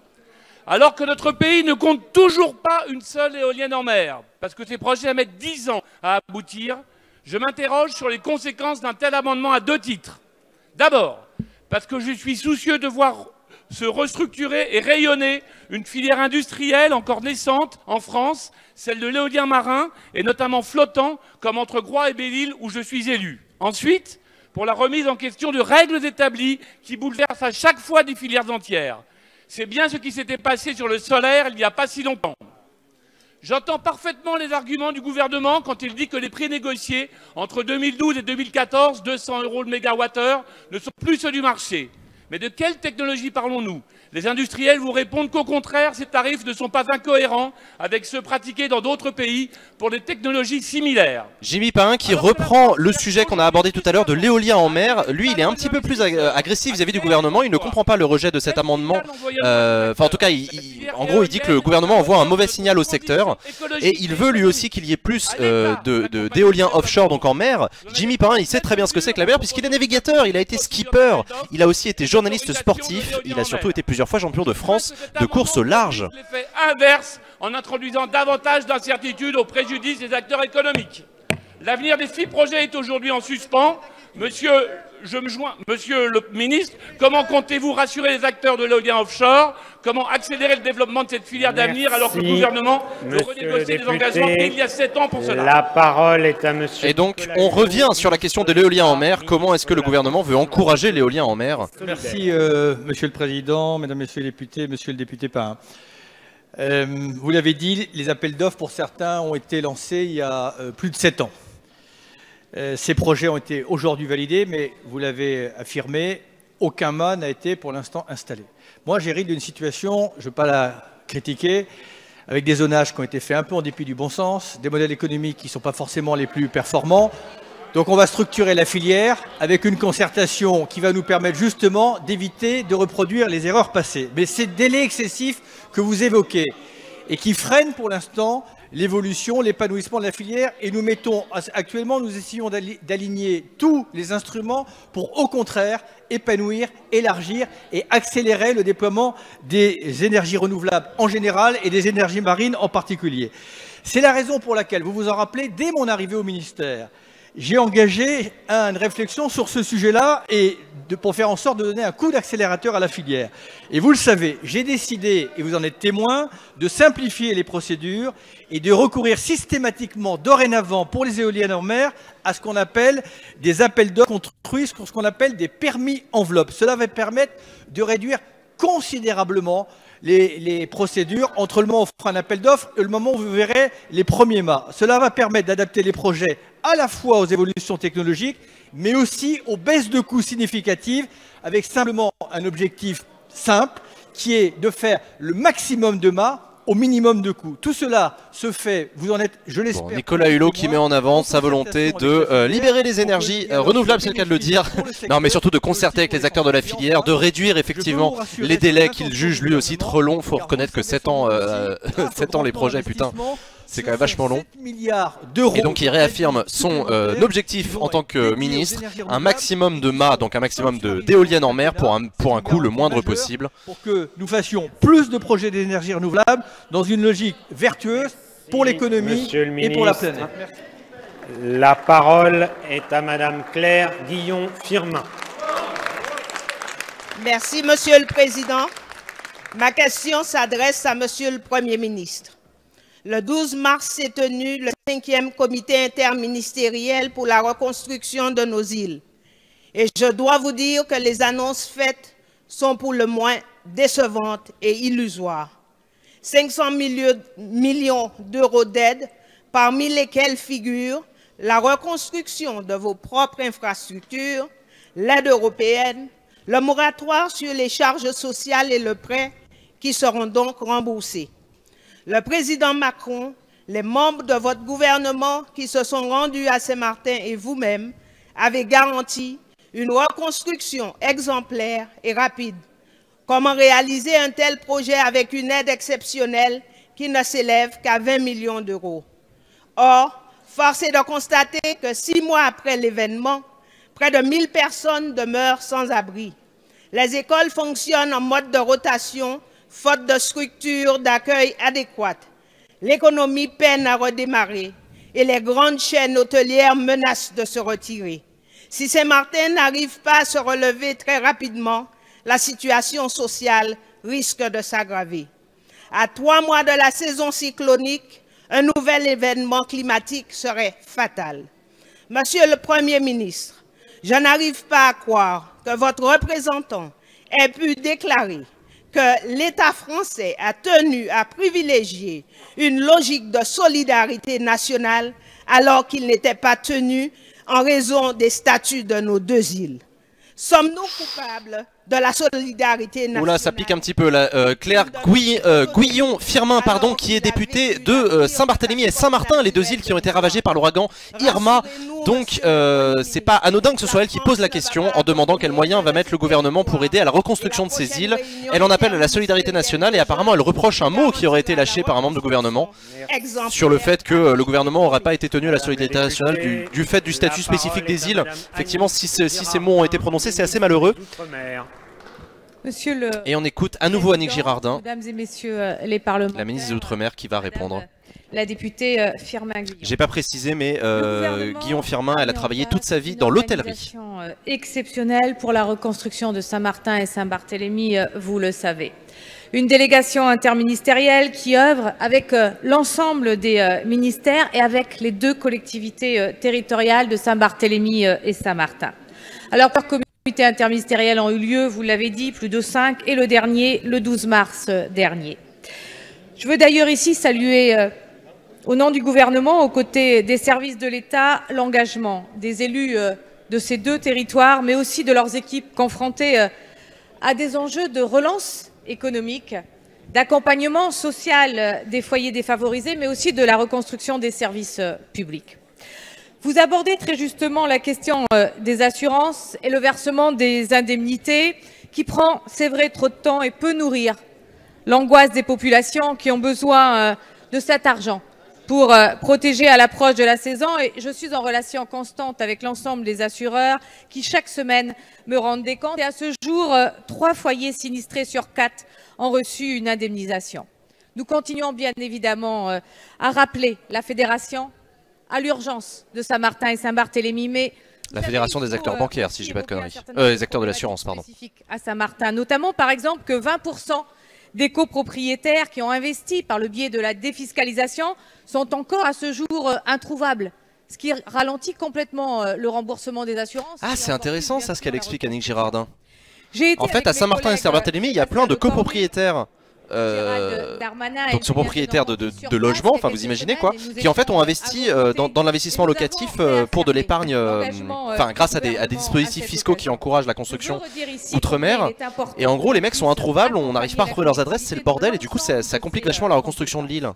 Alors que notre pays ne compte toujours pas une seule éolienne en mer, parce que ces projets mettent 10 ans à aboutir, je m'interroge sur les conséquences d'un tel amendement à 2 titres. D'abord, parce que je suis soucieux de voir se restructurer et rayonner une filière industrielle encore naissante en France, celle de l'éolien marin et notamment flottant, comme entre Groix et Belle-Île où je suis élu. Ensuite, pour la remise en question de règles établies qui bouleversent à chaque fois des filières entières. C'est bien ce qui s'était passé sur le solaire il n'y a pas si longtemps. J'entends parfaitement les arguments du gouvernement quand il dit que les prix négociés entre 2012 et 2014, 200 € le mégawattheure, ne sont plus ceux du marché. Mais de quelle technologie parlons-nous? Les industriels vous répondent qu'au contraire, ces tarifs ne sont pas incohérents avec ceux pratiqués dans d'autres pays pour des technologies similaires. Jimmy Parin qui reprend le sujet qu'on a abordé tout à l'heure de l'éolien en mer. Lui, il est un petit peu plus agressif vis-à-vis du gouvernement. Il ne comprend pas le rejet de cet amendement. Enfin, en tout cas, en gros, il dit que le gouvernement envoie un mauvais signal au secteur. Et il veut lui aussi qu'il y ait plus d'éolien offshore, donc en mer. Jimmy Parin, il sait très bien ce que c'est que la mer puisqu'il est navigateur, il a été skipper. Il a aussi été journaliste sportif. Il a surtout été plusieurs fois champion de France de course au large. L'effet inverse en introduisant davantage d'incertitudes au préjudice des acteurs économiques. L'avenir des 6 projets est aujourd'hui en suspens. Monsieur le ministre, comment comptez-vous rassurer les acteurs de l'éolien offshore? Comment accélérer le développement de cette filière d'avenir alors que le gouvernement veut renégocier les engagements pris il y a 7 ans pour cela? La parole est à monsieur. Et donc, on revient sur la question de l'éolien en mer. Comment est-ce que le gouvernement veut encourager l'éolien en mer? Merci, Monsieur le Président, Mesdames, Messieurs les députés, Monsieur le député Parin. Vous l'avez dit, les appels d'offres pour certains ont été lancés il y a plus de 7 ans. Ces projets ont été aujourd'hui validés, mais vous l'avez affirmé, aucun mât n'a été pour l'instant installé. Moi, j'hérite d'une situation, je ne veux pas la critiquer, avec des zonages qui ont été faits un peu en dépit du bon sens, des modèles économiques qui ne sont pas forcément les plus performants. Donc on va structurer la filière avec une concertation qui va nous permettre justement d'éviter de reproduire les erreurs passées. Mais ces délais excessifs que vous évoquez et qui freinent pour l'instant l'évolution, l'épanouissement de la filière, et nous essayons d'aligner tous les instruments pour au contraire épanouir, élargir et accélérer le déploiement des énergies renouvelables en général et des énergies marines en particulier. C'est la raison pour laquelle, vous vous en rappelez, dès mon arrivée au ministère, j'ai engagé une réflexion sur ce sujet-là pour faire en sorte de donner un coup d'accélérateur à la filière. Et vous le savez, j'ai décidé, et vous en êtes témoin, de simplifier les procédures et de recourir systématiquement, dorénavant, pour les éoliennes en mer, à ce qu'on appelle des appels d'offres construits, ce qu'on appelle des permis enveloppes. Cela va permettre de réduire considérablement les procédures entre le moment où on fera un appel d'offres et le moment où vous verrez les premiers mâts. Cela va permettre d'adapter les projets à la fois aux évolutions technologiques, mais aussi aux baisses de coûts significatives, avec simplement un objectif simple, qui est de faire le maximum de mâts au minimum de coûts. Tout cela se fait, vous en êtes, je l'espère. Bon, Nicolas Hulot qui met en avant sa volonté de libérer les énergies renouvelables, c'est le cas de le dire. Non, mais surtout de concerter avec les acteurs de la filière, de réduire effectivement les délais qu'il juge lui aussi trop longs. Il faut reconnaître que 7 ans, 7 ans les projets, putain. C'est quand même vachement long. Milliards d'euros. Et donc il réaffirme son objectif en tant que ministre, un maximum de mâts, donc un maximum d'éoliennes en mer pour un coût le moindre possible. Pour que nous fassions plus de projets d'énergie renouvelable dans une logique vertueuse pour l'économie et pour la planète. La parole est à Madame Claire Guillon-Firmin. Merci, Monsieur le Président. Ma question s'adresse à Monsieur le Premier ministre. Le 12 mars s'est tenu le 5e comité interministériel pour la reconstruction de nos îles. Et je dois vous dire que les annonces faites sont pour le moins décevantes et illusoires. 500 millions d'euros d'aide, parmi lesquels figurent la reconstruction de vos propres infrastructures, l'aide européenne, le moratoire sur les charges sociales et le prêt qui seront donc remboursés. Le président Macron, les membres de votre gouvernement qui se sont rendus à Saint-Martin et vous-même avez garanti une reconstruction exemplaire et rapide. Comment réaliser un tel projet avec une aide exceptionnelle qui ne s'élève qu'à 20 millions d'euros? Or, force est de constater que 6 mois après l'événement, près de 1000 personnes demeurent sans abri. Les écoles fonctionnent en mode de rotation, faute de structures d'accueil adéquates. L'économie peine à redémarrer et les grandes chaînes hôtelières menacent de se retirer. Si Saint-Martin n'arrive pas à se relever très rapidement, la situation sociale risque de s'aggraver. À 3 mois de la saison cyclonique, un nouvel événement climatique serait fatal. Monsieur le Premier ministre, je n'arrive pas à croire que votre représentant ait pu déclarer que l'État français a tenu à privilégier une logique de solidarité nationale alors qu'il n'était pas tenu en raison des statuts de nos 2 îles. Sommes-nous coupables de la solidarité nationale? Oula, ça pique un petit peu là. Claire Guillon-Firmin, pardon, qui est députée de Saint-Barthélemy et Saint-Martin, les 2 îles qui ont été ravagées par l'ouragan Irma. Donc, c'est pas anodin que ce soit elle qui pose la question en demandant quels moyens va mettre le gouvernement pour aider à la reconstruction de ces îles. Elle en appelle à la solidarité nationale et apparemment elle reproche un mot qui aurait été lâché par un membre du gouvernement sur le fait que le gouvernement n'aurait pas été tenu à la solidarité nationale du fait du statut spécifique des îles. Effectivement, si ces mots ont été prononcés, c'est assez malheureux. Et on écoute à nouveau Annick Girardin, Mesdames et Messieurs les parlementaires, la ministre des Outre-mer, qui va répondre. La députée Firmin-Guillon. J'ai pas précisé, mais Guillon-Firmin, elle a travaillé toute sa vie dans l'hôtellerie. Exceptionnelle pour la reconstruction de Saint-Martin et Saint-Barthélemy, vous le savez. Une délégation interministérielle qui œuvre avec l'ensemble des ministères et avec les 2 collectivités territoriales de Saint-Barthélemy et Saint-Martin. Alors, par comités interministériels ont eu lieu, vous l'avez dit, plus de 5, et le dernier, le 12 mars dernier. Je veux d'ailleurs ici saluer, au nom du gouvernement, aux côtés des services de l'État, l'engagement des élus de ces 2 territoires, mais aussi de leurs équipes confrontées à des enjeux de relance économique, d'accompagnement social des foyers défavorisés, mais aussi de la reconstruction des services publics. Vous abordez très justement la question des assurances et le versement des indemnités qui prend, c'est vrai, trop de temps et peut nourrir l'angoisse des populations qui ont besoin de cet argent pour protéger à l'approche de la saison. Et je suis en relation constante avec l'ensemble des assureurs qui, chaque semaine, me rendent des comptes. Et à ce jour, 3 foyers sinistrés sur 4 ont reçu une indemnisation. Nous continuons bien évidemment à rappeler la Fédération à l'urgence de Saint-Martin et Saint-Barthélemy, mais la Fédération des acteurs bancaires, si je dis pas de conneries. Les acteurs de l'assurance, pardon. À Saint-Martin, notamment par exemple que 20% des copropriétaires qui ont investi par le biais de la défiscalisation sont encore à ce jour introuvables, ce qui ralentit complètement le remboursement des assurances. Ah, c'est intéressant ça, ce qu'elle explique, Annick Girardin. En fait, à Saint-Martin et Saint-Barthélemy, il y a plein de copropriétaires. Donc sont propriétaires de logements, enfin vous imaginez quoi, qui en fait ont investi dans l'investissement locatif pour de l'épargne, enfin grâce à des dispositifs fiscaux qui encouragent la construction outre-mer. Et en gros les mecs sont introuvables, on n'arrive pas à retrouver leurs adresses, c'est le bordel et du coup ça complique vachement la reconstruction de l'île.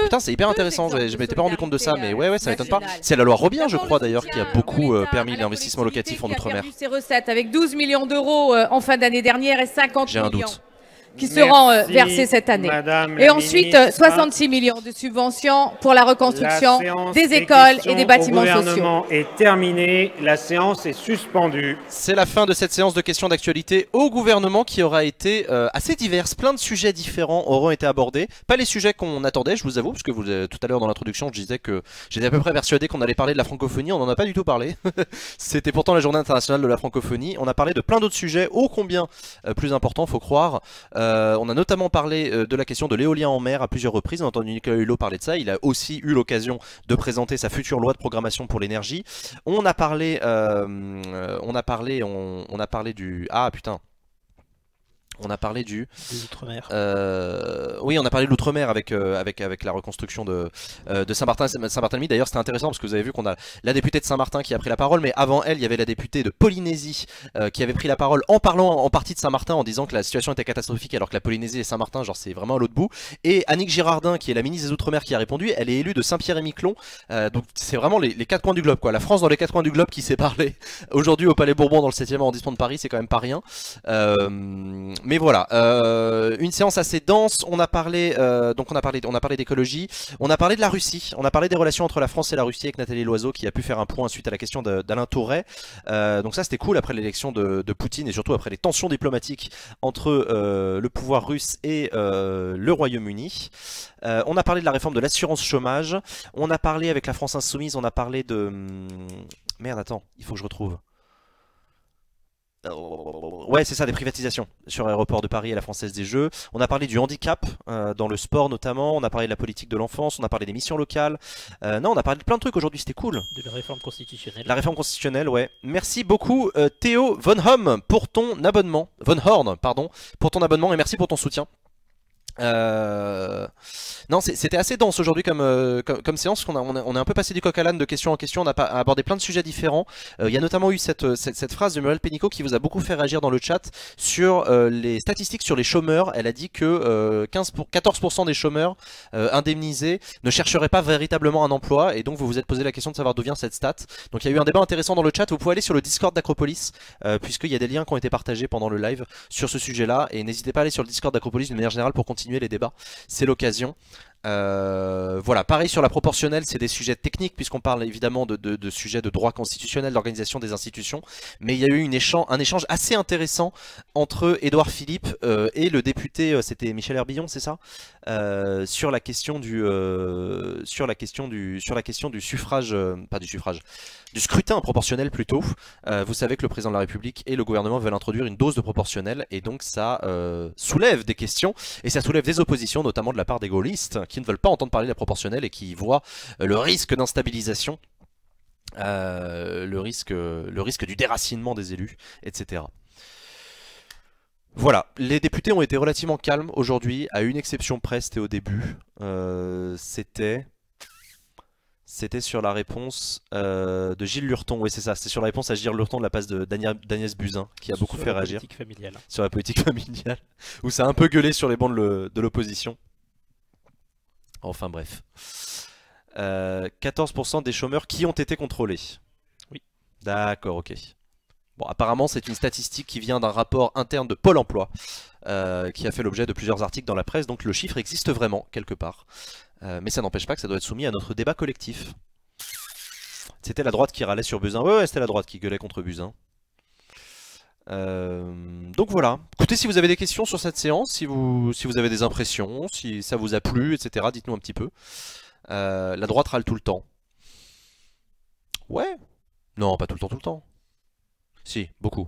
Putain, c'est hyper intéressant, je m'étais pas rendu compte de ça, mais ouais, ça m'étonne pas. C'est la loi Robien, je crois d'ailleurs, qui a beaucoup permis l'investissement locatif en outre-mer. Ses recettes avec 12 millions d'euros en fin d'année dernière et 50 millions. J'ai un doute. qui seront Merci, versés cette année. Madame Et la ensuite, ministre. 66 millions de subventions pour la La reconstruction séance des écoles questions et des au bâtiments gouvernement sociaux. est terminée. La séance est suspendue. C'est la fin de cette séance de questions d'actualité au gouvernement qui aura été assez diverse. Plein de sujets différents auront été abordés. Pas les sujets qu'on attendait, je vous avoue, parce que tout à l'heure dans l'introduction, je disais que j'étais à peu près persuadé qu'on allait parler de la francophonie. On n'en a pas du tout parlé. C'était pourtant la journée internationale de la francophonie. On a parlé de plein d'autres sujets, ô combien plus importants, faut croire. On a notamment parlé de la question de l'éolien en mer à plusieurs reprises. On a entendu Nicolas Hulot parler de ça. Il a aussi eu l'occasion de présenter sa future loi de programmation pour l'énergie. On a parlé du... Ah putain. On a parlé du... Des Outre-mer. Oui, on a parlé de l'Outre-mer avec la reconstruction de Saint-Barthélemy. D'ailleurs, c'était intéressant parce que vous avez vu qu'on a la députée de Saint-Martin qui a pris la parole, mais avant elle, il y avait la députée de Polynésie qui avait pris la parole en parlant en partie de Saint-Martin, en disant que la situation était catastrophique, alors que la Polynésie et Saint-Martin, genre, c'est vraiment à l'autre bout. Et Annick Girardin, qui est la ministre des Outre-mer, qui a répondu, elle est élue de Saint-Pierre-et-Miquelon. Donc, c'est vraiment les quatre coins du globe, quoi. La France dans les quatre coins du globe qui s'est parlé aujourd'hui au Palais Bourbon dans le 7e arrondissement de Paris, c'est quand même pas rien. Mais voilà, une séance assez dense. On a parlé d'écologie, on a parlé de la Russie, on a parlé des relations entre la France et la Russie avec Nathalie Loiseau qui a pu faire un point suite à la question d'Alain Tourret. Donc ça c'était cool après l'élection de Poutine et surtout après les tensions diplomatiques entre le pouvoir russe et le Royaume-Uni. On a parlé de la réforme de l'assurance chômage. On a parlé avec la France Insoumise, on a parlé de... Merde, attends, il faut que je retrouve. Ouais, c'est ça, des privatisations sur l'aéroport de Paris et la Française des Jeux. On a parlé du handicap dans le sport notamment. On a parlé de la politique de l'enfance. On a parlé des missions locales. Non, on a parlé de plein de trucs aujourd'hui, c'était cool. De la réforme constitutionnelle. La réforme constitutionnelle, ouais. Merci beaucoup Théo Von Horn pour ton abonnement. Von Horn, pardon, pour ton abonnement et merci pour ton soutien. Non, c'était assez dense aujourd'hui comme séance. On est un peu passé du coq à l'âne de question en question. On a abordé plein de sujets différents. Il y a notamment eu cette phrase de Muriel Pénicaud qui vous a beaucoup fait réagir dans le chat sur les statistiques sur les chômeurs. Elle a dit que 14% des chômeurs indemnisés ne chercheraient pas véritablement un emploi, et donc vous vous êtes posé la question de savoir d'où vient cette stat. Donc il y a eu un débat intéressant dans le chat. Vous pouvez aller sur le Discord d'Acropolis puisqu'il y a des liens qui ont été partagés pendant le live sur ce sujet là, et n'hésitez pas à aller sur le Discord d'Acropolis de manière générale pour continuer les débats, c'est l'occasion. Voilà, pareil sur la proportionnelle, c'est des sujets techniques puisqu'on parle évidemment de sujets de droit constitutionnel, d'organisation des institutions, mais il y a eu un échange assez intéressant entre Édouard Philippe et le député, c'était Michel Herbillon, c'est ça, sur la question du suffrage, pas du suffrage, du scrutin proportionnel plutôt. Vous savez que le président de la République et le gouvernement veulent introduire une dose de proportionnel, et donc ça soulève des questions et ça soulève des oppositions, notamment de la part des gaullistes qui ne veulent pas entendre parler de la proportionnelle et qui voient le risque d'instabilisation, le risque du déracinement des élus, etc. Voilà, les députés ont été relativement calmes aujourd'hui, à une exception près, c'était au début. C'était sur la réponse de Gilles Lurton, oui c'est ça, c'était sur la réponse à Gilles Lurton de la place d'Agnès Buzyn, qui a beaucoup fait réagir. Sur la politique familiale, où ça a un peu gueulé sur les bancs de l'opposition. Enfin bref. 14% des chômeurs qui ont été contrôlés. Oui. D'accord, ok. Bon, apparemment c'est une statistique qui vient d'un rapport interne de Pôle emploi, qui a fait l'objet de plusieurs articles dans la presse, donc le chiffre existe vraiment quelque part. Mais ça n'empêche pas que ça doit être soumis à notre débat collectif. C'était la droite qui râlait sur Buzyn. Ouais, c'était la droite qui gueulait contre Buzyn. Donc voilà. Écoutez, si vous avez des questions sur cette séance, si vous avez des impressions, si ça vous a plu, etc., dites-nous un petit peu. La droite râle tout le temps. Ouais. Non, pas tout le temps. Si, beaucoup.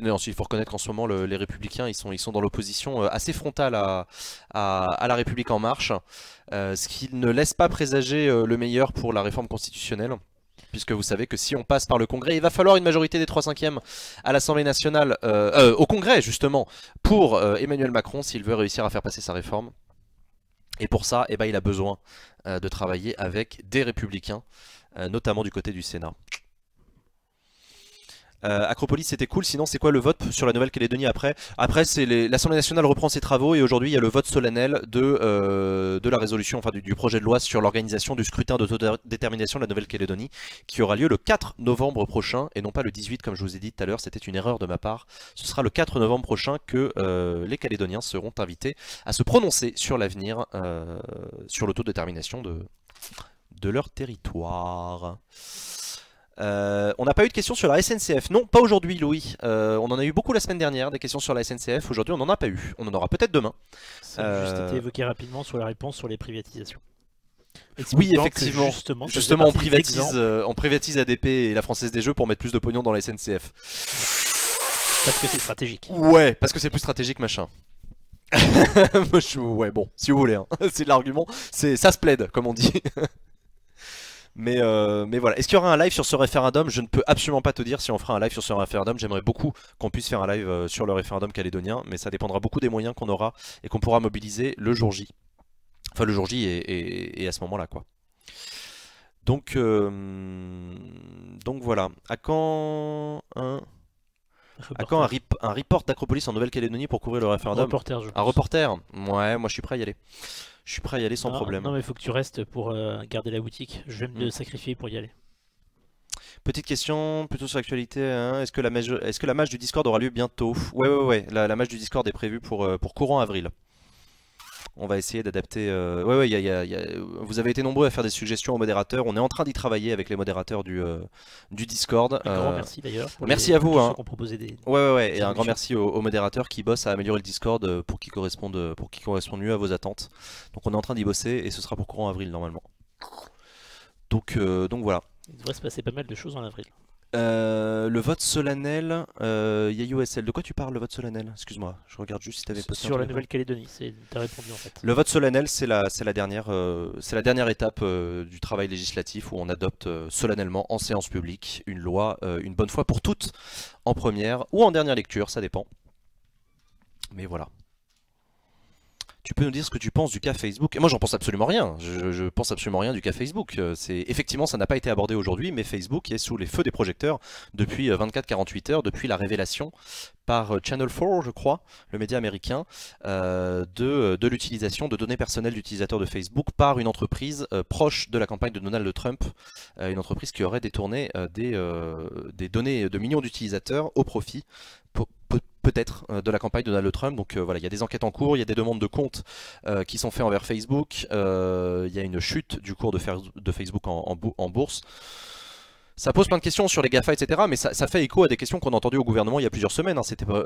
Non, il faut reconnaître qu'en ce moment, les Républicains, ils sont dans l'opposition assez frontale à la République En Marche, ce qui ne laisse pas présager le meilleur pour la réforme constitutionnelle. Puisque vous savez que si on passe par le Congrès, il va falloir une majorité des 3/5 à l'Assemblée nationale, au Congrès justement, pour Emmanuel Macron s'il veut réussir à faire passer sa réforme. Et pour ça, eh ben, il a besoin de travailler avec des Républicains, notamment du côté du Sénat. Acropolis c'était cool, sinon c'est quoi le vote sur la Nouvelle-Calédonie après? Après l'Assemblée nationale reprend ses travaux et aujourd'hui il y a le vote solennel de la résolution, enfin du projet de loi sur l'organisation du scrutin d'autodétermination de la Nouvelle-Calédonie qui aura lieu le 4 novembre prochain et non pas le 18 comme je vous ai dit tout à l'heure, c'était une erreur de ma part. Ce sera le 4 novembre prochain que les Calédoniens seront invités à se prononcer sur l'avenir, sur l'autodétermination de leur territoire. On n'a pas eu de questions sur la SNCF. Non, pas aujourd'hui, Louis. On en a eu beaucoup la semaine dernière, des questions sur la SNCF. Aujourd'hui, on n'en a pas eu. On en aura peut-être demain. Ça a juste été évoqué rapidement sur la réponse sur les privatisations. Oui, effectivement. Justement, on privatise ADP et la Française des Jeux pour mettre plus de pognon dans la SNCF. Parce que c'est stratégique. Ouais, parce que c'est plus stratégique, machin. Ouais, bon, si vous voulez. Hein. C'est l'argument. Ça se plaide, comme on dit. Mais voilà, est-ce qu'il y aura un live sur ce référendum? Je ne peux absolument pas te dire si on fera un live sur ce référendum. J'aimerais beaucoup qu'on puisse faire un live sur le référendum calédonien, mais ça dépendra beaucoup des moyens qu'on aura et qu'on pourra mobiliser le jour J. Enfin le jour J et à ce moment-là quoi. Donc voilà. À quand un report d'Acropolis en Nouvelle-Calédonie pour couvrir le référendum? Reporter, je pense. Un reporter? Ouais, moi je suis prêt à y aller. Je suis prêt à y aller sans problème. Non mais il faut que tu restes pour garder la boutique. Je vais me sacrifier pour y aller. Petite question, plutôt sur l'actualité, hein. Est-ce que la match du Discord aura lieu bientôt? Ouais. La match du Discord est prévue pour courant avril. On va essayer d'adapter. Vous avez été nombreux à faire des suggestions aux modérateurs. On est en train d'y travailler avec les modérateurs du Discord. Un grand merci d'ailleurs. Merci à vous. Hein. Ouais. Et un grand merci aux modérateurs qui bossent à améliorer le Discord pour qu'il corresponde mieux à vos attentes. Donc on est en train d'y bosser et ce sera pour courant avril normalement. Donc voilà. Il devrait se passer pas mal de choses en avril. Le vote solennel, YayoSL, de quoi tu parles le vote solennel? Excuse-moi, je regarde juste si tu avais posté sur la Nouvelle-Calédonie, t'as répondu en fait. Le vote solennel, c'est la dernière étape du travail législatif où on adopte solennellement en séance publique une loi, une bonne fois pour toutes, en première ou en dernière lecture, ça dépend. Mais voilà. Tu peux nous dire ce que tu penses du cas Facebook? Et moi j'en pense absolument rien, je pense absolument rien du cas Facebook. Effectivement ça n'a pas été abordé aujourd'hui, mais Facebook est sous les feux des projecteurs depuis 24-48 heures, depuis la révélation par Channel 4 je crois, le média américain, de l'utilisation de données personnelles d'utilisateurs de Facebook par une entreprise proche de la campagne de Donald Trump, une entreprise qui aurait détourné des données de millions d'utilisateurs au profit peut-être de la campagne de Donald Trump. Donc voilà, il y a des enquêtes en cours, il y a des demandes de comptes qui sont faites envers Facebook, il y a une chute du cours de Facebook en bourse. Ça pose plein de questions sur les GAFA, etc. Mais ça fait écho à des questions qu'on a entendues au gouvernement il y a plusieurs semaines. Hein.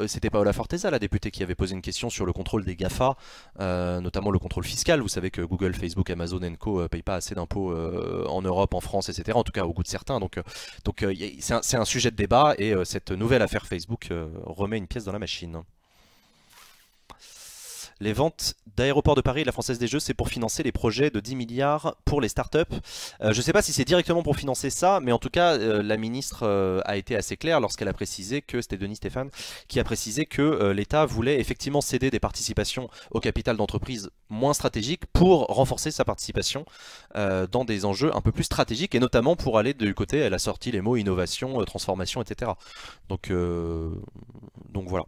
C'était Paola Forteza, la députée, qui avait posé une question sur le contrôle des GAFA, notamment le contrôle fiscal. Vous savez que Google, Facebook, Amazon & Co. ne payent pas assez d'impôts en Europe, en France, etc. En tout cas au goût de certains. Donc c'est un sujet de débat et cette nouvelle affaire Facebook remet une pièce dans la machine. Les ventes d'aéroports de Paris et de la Française des Jeux, c'est pour financer les projets de 10 milliards pour les startups. Je ne sais pas si c'est directement pour financer ça, mais en tout cas, la ministre a été assez claire lorsqu'elle a précisé que, c'était Denis Stéphane, qui a précisé que l'État voulait effectivement céder des participations au capital d'entreprises moins stratégiques pour renforcer sa participation dans des enjeux un peu plus stratégiques, et notamment pour aller du côté, elle a sorti les mots innovation, transformation, etc. Donc voilà.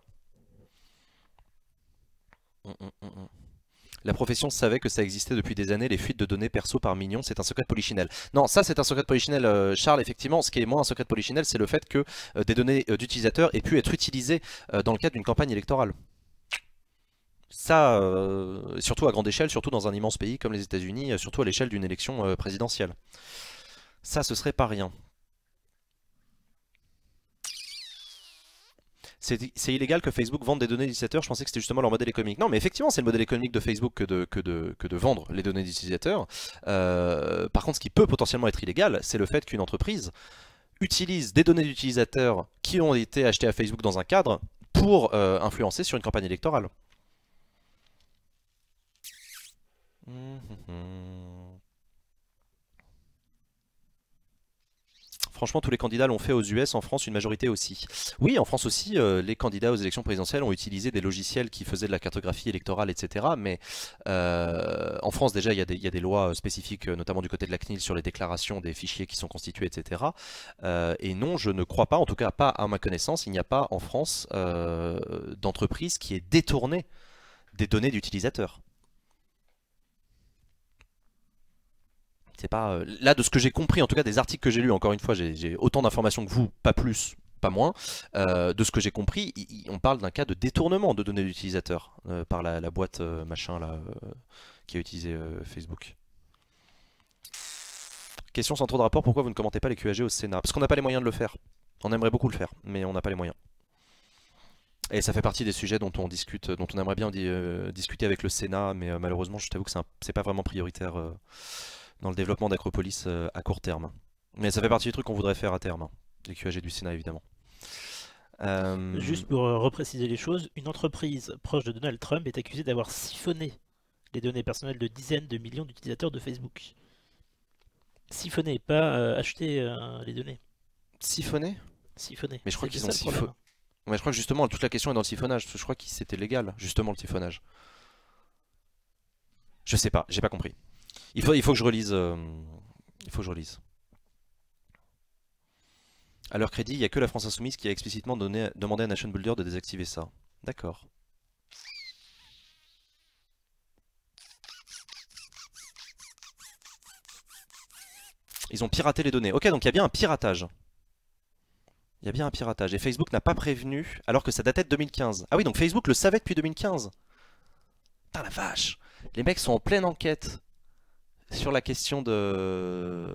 La profession savait que ça existait depuis des années, les fuites de données perso par millions, c'est un secret de polichinelle. Non, ça c'est un secret de polichinelle, Charles, effectivement. Ce qui est moins un secret de polichinelle, c'est le fait que des données d'utilisateurs aient pu être utilisées dans le cadre d'une campagne électorale. Ça, surtout à grande échelle, surtout dans un immense pays comme les États-Unis, surtout à l'échelle d'une élection présidentielle. Ça, ce serait pas rien. C'est illégal que Facebook vende des données d'utilisateurs. Je pensais que c'était justement leur modèle économique. Non, mais effectivement, c'est le modèle économique de Facebook que de vendre les données d'utilisateurs. Par contre, ce qui peut potentiellement être illégal, c'est le fait qu'une entreprise utilise des données d'utilisateurs qui ont été achetées à Facebook dans un cadre pour influencer sur une campagne électorale. Franchement, tous les candidats l'ont fait aux US, en France, une majorité aussi. Oui, en France aussi, les candidats aux élections présidentielles ont utilisé des logiciels qui faisaient de la cartographie électorale, etc. Mais en France, déjà, il y a des lois spécifiques, notamment du côté de la CNIL, sur les déclarations des fichiers qui sont constitués, etc. Et non, je ne crois pas, en tout cas pas à ma connaissance, il n'y a pas en France d'entreprise qui ait détourné des données d'utilisateurs. C'est pas là, de ce que j'ai compris, en tout cas des articles que j'ai lus, encore une fois j'ai autant d'informations que vous, pas plus, pas moins, de ce que j'ai compris, on parle d'un cas de détournement de données d'utilisateurs par la boîte machin là qui a utilisé Facebook. Question sans trop de rapport, pourquoi vous ne commentez pas les QAG au Sénat? Parce qu'on n'a pas les moyens de le faire. On aimerait beaucoup le faire, mais on n'a pas les moyens. Et ça fait partie des sujets dont on discute, dont on aimerait bien discuter avec le Sénat, mais malheureusement je t'avoue que c'est pas vraiment prioritaire dans le développement d'Acropolis à court terme. Mais ça fait partie des trucs qu'on voudrait faire à terme, les QAG du Sénat évidemment. Juste pour repréciser les choses, une entreprise proche de Donald Trump est accusée d'avoir siphonné les données personnelles de dizaines de millions d'utilisateurs de Facebook. Siphonné, pas acheter les données. Siphonné? Siphonné. Mais je crois qu'ils ont siphonné. siphonné. Mais je crois que justement toute la question est dans le siphonnage. Je crois que c'était légal, justement le siphonnage. Je sais pas, j'ai pas compris. Il faut que je relise. Il faut que je relise. À leur crédit, il n'y a que la France Insoumise qui a explicitement demandé à Nation Builder de désactiver ça. D'accord. Ils ont piraté les données. Ok, donc il y a bien un piratage. Il y a bien un piratage. Et Facebook n'a pas prévenu, alors que ça datait de 2015. Ah oui, donc Facebook le savait depuis 2015. Putain la vache. Les mecs sont en pleine enquête sur la question de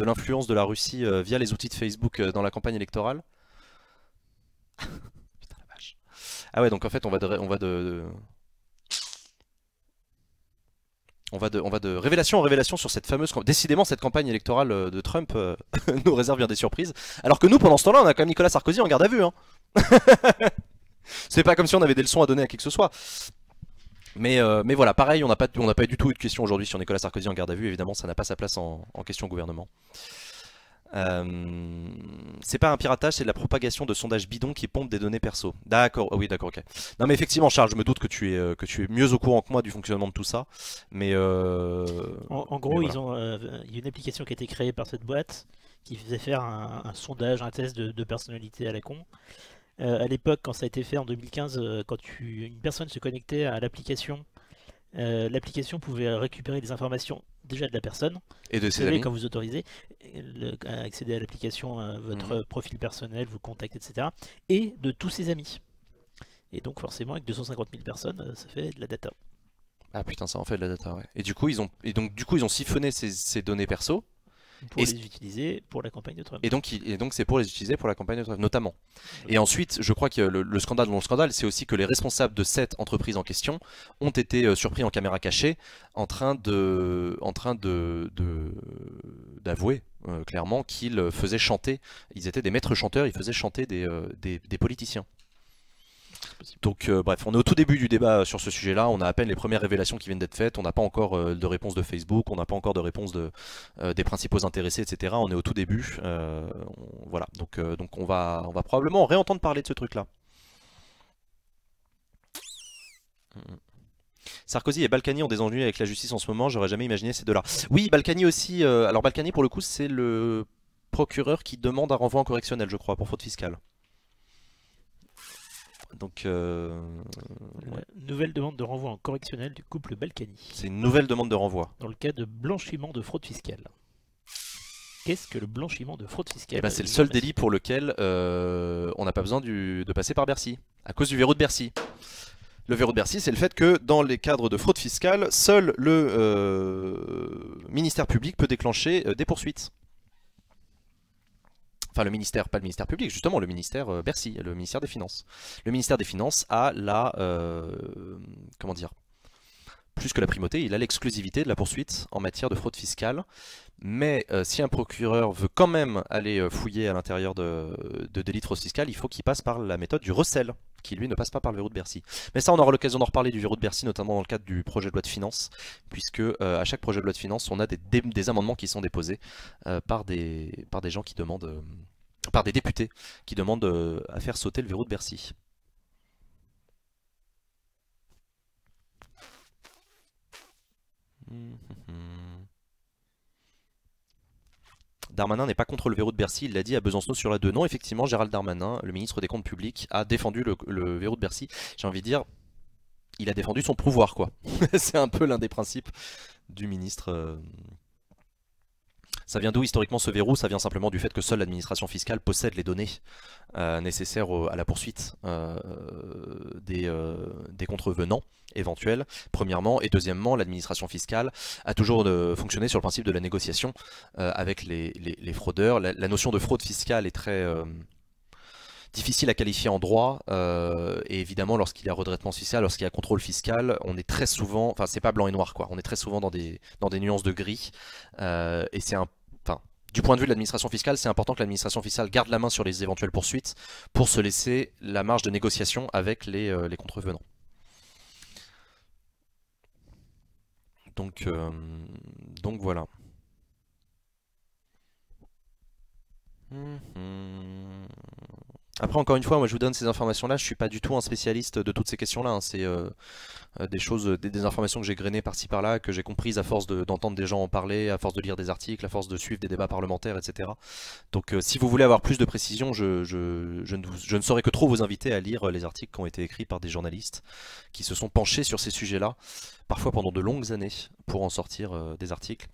l'influence de la Russie via les outils de Facebook dans la campagne électorale. Putain la vache. Ah ouais, donc en fait on va de révélation en révélation sur cette fameuse... Décidément, cette campagne électorale de Trump nous réserve bien des surprises. Alors que nous, pendant ce temps-là, on a quand même Nicolas Sarkozy en garde à vue. Hein. C'est pas comme si on avait des leçons à donner à qui que ce soit. Mais voilà, pareil, on n'a pas du tout eu de question aujourd'hui sur Nicolas Sarkozy en garde à vue. Évidemment, ça n'a pas sa place en question au gouvernement. C'est pas un piratage, c'est de la propagation de sondages bidons qui pompent des données perso. D'accord, oui d'accord, ok. Non mais effectivement Charles, je me doute que tu es mieux au courant que moi du fonctionnement de tout ça. Mais en gros, il y a une application qui a été créée par cette boîte qui faisait faire un sondage, un test de personnalité à la con. À l'époque, quand ça a été fait en 2015, quand une personne se connectait à l'application, l'application pouvait récupérer des informations déjà de la personne et de ses amis quand vous autorisez à accéder à l'application, votre profil personnel, vos contacts, etc. et de tous ses amis. Et donc forcément avec 250 000 personnes, ça fait de la data. Ah putain, ça en fait de la data, ouais. Et du coup ils ont siphonné ces données perso pour les utiliser pour la campagne de Trump. Et donc c'est pour les utiliser pour la campagne de Trump, notamment. Et ensuite, je crois que le scandale dans le scandale, c'est aussi que les responsables de cette entreprise en question ont été surpris en caméra cachée en train d'avouer clairement qu'ils faisaient chanter, ils étaient des maîtres chanteurs, ils faisaient chanter des politiciens. Donc bref, on est au tout début du débat sur ce sujet-là, on a à peine les premières révélations qui viennent d'être faites, on n'a pas encore de réponse de Facebook, on n'a pas encore de réponse des principaux intéressés, etc. On est au tout début, voilà, donc on va probablement réentendre parler de ce truc-là. Sarkozy et Balkany ont des ennuis avec la justice en ce moment, j'aurais jamais imaginé ces deux-là. Oui, Balkany aussi, alors Balkany pour le coup c'est le procureur qui demande un renvoi en correctionnel, je crois, pour faute fiscale. Donc, nouvelle demande de renvoi en correctionnel du couple Balkany. C'est une nouvelle demande de renvoi. Dans le cas de blanchiment de fraude fiscale. Qu'est-ce que le blanchiment de fraude fiscale? C'est le seul délit pour lequel on n'a pas besoin de passer par Bercy, à cause du verrou de Bercy. Le verrou de Bercy, c'est le fait que dans les cadres de fraude fiscale, seul le ministère public peut déclencher des poursuites. Enfin le ministère, pas le ministère public, justement le ministère Bercy, le ministère des Finances. Le ministère des Finances a la, comment dire, plus que la primauté, il a l'exclusivité de la poursuite en matière de fraude fiscale. Mais si un procureur veut quand même aller fouiller à l'intérieur de délits de fraude fiscale, il faut qu'il passe par la méthode du recel, qui lui ne passe pas par le verrou de Bercy. Mais ça, on aura l'occasion d'en reparler du verrou de Bercy, notamment dans le cadre du projet de loi de finances, puisque à chaque projet de loi de finances, on a des amendements qui sont déposés par des gens qui demandent, par des députés qui demandent à faire sauter le verrou de Bercy. Darmanin n'est pas contre le verrou de Bercy, il l'a dit à Besançon sur la 2. Non, effectivement, Gérald Darmanin, le ministre des Comptes Publics, a défendu le verrou de Bercy. J'ai envie de dire, il a défendu son pouvoir, quoi. C'est un peu l'un des principes du ministre. Ça vient d'où historiquement ce verrou? Ça vient simplement du fait que seule l'administration fiscale possède les données nécessaires à la poursuite des contrevenants éventuels, premièrement, et deuxièmement, l'administration fiscale a toujours fonctionné sur le principe de la négociation avec les fraudeurs. La notion de fraude fiscale est très difficile à qualifier en droit, et évidemment lorsqu'il y a redressement fiscal, lorsqu'il y a contrôle fiscal, on est très souvent, enfin c'est pas blanc et noir quoi, on est très souvent dans des nuances de gris, et c'est du point de vue de l'administration fiscale, c'est important que l'administration fiscale garde la main sur les éventuelles poursuites pour se laisser la marge de négociation avec les contrevenants. Donc voilà. Après, encore une fois, moi je vous donne ces informations-là, je suis pas du tout un spécialiste de toutes ces questions-là, hein. C'est des choses, des informations que j'ai grainées par-ci par-là, que j'ai comprises à force d'entendre des gens en parler, à force de lire des articles, à force de suivre des débats parlementaires, etc. Donc si vous voulez avoir plus de précision, je ne saurais que trop vous inviter à lire les articles qui ont été écrits par des journalistes qui se sont penchés sur ces sujets-là, parfois pendant de longues années, pour en sortir des articles.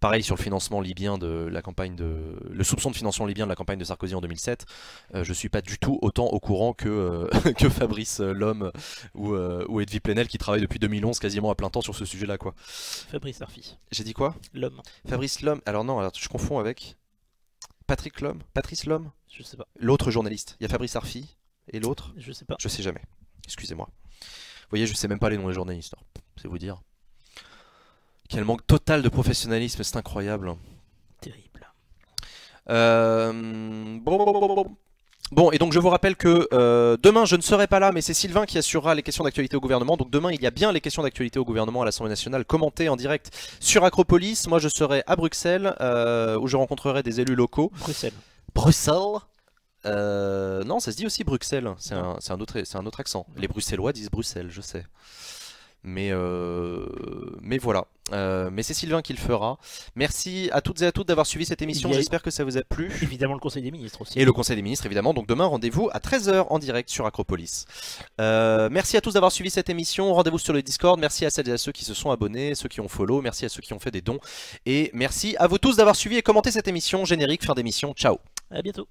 Pareil sur le financement libyen de la campagne le soupçon de financement libyen de la campagne de Sarkozy en 2007, je suis pas du tout autant au courant que, que Fabrice Lhomme ou Edwy Plenel qui travaille depuis 2011 quasiment à plein temps sur ce sujet-là, quoi. Fabrice Arfi. J'ai dit quoi? Lhomme. Fabrice Lhomme. Alors non, alors, je confonds avec Patrice Lhomme. Je sais pas. L'autre journaliste. Il y a Fabrice Arfi et l'autre. Je sais pas. Je sais jamais. Excusez-moi. Vous voyez, je sais même pas les noms des journalistes. C'est vous dire. Quel manque total de professionnalisme, c'est incroyable. Terrible. Bon, et donc je vous rappelle que demain je ne serai pas là, mais c'est Sylvain qui assurera les questions d'actualité au gouvernement. Donc demain il y a bien les questions d'actualité au gouvernement à l'Assemblée nationale commentées en direct sur Acropolis. Moi je serai à Bruxelles où je rencontrerai des élus locaux. Bruxelles. Non, ça se dit aussi Bruxelles. C'est un autre accent. Les Bruxellois disent Bruxelles, je sais. Mais voilà. Mais c'est Sylvain qui le fera. Merci à toutes et à tous d'avoir suivi cette émission. J'espère que ça vous a plu. Évidemment le Conseil des ministres aussi. Et le Conseil des ministres évidemment. Donc demain rendez-vous à 13 h en direct sur Acropolis. Merci à tous d'avoir suivi cette émission. Rendez-vous sur le Discord. Merci à celles et à ceux qui se sont abonnés, ceux qui ont follow. Merci à ceux qui ont fait des dons. Et merci à vous tous d'avoir suivi et commenté cette émission. Générique, fin d'émission. Ciao. À bientôt.